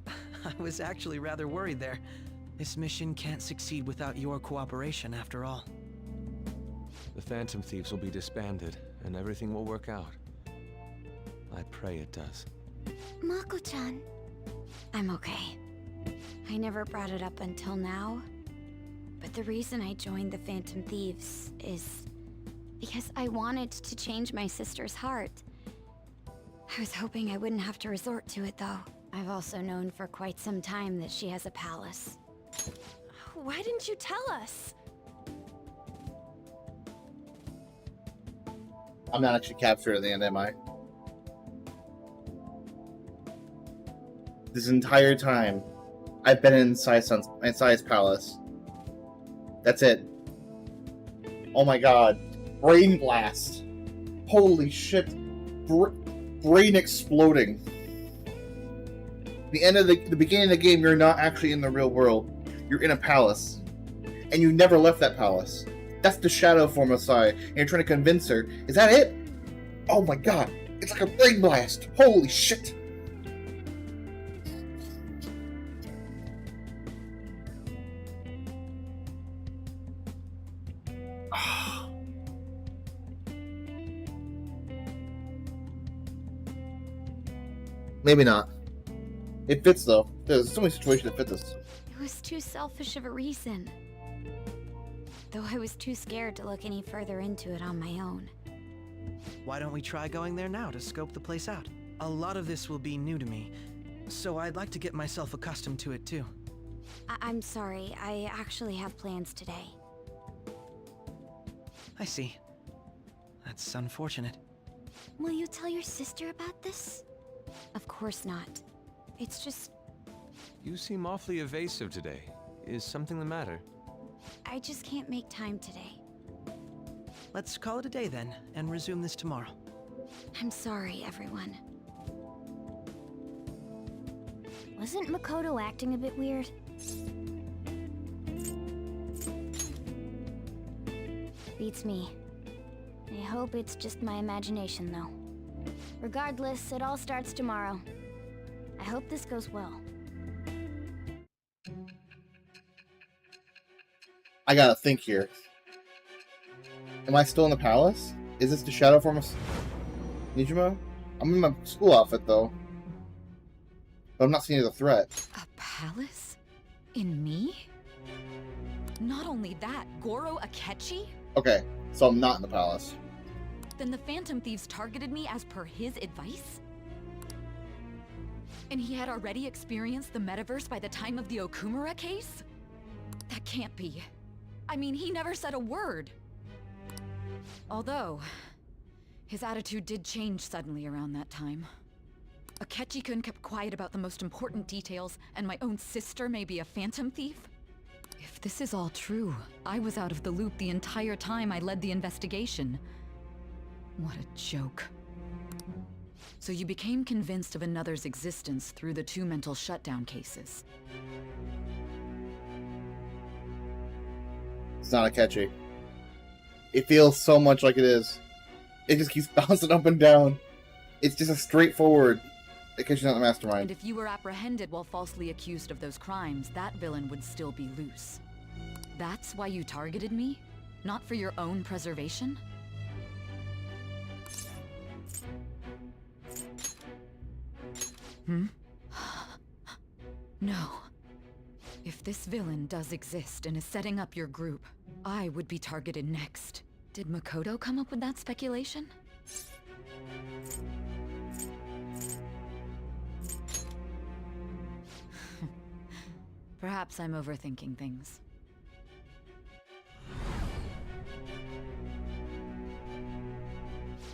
I was actually rather worried there. This mission can't succeed without your cooperation, after all. The Phantom Thieves will be disbanded, and everything will work out. I pray it does. Mako-chan. I'm okay. I never brought it up until now, but the reason I joined the Phantom Thieves is because I wanted to change my sister's heart. I was hoping I wouldn't have to resort to it, though. I've also known for quite some time that she has a palace. Why didn't you tell us? I'm not actually captured at the end, am I? This entire time, I've been in Sai's palace. That's it. Oh my god. Brain blast. Holy shit. Brain exploding. The beginning of the game, you're not actually in the real world. You're in a palace. And you never left that palace. That's the shadow form of Sai. And you're trying to convince her. Is that it? Oh my god. It's like a brain blast. Holy shit. Maybe not. It fits though. There's so many situations that fit this. It was too selfish of a reason. Though I was too scared to look any further into it on my own. Why don't we try going there now to scope the place out? A lot of this will be new to me, so I'd like to get myself accustomed to it too. I'm sorry, I actually have plans today. I see. That's unfortunate. Will you tell your sister about this? Of course not. It's just... You seem awfully evasive today. Is something the matter? I just can't make time today. Let's call it a day then, and resume this tomorrow. I'm sorry, everyone. Wasn't Makoto acting a bit weird? Beats me. I hope it's just my imagination, though. Regardless, it all starts tomorrow. I hope this goes well. I gotta think here. Am I still in the palace? Is this the shadow form of Nijima? I'm in my school outfit, though. But I'm not seeing it as a threat. A palace? In me? Not only that, Goro Akechi? Okay, so I'm not in the palace. Then the Phantom Thieves targeted me as per his advice? And he had already experienced the metaverse by the time of the Okumura case? That can't be. I mean, he never said a word. Although, his attitude did change suddenly around that time. Akechi-kun kept quiet about the most important details, and my own sister may be a Phantom Thief? If this is all true, I was out of the loop the entire time I led the investigation. What a joke. So you became convinced of another's existence through the 2 mental shutdown cases. It's not a catchy. It feels so much like it is. It just keeps bouncing up and down. It's just a straightforward, because she's not the mastermind. And if you were apprehended while falsely accused of those crimes, that villain would still be loose. That's why you targeted me? Not for your own preservation? Hmm? No. If this villain does exist and is setting up your group, I would be targeted next. Did Makoto come up with that speculation? Perhaps I'm overthinking things.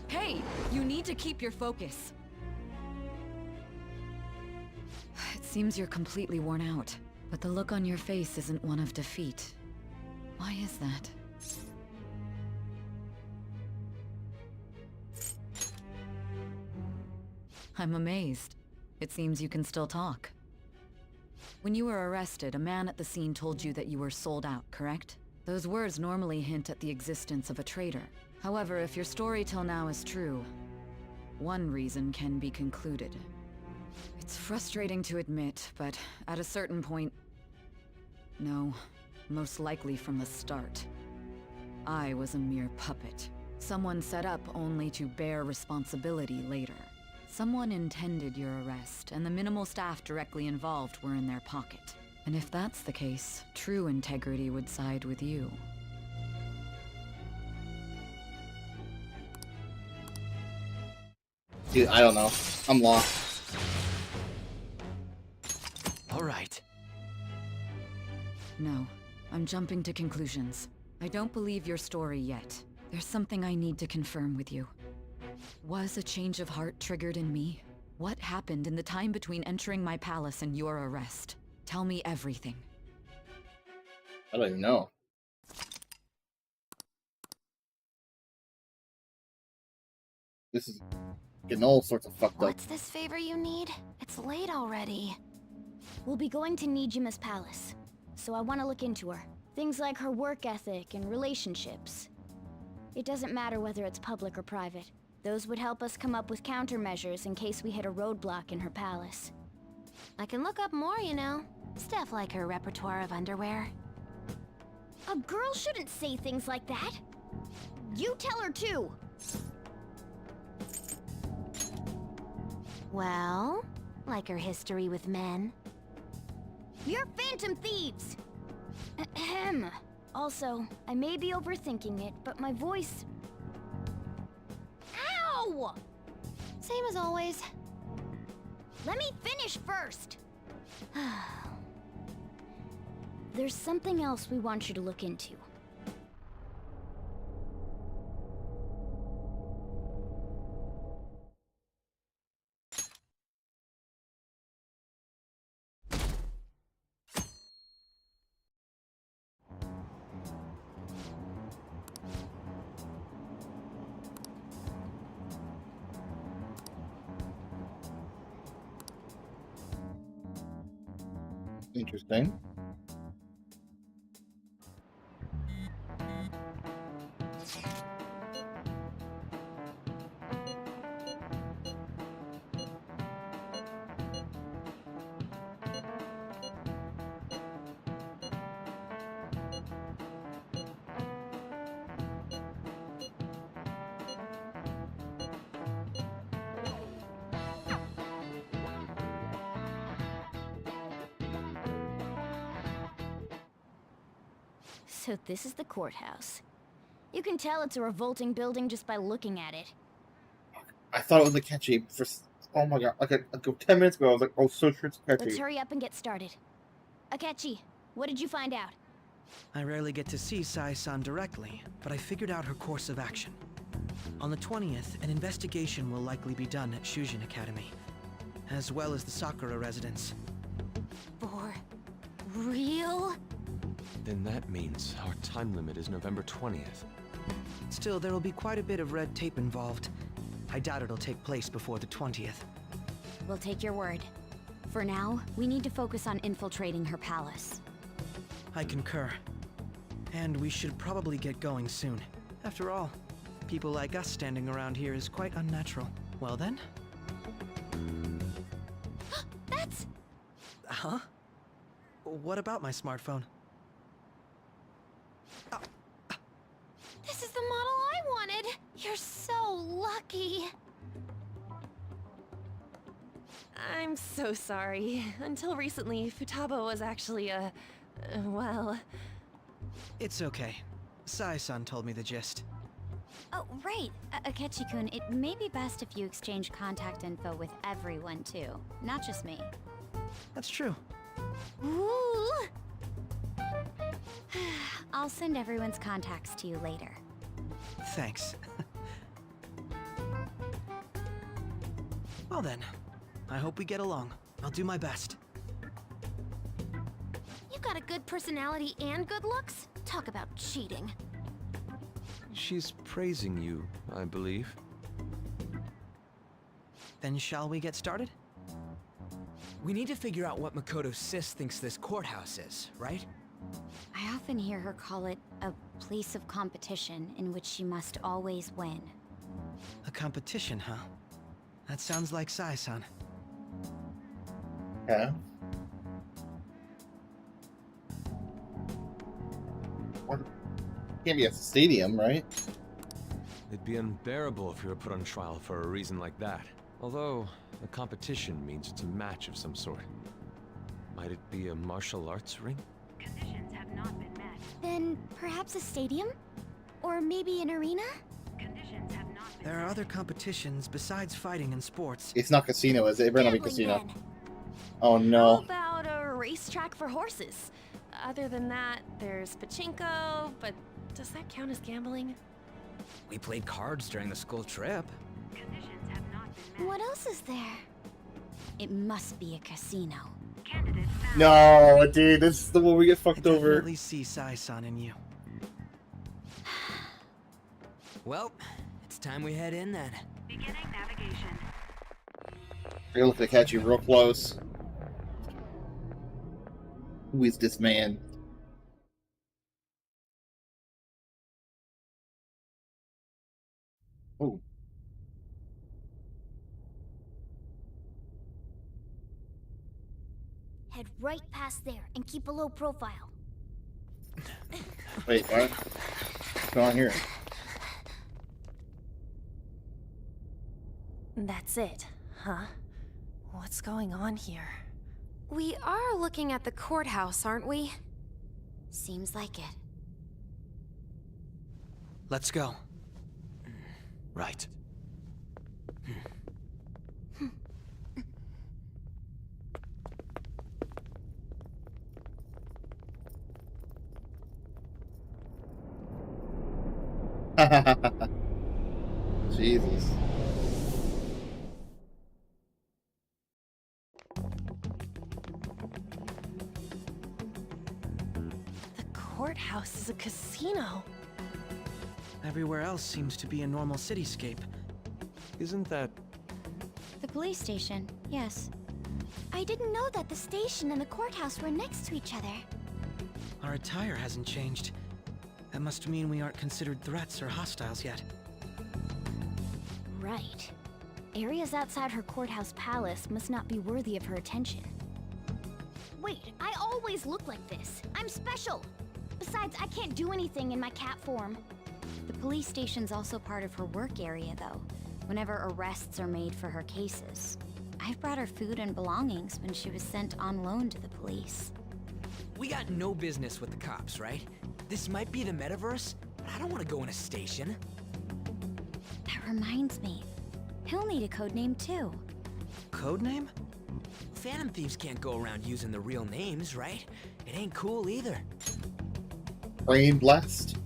Hey! You need to keep your focus. It seems you're completely worn out, but the look on your face isn't one of defeat. Why is that? I'm amazed. It seems you can still talk. When you were arrested, a man at the scene told you that you were sold out, correct? Those words normally hint at the existence of a traitor. However, if your story till now is true, one reason can be concluded. It's frustrating to admit, but at a certain point... No, most likely from the start. I was a mere puppet. Someone set up only to bear responsibility later. Someone intended your arrest, and the minimal staff directly involved were in their pocket. And if that's the case, true integrity would side with you. Dude, I don't know. I'm lost. All right. No, I'm jumping to conclusions. I don't believe your story yet. There's something I need to confirm with you. Was a change of heart triggered in me? What happened in the time between entering my palace and your arrest? Tell me everything. I don't even know. This is getting all sorts of fucked up. What's this favor you need? It's late already. We'll be going to Nijima's palace, so I want to look into her. Things like her work ethic and relationships. It doesn't matter whether it's public or private. Those would help us come up with countermeasures in case we hit a roadblock in her palace. I can look up more, you know. Stuff like her repertoire of underwear. A girl shouldn't say things like that. You tell her too. Well, like her history with men. You're phantom thieves! Ahem. Also, I may be overthinking it, but my voice... Ow! Same as always. Let me finish first! There's something else we want you to look into. Interesting. So this is the courthouse. You can tell it's a revolting building just by looking at it. I thought it was Akechi for... Oh my god, like 10 minutes ago I was like, oh, so sure it's Akechi. Let's hurry up and get started. Akechi, what did you find out? I rarely get to see Sai-san directly, but I figured out her course of action. On the 20th, an investigation will likely be done at Shujin Academy, as well as the Sakura residence. For real? Then that means our time limit is November 20th. Still, there will be quite a bit of red tape involved. I doubt it'll take place before the 20th. We'll take your word. For now, we need to focus on infiltrating her palace. I concur. And we should probably get going soon. After all, People like us standing around here is quite unnatural. Well then. That's... Huh? What about my smartphone? This is the model I wanted! You're so lucky! I'm so sorry. Until recently, Futaba was actually well... It's okay. Sai-san told me the gist. Oh, right. Akechi-kun, it may be best if you exchange contact info with everyone, too. Not just me. That's true. Ooh! I'll send everyone's contacts to you later. Thanks. Well then, I hope we get along. I'll do my best. You got a good personality and good looks? Talk about cheating. She's praising you, I believe. Then shall we get started? We need to figure out what Makoto Sis thinks this courthouse is, right? I often hear her call it a place of competition in which she must always win. A competition, huh? That sounds like Sai-san. Yeah. What? Can't be a stadium, right? It'd be unbearable if you were put on trial for a reason like that. Although, a competition means it's a match of some sort. Might it be a martial arts ring? Conditions have not been met. Then perhaps a stadium? Or maybe an arena? Conditions have not been There are other competitions besides fighting and sports. It's not casino, is it? It better not be Gambling, casino. then. Oh no. How about a racetrack for horses? Other than that, there's pachinko, but does that count as gambling? We played cards during the school trip. Conditions have not been met. What else is there? It must be a casino. No, dude, this is the one we get fucked I over. definitely see Sai-san in you. Well, it's time we head in then. Beginning navigation. You're looking to catch you real close. Who is this man? Oh. Head right past there and keep a low profile. Wait, what? What's going on here? That's it, huh? What's going on here? We are looking at the courthouse, aren't we? Seems like it. Let's go. Right. Jesus. The courthouse is a casino. Everywhere else seems to be a normal cityscape. Isn't that... The police station, yes. I didn't know that the station and the courthouse were next to each other. Our attire hasn't changed. That must mean we aren't considered threats or hostiles yet. Right. Areas outside her courthouse palace must not be worthy of her attention. Wait, I always look like this. I'm special. Besides, I can't do anything in my cat form. The police station's also part of her work area, though, whenever arrests are made for her cases. I've brought her food and belongings when she was sent on loan to the police. We got no business with the cops, right? This might be the metaverse, but I don't want to go in a station. That reminds me. He'll need a code name, too. Code name? Phantom thieves can't go around using the real names, right? It ain't cool either. Brain blast.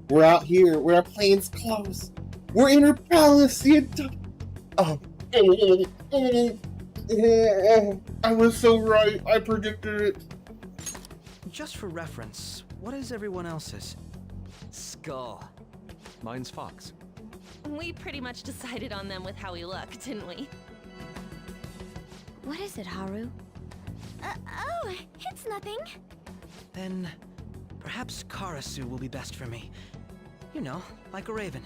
We're out here. We're at plains clothes. We're in her palace. Oh. I was so right. I predicted it. Just for reference, what is everyone else's? Skull. Mine's Fox. We pretty much decided on them with how we look, didn't we? What is it, Haru? Oh, it's nothing. Then, perhaps Karasu will be best for me. You know, like a raven.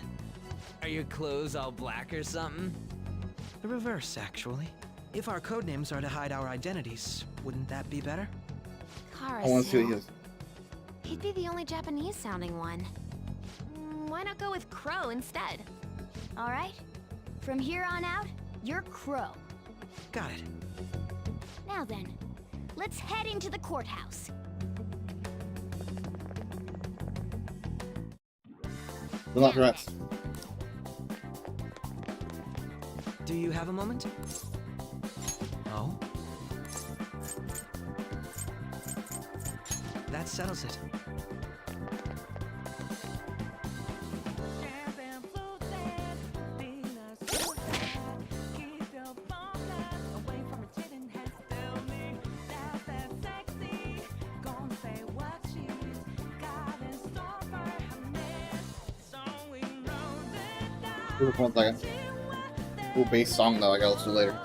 Are your clothes all black or something? The reverse, actually. If our codenames are to hide our identities, wouldn't that be better? I want to see what he is. He'd be the only Japanese-sounding one. Why not go with Crow instead? All right. From here on out, you're Crow. Got it. Now then, let's head into the courthouse. Good luck, rats. Do you have a moment? Oh? That settles it. Hold on 1 second. Cool bass song though, I gotta listen to later.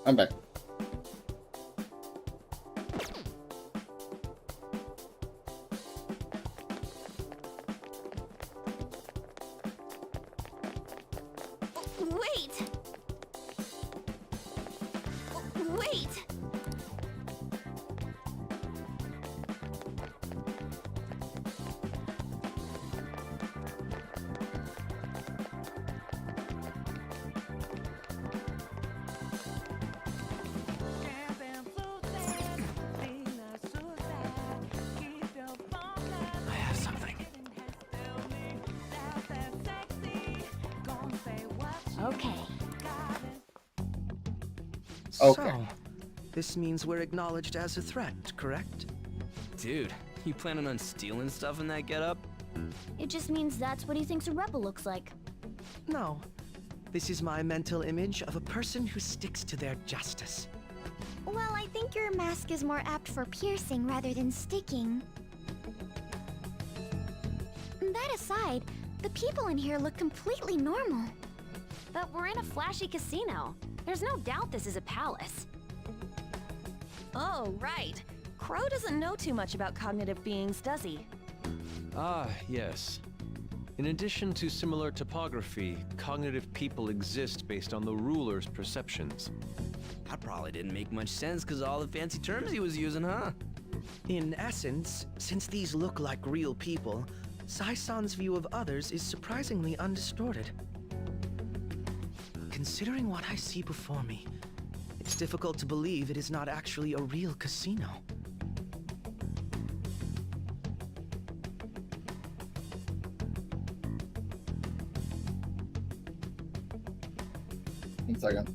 I'm back. Wait! Wait! I have something. Okay. Okay. So, this means we're acknowledged as a threat, correct? Dude, you planning on stealing stuff in that getup? It just means that's what he thinks a rebel looks like. No. This is my mental image of a person who sticks to their justice. Well, I think your mask is more apt for piercing rather than sticking. That aside, the people in here look completely normal. But we're in a flashy casino. There's no doubt this is a palace. Oh, right. Crow doesn't know too much about cognitive beings, does he? Ah, yes. In addition to similar topography, cognitive people exist based on the ruler's perceptions. That probably didn't make much sense because of all the fancy terms he was using, huh? In essence, since these look like real people, Sai-san's view of others is surprisingly undistorted. Considering what I see before me, it's difficult to believe it is not actually a real casino. 1 second.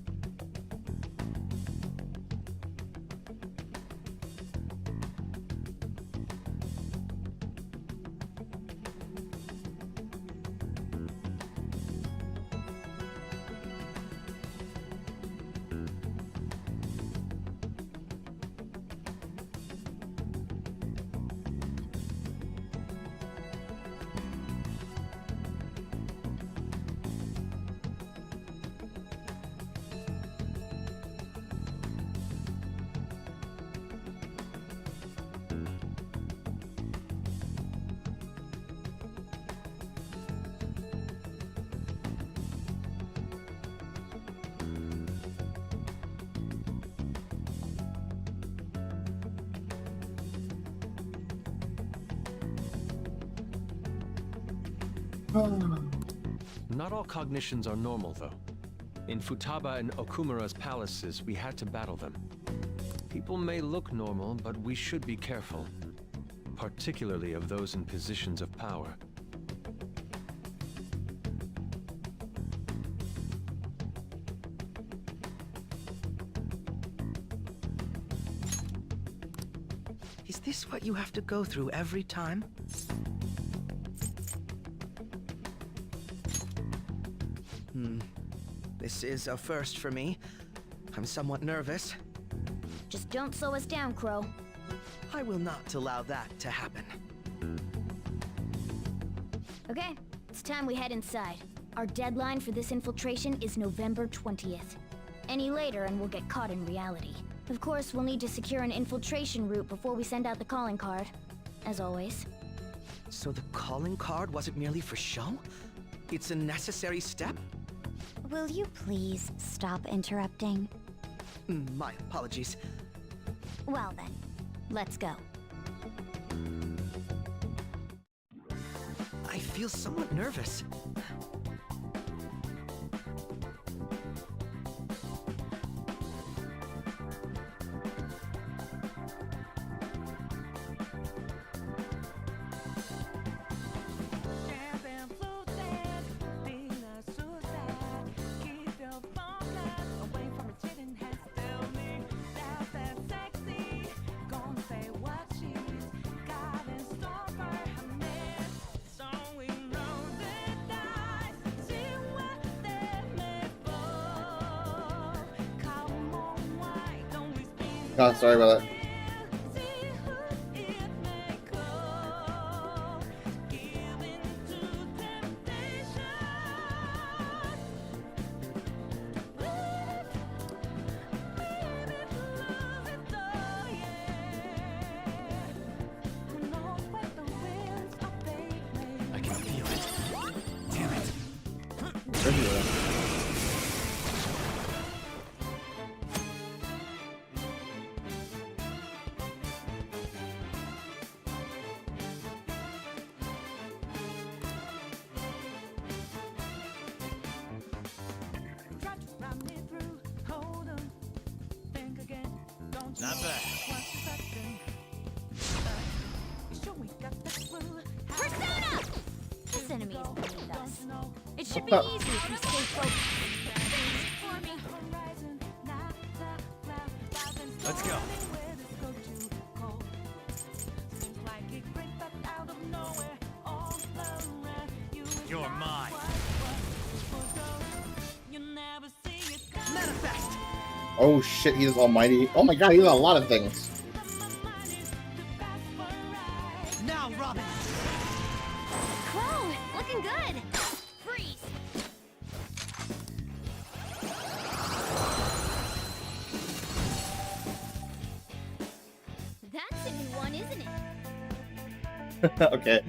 Not all cognitions are normal, though. In Futaba and Okumura's palaces, we had to battle them. People may look normal, but we should be careful. Particularly of those in positions of power. Is this what you have to go through every time? This is a first for me. I'm somewhat nervous. Just don't slow us down, Crow. I will not allow that to happen. Okay, it's time we head inside. Our deadline for this infiltration is November 20th. Any later and we'll get caught in reality. Of course, we'll need to secure an infiltration route before we send out the calling card. As always. So the calling card wasn't merely for show? It's a necessary step? Will you please stop interrupting? My apologies. Well then, let's go. I feel somewhat nervous. Oh, sorry about that. I can feel it. Damn it. Not bad. Persona! This enemy is beneath us. It should be easy if you stay focused. Let's go. You're mine. Manifest! Oh shit, he is almighty. Oh my god, he's a lot of things. Now, Robin! Crow, looking good. Freeze. That's a new one, isn't it? Okay.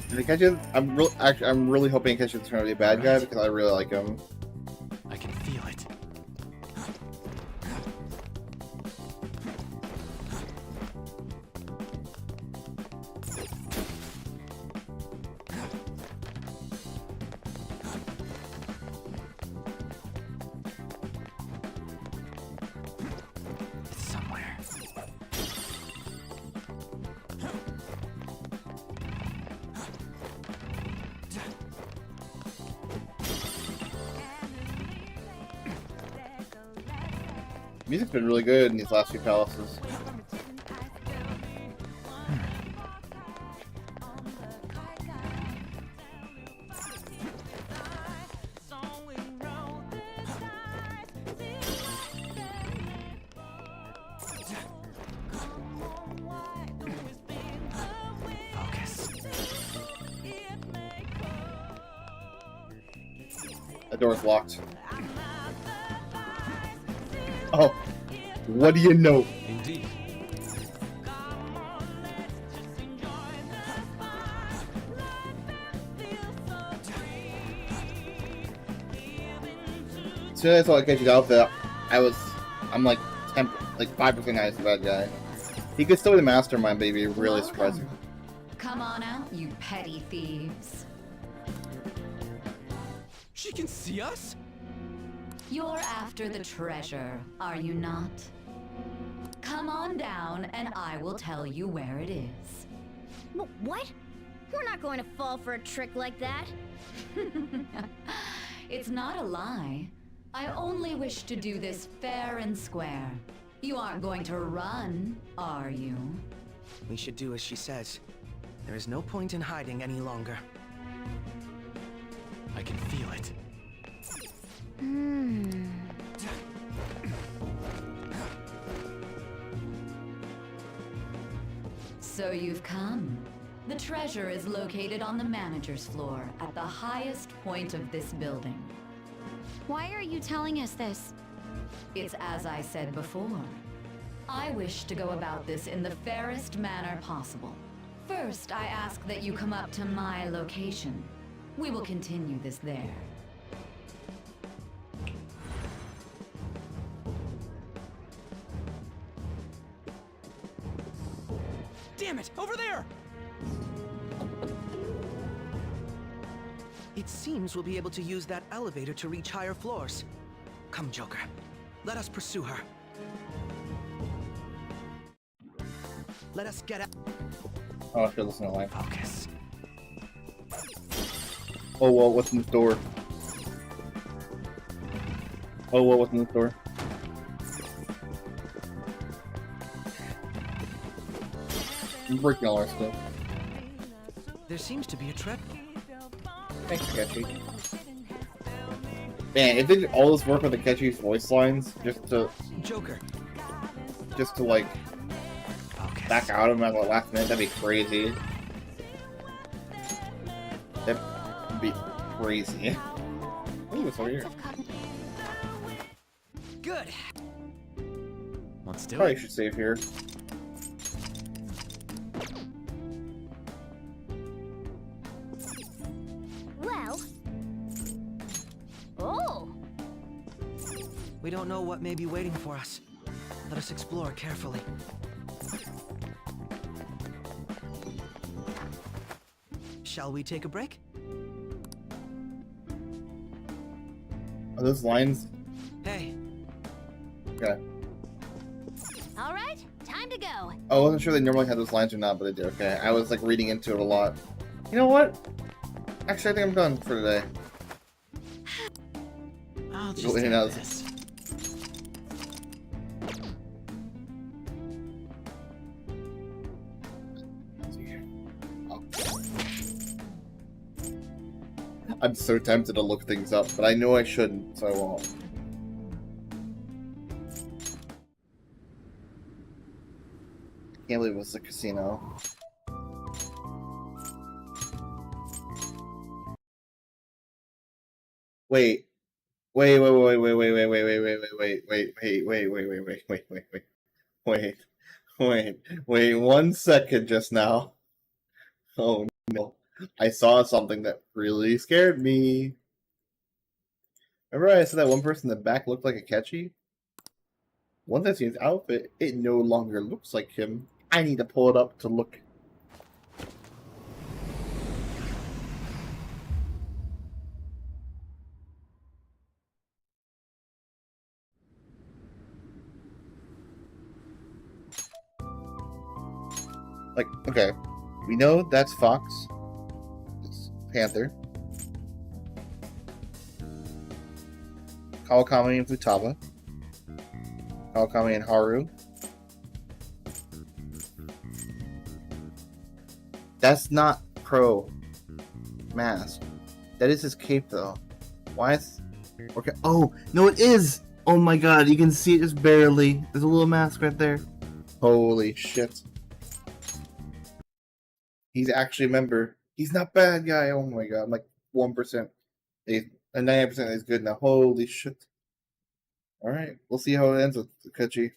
Did I catch it? I'm really hoping Keshi's going to be a bad guy because I really like him. I can feel it. Music's been really good in these last few palaces. The door's locked. Oh, what do you know? Indeed. As soon as I saw the Catchy's outfit, I'm like 5% nice the bad guy. He could still be the mastermind, but he'd be really surprising. Come on out, you petty thieves. She can see us? You're after the treasure, are you not? Come on down and I will tell you where it is. What? We're not going to fall for a trick like that. It's not a lie. I only wish to do this fair and square. You aren't going to run, are you? We should do as she says. There is no point in hiding any longer. I can feel it. So you've come. The treasure is located on the manager's floor at the highest point of this building. Why are you telling us this? It's as I said before. I wish to go about this in the fairest manner possible. First, I ask that you come up to my location. We will continue this there. Damn it! Over there! It seems we'll be able to use that elevator to reach higher floors. Come, Joker. Let us pursue her. Let us get out. Oh, I should listen to line. Focus. Oh, well, what's in the door? Oh, well, what's in the door? I'm breaking all our stuff. There seems to be a trap. Thanks, Catchy. Man, if they did all this work with the Catchy's voice lines just to like back out of him at the last minute, that'd be crazy. That'd be crazy. Ooh, it's over here. Good. Let's do Probably it. should save here. Well. Oh. We don't know what may be waiting for us. Let us explore carefully. Shall we take a break? Are those lines? Hey. Okay. All right, time to go. I wasn't sure they normally had those lines or not, but they do. Okay, I was like reading into it a lot. You know what? Actually, I think I'm done for today. I'll Go just in and do out. this. I'm so tempted to look things up, but I know I shouldn't, so I won't. Can't believe it was a casino. Wait. Wait. Wait 1 second just now. Oh no. I saw something that really scared me. Remember I said that one person in the back looked like a Catchy? Once I see his outfit, it no longer looks like him. I need to pull it up to look. Like, okay. We know that's Fox. It's Panther. Kawakami and Futaba. Kawakami and Haru. That's not Pro mask. That is his cape, though. Why is... Okay. Oh, no, it is! Oh my god, you can see it just barely. There's a little mask right there. Holy shit. He's actually a member. He's not bad guy. Oh my god, I'm like 1%. And 90% is good now. Holy shit. Alright, we'll see how it ends with Kachi.